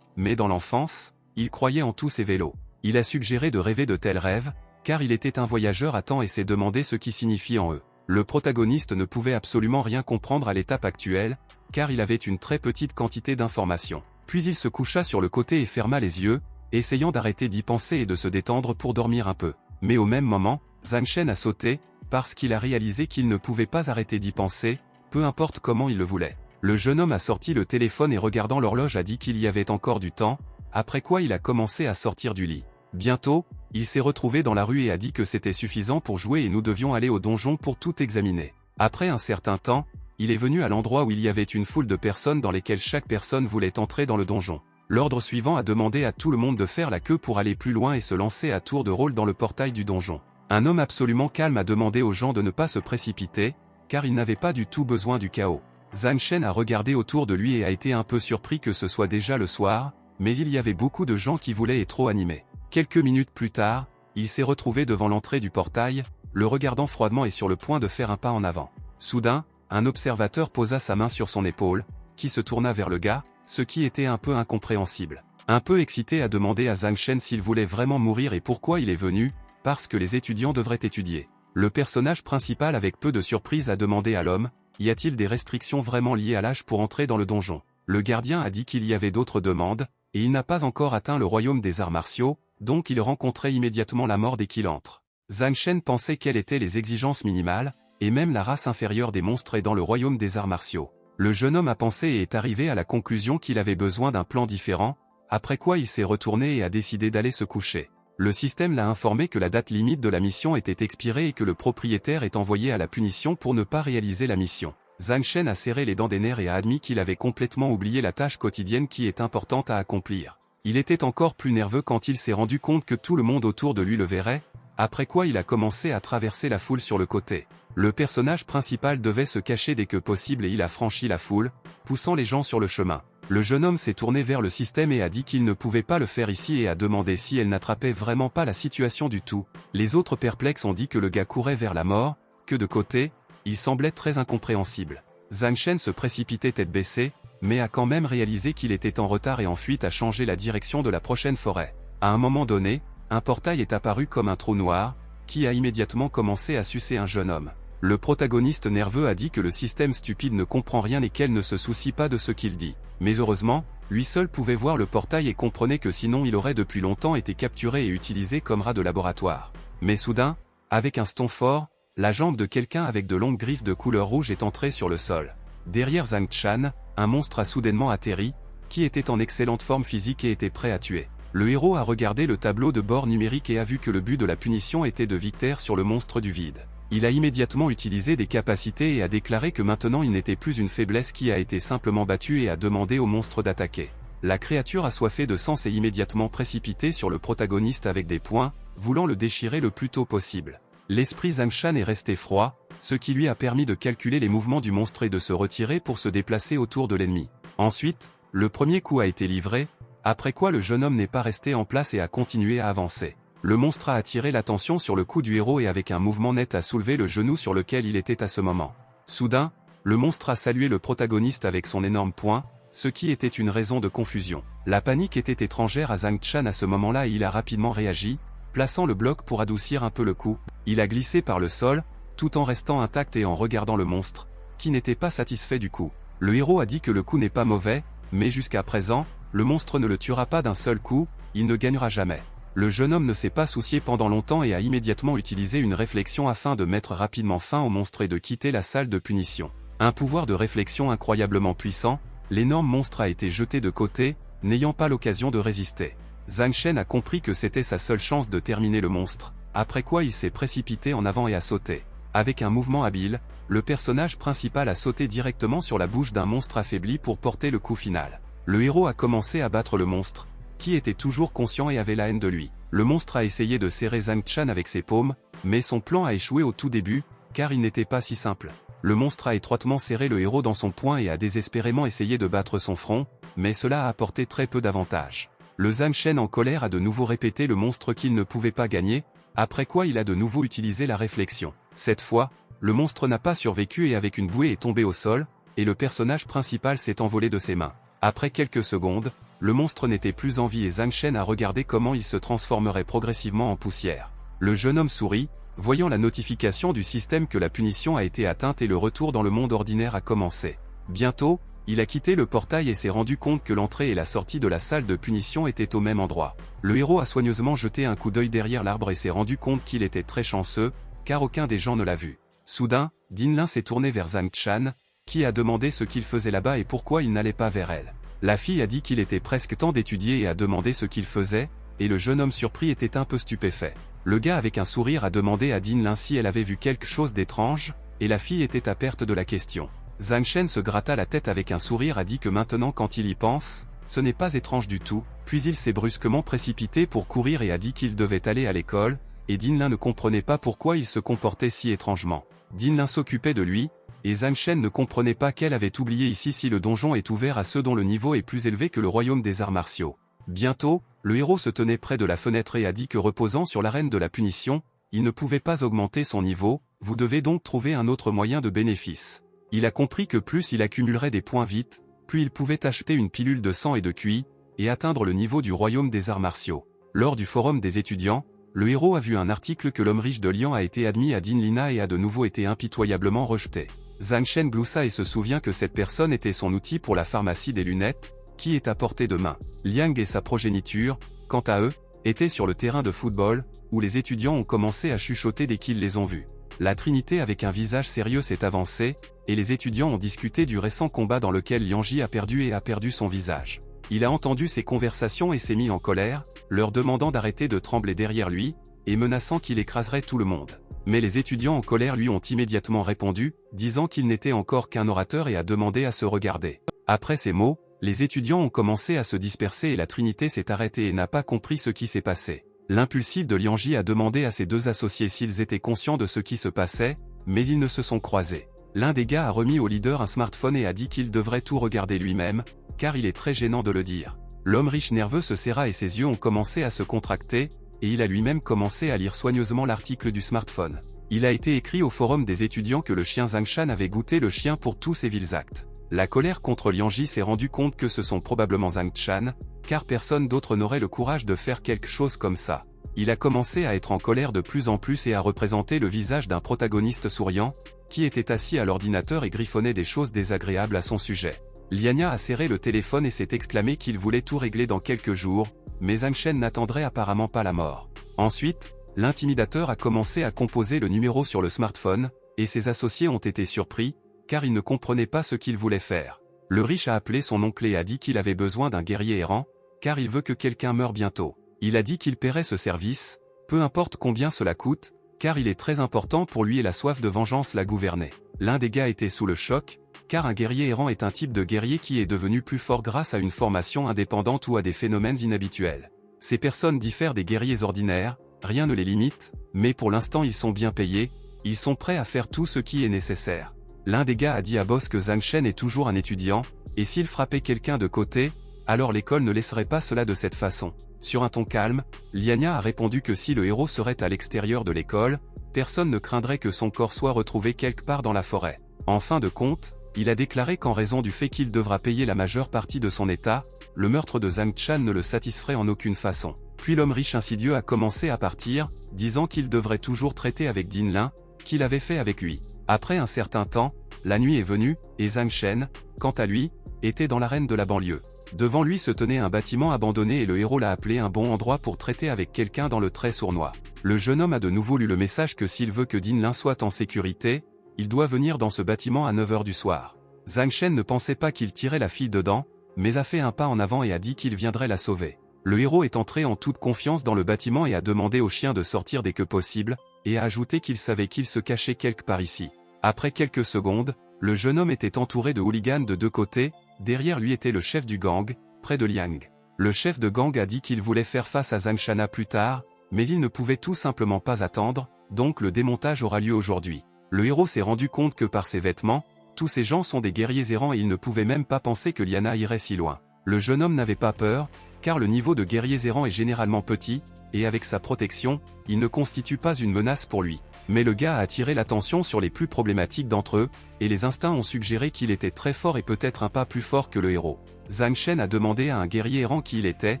mais dans l'enfance, il croyait en tous ces vélos. Il a suggéré de rêver de tels rêves, car il était un voyageur à temps et s'est demandé ce qui signifie en eux. Le protagoniste ne pouvait absolument rien comprendre à l'étape actuelle, car il avait une très petite quantité d'informations. Puis il se coucha sur le côté et ferma les yeux, essayant d'arrêter d'y penser et de se détendre pour dormir un peu. Mais au même moment, Zhang Shen a sauté, parce qu'il a réalisé qu'il ne pouvait pas arrêter d'y penser, peu importe comment il le voulait. Le jeune homme a sorti le téléphone et regardant l'horloge a dit qu'il y avait encore du temps, après quoi il a commencé à sortir du lit. Bientôt, il s'est retrouvé dans la rue et a dit que c'était suffisant pour jouer et nous devions aller au donjon pour tout examiner. Après un certain temps, il est venu à l'endroit où il y avait une foule de personnes dans lesquelles chaque personne voulait entrer dans le donjon. L'ordre suivant a demandé à tout le monde de faire la queue pour aller plus loin et se lancer à tour de rôle dans le portail du donjon. Un homme absolument calme a demandé aux gens de ne pas se précipiter, car il n'avait pas du tout besoin du chaos. Zhang Shen a regardé autour de lui et a été un peu surpris que ce soit déjà le soir, mais il y avait beaucoup de gens qui voulaient être trop animés. Quelques minutes plus tard, il s'est retrouvé devant l'entrée du portail, le regardant froidement et sur le point de faire un pas en avant. Soudain, un observateur posa sa main sur son épaule, qui se tourna vers le gars, ce qui était un peu incompréhensible. Un peu excité a demandé à Zhang Shen s'il voulait vraiment mourir et pourquoi il est venu, parce que les étudiants devraient étudier. Le personnage principal avec peu de surprise a demandé à l'homme, y a-t-il des restrictions vraiment liées à l'âge pour entrer dans le donjon? Le gardien a dit qu'il y avait d'autres demandes, et il n'a pas encore atteint le royaume des arts martiaux, donc il rencontrait immédiatement la mort dès qu'il entre. Zhang Shen pensait quelles étaient les exigences minimales, et même la race inférieure des monstres est dans le royaume des arts martiaux. Le jeune homme a pensé et est arrivé à la conclusion qu'il avait besoin d'un plan différent, après quoi il s'est retourné et a décidé d'aller se coucher. Le système l'a informé que la date limite de la mission était expirée et que le propriétaire est envoyé à la punition pour ne pas réaliser la mission. Zhang Shen a serré les dents des nerfs et a admis qu'il avait complètement oublié la tâche quotidienne qui est importante à accomplir. Il était encore plus nerveux quand il s'est rendu compte que tout le monde autour de lui le verrait, après quoi il a commencé à traverser la foule sur le côté. Le personnage principal devait se cacher dès que possible et il a franchi la foule, poussant les gens sur le chemin. Le jeune homme s'est tourné vers le système et a dit qu'il ne pouvait pas le faire ici et a demandé si elle n'attrapait vraiment pas la situation du tout. Les autres perplexes ont dit que le gars courait vers la mort, que de côté, il semblait très incompréhensible. Zhang Shen se précipitait tête baissée, mais a quand même réalisé qu'il était en retard et ensuite a changé la direction de la prochaine forêt. À un moment donné, un portail est apparu comme un trou noir, qui a immédiatement commencé à sucer un jeune homme. Le protagoniste nerveux a dit que le système stupide ne comprend rien et qu'elle ne se soucie pas de ce qu'il dit. Mais heureusement, lui seul pouvait voir le portail et comprenait que sinon il aurait depuis longtemps été capturé et utilisé comme rat de laboratoire. Mais soudain, avec un ston fort, la jambe de quelqu'un avec de longues griffes de couleur rouge est entrée sur le sol. Derrière Zhang Shan, un monstre a soudainement atterri, qui était en excellente forme physique et était prêt à tuer. Le héros a regardé le tableau de bord numérique et a vu que le but de la punition était de victoire sur le monstre du vide. Il a immédiatement utilisé des capacités et a déclaré que maintenant il n'était plus une faiblesse qui a été simplement battue et a demandé au monstre d'attaquer. La créature assoiffée de sang s'est immédiatement précipitée sur le protagoniste avec des poings, voulant le déchirer le plus tôt possible. L'esprit Zhang Shan est resté froid, ce qui lui a permis de calculer les mouvements du monstre et de se retirer pour se déplacer autour de l'ennemi. Ensuite, le premier coup a été livré, après quoi le jeune homme n'est pas resté en place et a continué à avancer. Le monstre a attiré l'attention sur le coup du héros et avec un mouvement net a soulevé le genou sur lequel il était à ce moment. Soudain, le monstre a salué le protagoniste avec son énorme poing, ce qui était une raison de confusion. La panique était étrangère à Zhang Shan à ce moment-là et il a rapidement réagi, plaçant le bloc pour adoucir un peu le coup. Il a glissé par le sol, tout en restant intact et en regardant le monstre, qui n'était pas satisfait du coup. Le héros a dit que le coup n'est pas mauvais, mais jusqu'à présent, le monstre ne le tuera pas d'un seul coup, il ne gagnera jamais. Le jeune homme ne s'est pas soucié pendant longtemps et a immédiatement utilisé une réflexion afin de mettre rapidement fin au monstre et de quitter la salle de punition. Un pouvoir de réflexion incroyablement puissant, l'énorme monstre a été jeté de côté, n'ayant pas l'occasion de résister. Zhang Shen a compris que c'était sa seule chance de terminer le monstre, après quoi il s'est précipité en avant et a sauté. Avec un mouvement habile, le personnage principal a sauté directement sur la bouche d'un monstre affaibli pour porter le coup final. Le héros a commencé à battre le monstre, qui était toujours conscient et avait la haine de lui. Le monstre a essayé de serrer Zhang Shan avec ses paumes, mais son plan a échoué au tout début, car il n'était pas si simple. Le monstre a étroitement serré le héros dans son poing et a désespérément essayé de battre son front, mais cela a apporté très peu d'avantages. Le Zhang Shen en colère a de nouveau répété le monstre qu'il ne pouvait pas gagner, après quoi il a de nouveau utilisé la réflexion. Cette fois, le monstre n'a pas survécu et avec une bouée est tombé au sol, et le personnage principal s'est envolé de ses mains. Après quelques secondes, le monstre n'était plus en vie et Zhang Shen a regardé comment il se transformerait progressivement en poussière. Le jeune homme sourit, voyant la notification du système que la punition a été atteinte et le retour dans le monde ordinaire a commencé. Bientôt, il a quitté le portail et s'est rendu compte que l'entrée et la sortie de la salle de punition étaient au même endroit. Le héros a soigneusement jeté un coup d'œil derrière l'arbre et s'est rendu compte qu'il était très chanceux, car aucun des gens ne l'a vu. Soudain, Dinlin s'est tourné vers Zhang Chan, qui a demandé ce qu'il faisait là-bas et pourquoi il n'allait pas vers elle. La fille a dit qu'il était presque temps d'étudier et a demandé ce qu'il faisait, et le jeune homme surpris était un peu stupéfait. Le gars avec un sourire a demandé à Dinlin si elle avait vu quelque chose d'étrange, et la fille était à perte de la question. Zhang Shen se gratta la tête avec un sourire a dit que maintenant quand il y pense, ce n'est pas étrange du tout, puis il s'est brusquement précipité pour courir et a dit qu'il devait aller à l'école, et Dinlin ne comprenait pas pourquoi il se comportait si étrangement. Dinlin s'occupait de lui, et Zhang Shen ne comprenait pas qu'elle avait oublié ici si le donjon est ouvert à ceux dont le niveau est plus élevé que le royaume des arts martiaux. Bientôt, le héros se tenait près de la fenêtre et a dit que reposant sur l'arène de la punition, il ne pouvait pas augmenter son niveau, vous devez donc trouver un autre moyen de bénéfice. Il a compris que plus il accumulerait des points vite, plus il pouvait acheter une pilule de sang et de QI, et atteindre le niveau du royaume des arts martiaux. Lors du forum des étudiants, le héros a vu un article que l'homme riche de Lian a été admis à Dinlina et a de nouveau été impitoyablement rejeté. Zhang Shen gloussa et se souvient que cette personne était son outil pour la pharmacie des lunettes, qui est à portée de main. Liang et sa progéniture, quant à eux, étaient sur le terrain de football, où les étudiants ont commencé à chuchoter dès qu'ils les ont vus. La Trinité avec un visage sérieux s'est avancée, et les étudiants ont discuté du récent combat dans lequel Liang Ji a perdu son visage. Il a entendu ces conversations et s'est mis en colère, leur demandant d'arrêter de trembler derrière lui, et menaçant qu'il écraserait tout le monde. Mais les étudiants en colère lui ont immédiatement répondu, disant qu'il n'était encore qu'un orateur et a demandé à se regarder. Après ces mots, les étudiants ont commencé à se disperser et la Trinité s'est arrêtée et n'a pas compris ce qui s'est passé. L'impulsif de Liang Ji a demandé à ses deux associés s'ils étaient conscients de ce qui se passait, mais ils ne se sont croisés. L'un des gars a remis au leader un smartphone et a dit qu'il devrait tout regarder lui-même, car il est très gênant de le dire. L'homme riche nerveux se serra et ses yeux ont commencé à se contracter, et il a lui-même commencé à lire soigneusement l'article du smartphone. Il a été écrit au forum des étudiants que le chien Zhang Shan avait goûté le chien pour tous ses vils actes. La colère contre Liang Ji s'est rendu compte que ce sont probablement Zhang Chan, car personne d'autre n'aurait le courage de faire quelque chose comme ça. Il a commencé à être en colère de plus en plus et à représenter le visage d'un protagoniste souriant, qui était assis à l'ordinateur et griffonnait des choses désagréables à son sujet. Liania a serré le téléphone et s'est exclamé qu'il voulait tout régler dans quelques jours, mais Zhang Shen n'attendrait apparemment pas la mort. Ensuite, l'intimidateur a commencé à composer le numéro sur le smartphone, et ses associés ont été surpris, car ils ne comprenaient pas ce qu'il voulait faire. Le riche a appelé son oncle et a dit qu'il avait besoin d'un guerrier errant, car il veut que quelqu'un meure bientôt. Il a dit qu'il paierait ce service, peu importe combien cela coûte, car il est très important pour lui et la soif de vengeance l'a gouverné. L'un des gars était sous le choc, car un guerrier errant est un type de guerrier qui est devenu plus fort grâce à une formation indépendante ou à des phénomènes inhabituels. Ces personnes diffèrent des guerriers ordinaires, rien ne les limite, mais pour l'instant ils sont bien payés, ils sont prêts à faire tout ce qui est nécessaire. L'un des gars a dit à Boss que Zhang Shen est toujours un étudiant, et s'il frappait quelqu'un de côté, alors l'école ne laisserait pas cela de cette façon. Sur un ton calme, Liania a répondu que si le héros serait à l'extérieur de l'école, personne ne craindrait que son corps soit retrouvé quelque part dans la forêt. En fin de compte, il a déclaré qu'en raison du fait qu'il devra payer la majeure partie de son état, le meurtre de Zhang Chan ne le satisferait en aucune façon. Puis l'homme riche insidieux a commencé à partir, disant qu'il devrait toujours traiter avec Dinlin, qu'il avait fait avec lui. Après un certain temps, la nuit est venue, et Zhang Shen, quant à lui, était dans l'arène de la banlieue. Devant lui se tenait un bâtiment abandonné et le héros l'a appelé un bon endroit pour traiter avec quelqu'un dans le très sournois. Le jeune homme a de nouveau lu le message que s'il veut que Dinlin soit en sécurité, il doit venir dans ce bâtiment à 9 h du soir. Zhang Shen ne pensait pas qu'il tirait la fille dedans, mais a fait un pas en avant et a dit qu'il viendrait la sauver. Le héros est entré en toute confiance dans le bâtiment et a demandé au chien de sortir dès que possible, et a ajouté qu'il savait qu'il se cachait quelque part ici. Après quelques secondes, le jeune homme était entouré de hooligans de deux côtés, derrière lui était le chef du gang, près de Liang. Le chef de gang a dit qu'il voulait faire face à Zhang Shana plus tard, mais il ne pouvait tout simplement pas attendre, donc le démontage aura lieu aujourd'hui. Le héros s'est rendu compte que par ses vêtements, tous ces gens sont des guerriers errants et il ne pouvait même pas penser que Liana irait si loin. Le jeune homme n'avait pas peur, car le niveau de guerriers errants est généralement petit, et avec sa protection, il ne constitue pas une menace pour lui. Mais le gars a attiré l'attention sur les plus problématiques d'entre eux, et les instincts ont suggéré qu'il était très fort et peut-être un pas plus fort que le héros. Zhang Shen a demandé à un guerrier errant qui il était,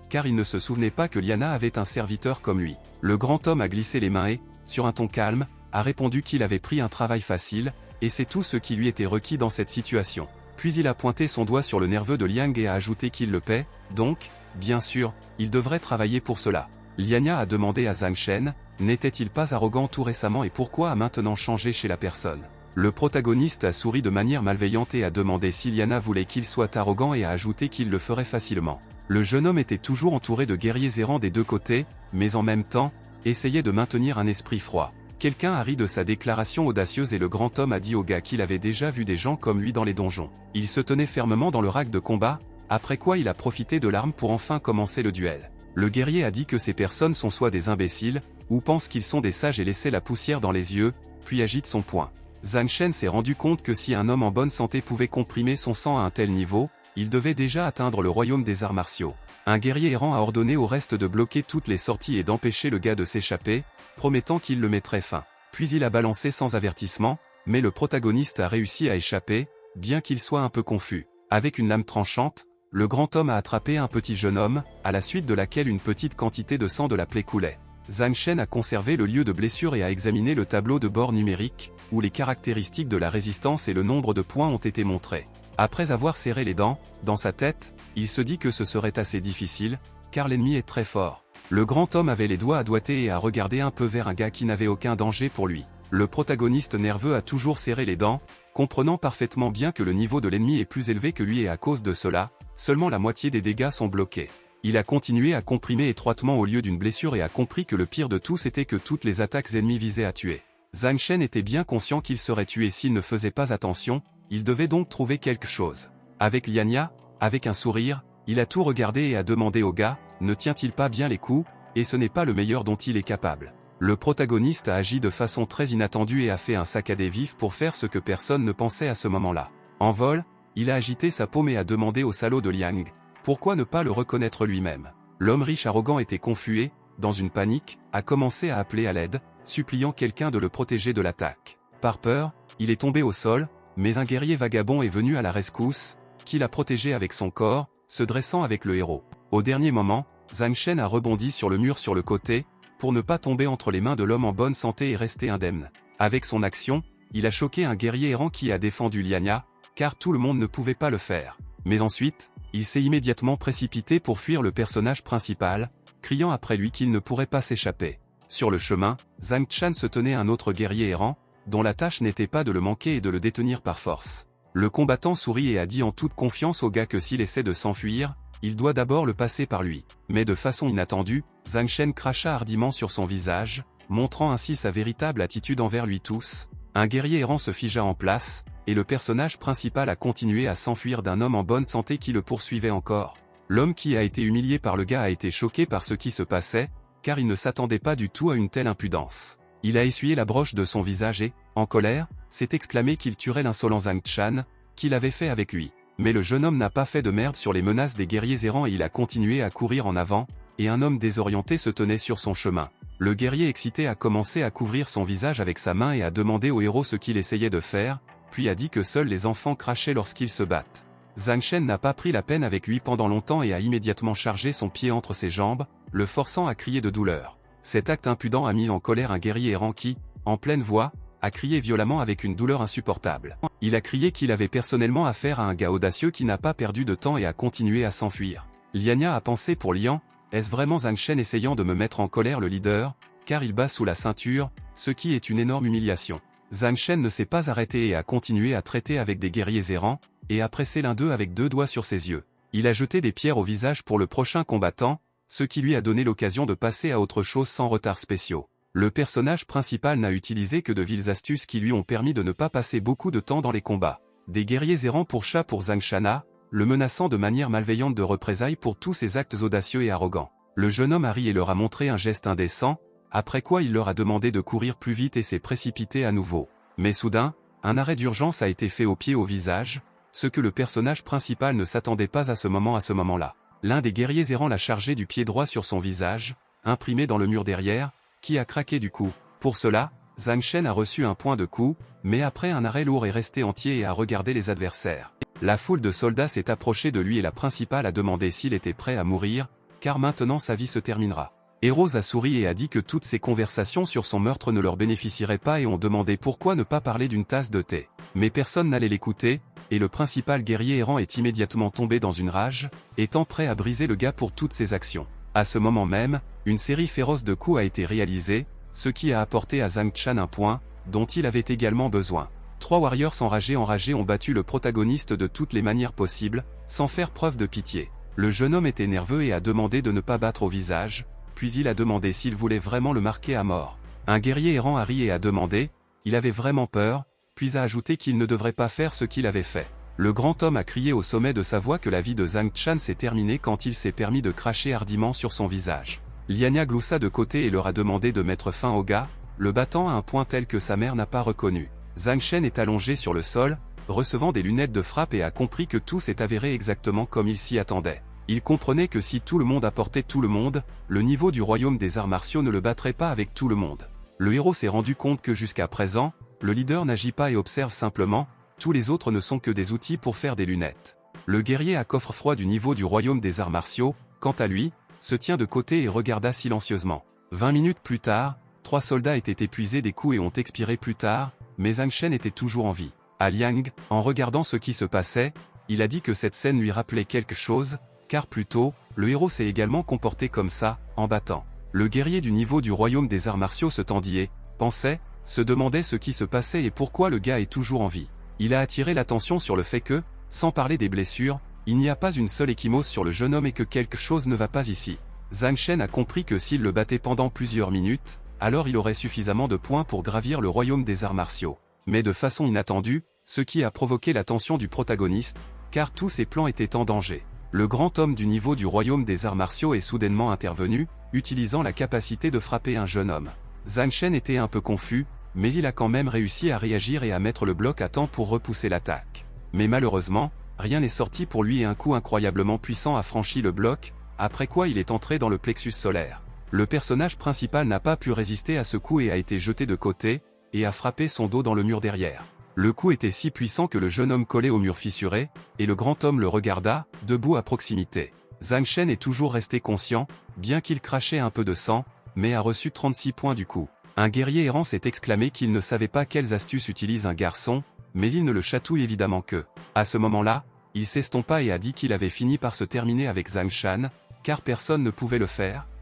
car il ne se souvenait pas que Liana avait un serviteur comme lui. Le grand homme a glissé les mains et, sur un ton calme, a répondu qu'il avait pris un travail facile, et c'est tout ce qui lui était requis dans cette situation. Puis il a pointé son doigt sur le nerveux de Liang et a ajouté qu'il le paie, donc, bien sûr, il devrait travailler pour cela. Liana a demandé à Zhang Shen, n'était-il pas arrogant tout récemment et pourquoi a maintenant changé chez la personne? Le protagoniste a souri de manière malveillante et a demandé si Liana voulait qu'il soit arrogant et a ajouté qu'il le ferait facilement. Le jeune homme était toujours entouré de guerriers errants des deux côtés, mais en même temps, essayait de maintenir un esprit froid. Quelqu'un a ri de sa déclaration audacieuse et le grand homme a dit au gars qu'il avait déjà vu des gens comme lui dans les donjons. Il se tenait fermement dans le rack de combat, après quoi il a profité de l'arme pour enfin commencer le duel. Le guerrier a dit que ces personnes sont soit des imbéciles, ou pensent qu'ils sont des sages et laissait la poussière dans les yeux, puis agite son poing. Zhang Shen s'est rendu compte que si un homme en bonne santé pouvait comprimer son sang à un tel niveau, il devait déjà atteindre le royaume des arts martiaux. Un guerrier errant a ordonné au reste de bloquer toutes les sorties et d'empêcher le gars de s'échapper, promettant qu'il le mettrait fin. Puis il a balancé sans avertissement, mais le protagoniste a réussi à échapper, bien qu'il soit un peu confus. Avec une lame tranchante, le grand homme a attrapé un petit jeune homme, à la suite de laquelle une petite quantité de sang de la plaie coulait. Zhang Shen a conservé le lieu de blessure et a examiné le tableau de bord numérique, où les caractéristiques de la résistance et le nombre de points ont été montrés. Après avoir serré les dents, dans sa tête, il se dit que ce serait assez difficile, car l'ennemi est très fort. Le grand homme avait les doigts à doigter et a regardé un peu vers un gars qui n'avait aucun danger pour lui. Le protagoniste nerveux a toujours serré les dents, comprenant parfaitement bien que le niveau de l'ennemi est plus élevé que lui et à cause de cela, seulement la moitié des dégâts sont bloqués. Il a continué à comprimer étroitement au lieu d'une blessure et a compris que le pire de tout c'était que toutes les attaques ennemies visaient à tuer. Zhang Shen était bien conscient qu'il serait tué s'il ne faisait pas attention, il devait donc trouver quelque chose. Avec Liana, avec un sourire, il a tout regardé et a demandé au gars, ne tient-il pas bien les coups, et ce n'est pas le meilleur dont il est capable. Le protagoniste a agi de façon très inattendue et a fait un saccadé vif pour faire ce que personne ne pensait à ce moment-là. En vol, il a agité sa paume et a demandé au salaud de Liang, pourquoi ne pas le reconnaître lui-même. L'homme riche arrogant était confus et, dans une panique, a commencé à appeler à l'aide, suppliant quelqu'un de le protéger de l'attaque. Par peur, il est tombé au sol, mais un guerrier vagabond est venu à la rescousse, qui l'a protégé avec son corps, se dressant avec le héros. Au dernier moment, Zhang Shen a rebondi sur le mur sur le côté, pour ne pas tomber entre les mains de l'homme en bonne santé et rester indemne. Avec son action, il a choqué un guerrier errant qui a défendu Liana, car tout le monde ne pouvait pas le faire. Mais ensuite, il s'est immédiatement précipité pour fuir le personnage principal, criant après lui qu'il ne pourrait pas s'échapper. Sur le chemin, Zhang Shen se tenait un autre guerrier errant, dont la tâche n'était pas de le manquer et de le détenir par force. Le combattant sourit et a dit en toute confiance au gars que s'il essaie de s'enfuir, il doit d'abord le passer par lui. Mais de façon inattendue, Zhang Shen cracha hardiment sur son visage, montrant ainsi sa véritable attitude envers lui tous. Un guerrier errant se figea en place, et le personnage principal a continué à s'enfuir d'un homme en bonne santé qui le poursuivait encore. L'homme qui a été humilié par le gars a été choqué par ce qui se passait, car il ne s'attendait pas du tout à une telle impudence. Il a essuyé la broche de son visage et, en colère, s'est exclamé qu'il tuerait l'insolent Zhang Shen, qu'il avait fait avec lui. Mais le jeune homme n'a pas fait de merde sur les menaces des guerriers errants et il a continué à courir en avant, et un homme désorienté se tenait sur son chemin. Le guerrier excité a commencé à couvrir son visage avec sa main et a demandé au héros ce qu'il essayait de faire, puis a dit que seuls les enfants crachaient lorsqu'ils se battent. Zhang Shen n'a pas pris la peine avec lui pendant longtemps et a immédiatement chargé son pied entre ses jambes, le forçant à crier de douleur. Cet acte impudent a mis en colère un guerrier errant qui, en pleine voix, a crié violemment avec une douleur insupportable. Il a crié qu'il avait personnellement affaire à un gars audacieux qui n'a pas perdu de temps et a continué à s'enfuir. Liana a pensé pour Lian, est-ce vraiment Zhang Shen essayant de me mettre en colère le leader, car il bat sous la ceinture, ce qui est une énorme humiliation. Zhang Shen ne s'est pas arrêté et a continué à traiter avec des guerriers errants, et a pressé l'un d'eux avec 2 doigts sur ses yeux. Il a jeté des pierres au visage pour le prochain combattant, ce qui lui a donné l'occasion de passer à autre chose sans retard spéciaux. Le personnage principal n'a utilisé que de viles astuces qui lui ont permis de ne pas passer beaucoup de temps dans les combats. Des guerriers errants pour chat pour Zhang Shana, le menaçant de manière malveillante de représailles pour tous ses actes audacieux et arrogants. Le jeune homme a ri et leur a montré un geste indécent, après quoi il leur a demandé de courir plus vite et s'est précipité à nouveau. Mais soudain, un arrêt d'urgence a été fait au pied au visage, ce que le personnage principal ne s'attendait pas à ce moment-là. L'un des guerriers errants l'a chargé du pied droit sur son visage, imprimé dans le mur derrière, qui a craqué du coup. Pour cela, Zhang Shen a reçu un point de coup, mais après un arrêt lourd est resté entier et a regardé les adversaires. La foule de soldats s'est approchée de lui et la principale a demandé s'il était prêt à mourir, car maintenant sa vie se terminera. Heroes a souri et a dit que toutes ces conversations sur son meurtre ne leur bénéficieraient pas et ont demandé pourquoi ne pas parler d'une tasse de thé. Mais personne n'allait l'écouter, et le principal guerrier errant est immédiatement tombé dans une rage, étant prêt à briser le gars pour toutes ses actions. À ce moment même, une série féroce de coups a été réalisée, ce qui a apporté à Zhang Shan un point, dont il avait également besoin. 3 warriors enragés ont battu le protagoniste de toutes les manières possibles, sans faire preuve de pitié. Le jeune homme était nerveux et a demandé de ne pas battre au visage, puis il a demandé s'il voulait vraiment le marquer à mort. Un guerrier errant a ri et a demandé, il avait vraiment peur, puis a ajouté qu'il ne devrait pas faire ce qu'il avait fait. Le grand homme a crié au sommet de sa voix que la vie de Zhang Shan s'est terminée quand il s'est permis de cracher hardiment sur son visage. Liania gloussa de côté et leur a demandé de mettre fin au gars, le battant à un point tel que sa mère n'a pas reconnu. Zhang Shen est allongé sur le sol, recevant des lunettes de frappe et a compris que tout s'est avéré exactement comme il s'y attendait. Il comprenait que si tout le monde apportait tout le monde, le niveau du royaume des arts martiaux ne le battrait pas avec tout le monde. Le héros s'est rendu compte que jusqu'à présent, le leader n'agit pas et observe simplement, tous les autres ne sont que des outils pour faire des lunettes. Le guerrier à coffre-froid du niveau du royaume des arts martiaux, quant à lui, se tient de côté et regarda silencieusement. 20 minutes plus tard, 3 soldats étaient épuisés des coups et ont expiré plus tard, mais Zhang Shen était toujours en vie. À Liang, en regardant ce qui se passait, il a dit que cette scène lui rappelait quelque chose, car plus tôt, le héros s'est également comporté comme ça, en battant. Le guerrier du niveau du royaume des arts martiaux se tendit, pensait, se demandait ce qui se passait et pourquoi le gars est toujours en vie. Il a attiré l'attention sur le fait que, sans parler des blessures, il n'y a pas une seule échymose sur le jeune homme et que quelque chose ne va pas ici. Zhang Shen a compris que s'il le battait pendant plusieurs minutes, alors il aurait suffisamment de points pour gravir le royaume des arts martiaux. Mais de façon inattendue, ce qui a provoqué l'attention du protagoniste, car tous ses plans étaient en danger. Le grand homme du niveau du royaume des arts martiaux est soudainement intervenu, utilisant la capacité de frapper un jeune homme. Zhang Shen était un peu confus, mais il a quand même réussi à réagir et à mettre le bloc à temps pour repousser l'attaque. Mais malheureusement, rien n'est sorti pour lui et un coup incroyablement puissant a franchi le bloc, après quoi il est entré dans le plexus solaire. Le personnage principal n'a pas pu résister à ce coup et a été jeté de côté, et a frappé son dos dans le mur derrière. Le coup était si puissant que le jeune homme collé au mur fissuré, et le grand homme le regarda, debout à proximité. Zhang Shen est toujours resté conscient, bien qu'il crachait un peu de sang, mais a reçu 36 points du coup. Un guerrier errant s'est exclamé qu'il ne savait pas quelles astuces utilise un garçon, mais il ne le chatouille évidemment que. À ce moment-là, il s'estompa et a dit qu'il avait fini par se terminer avec Zhang Shan, car personne ne pouvait le faire,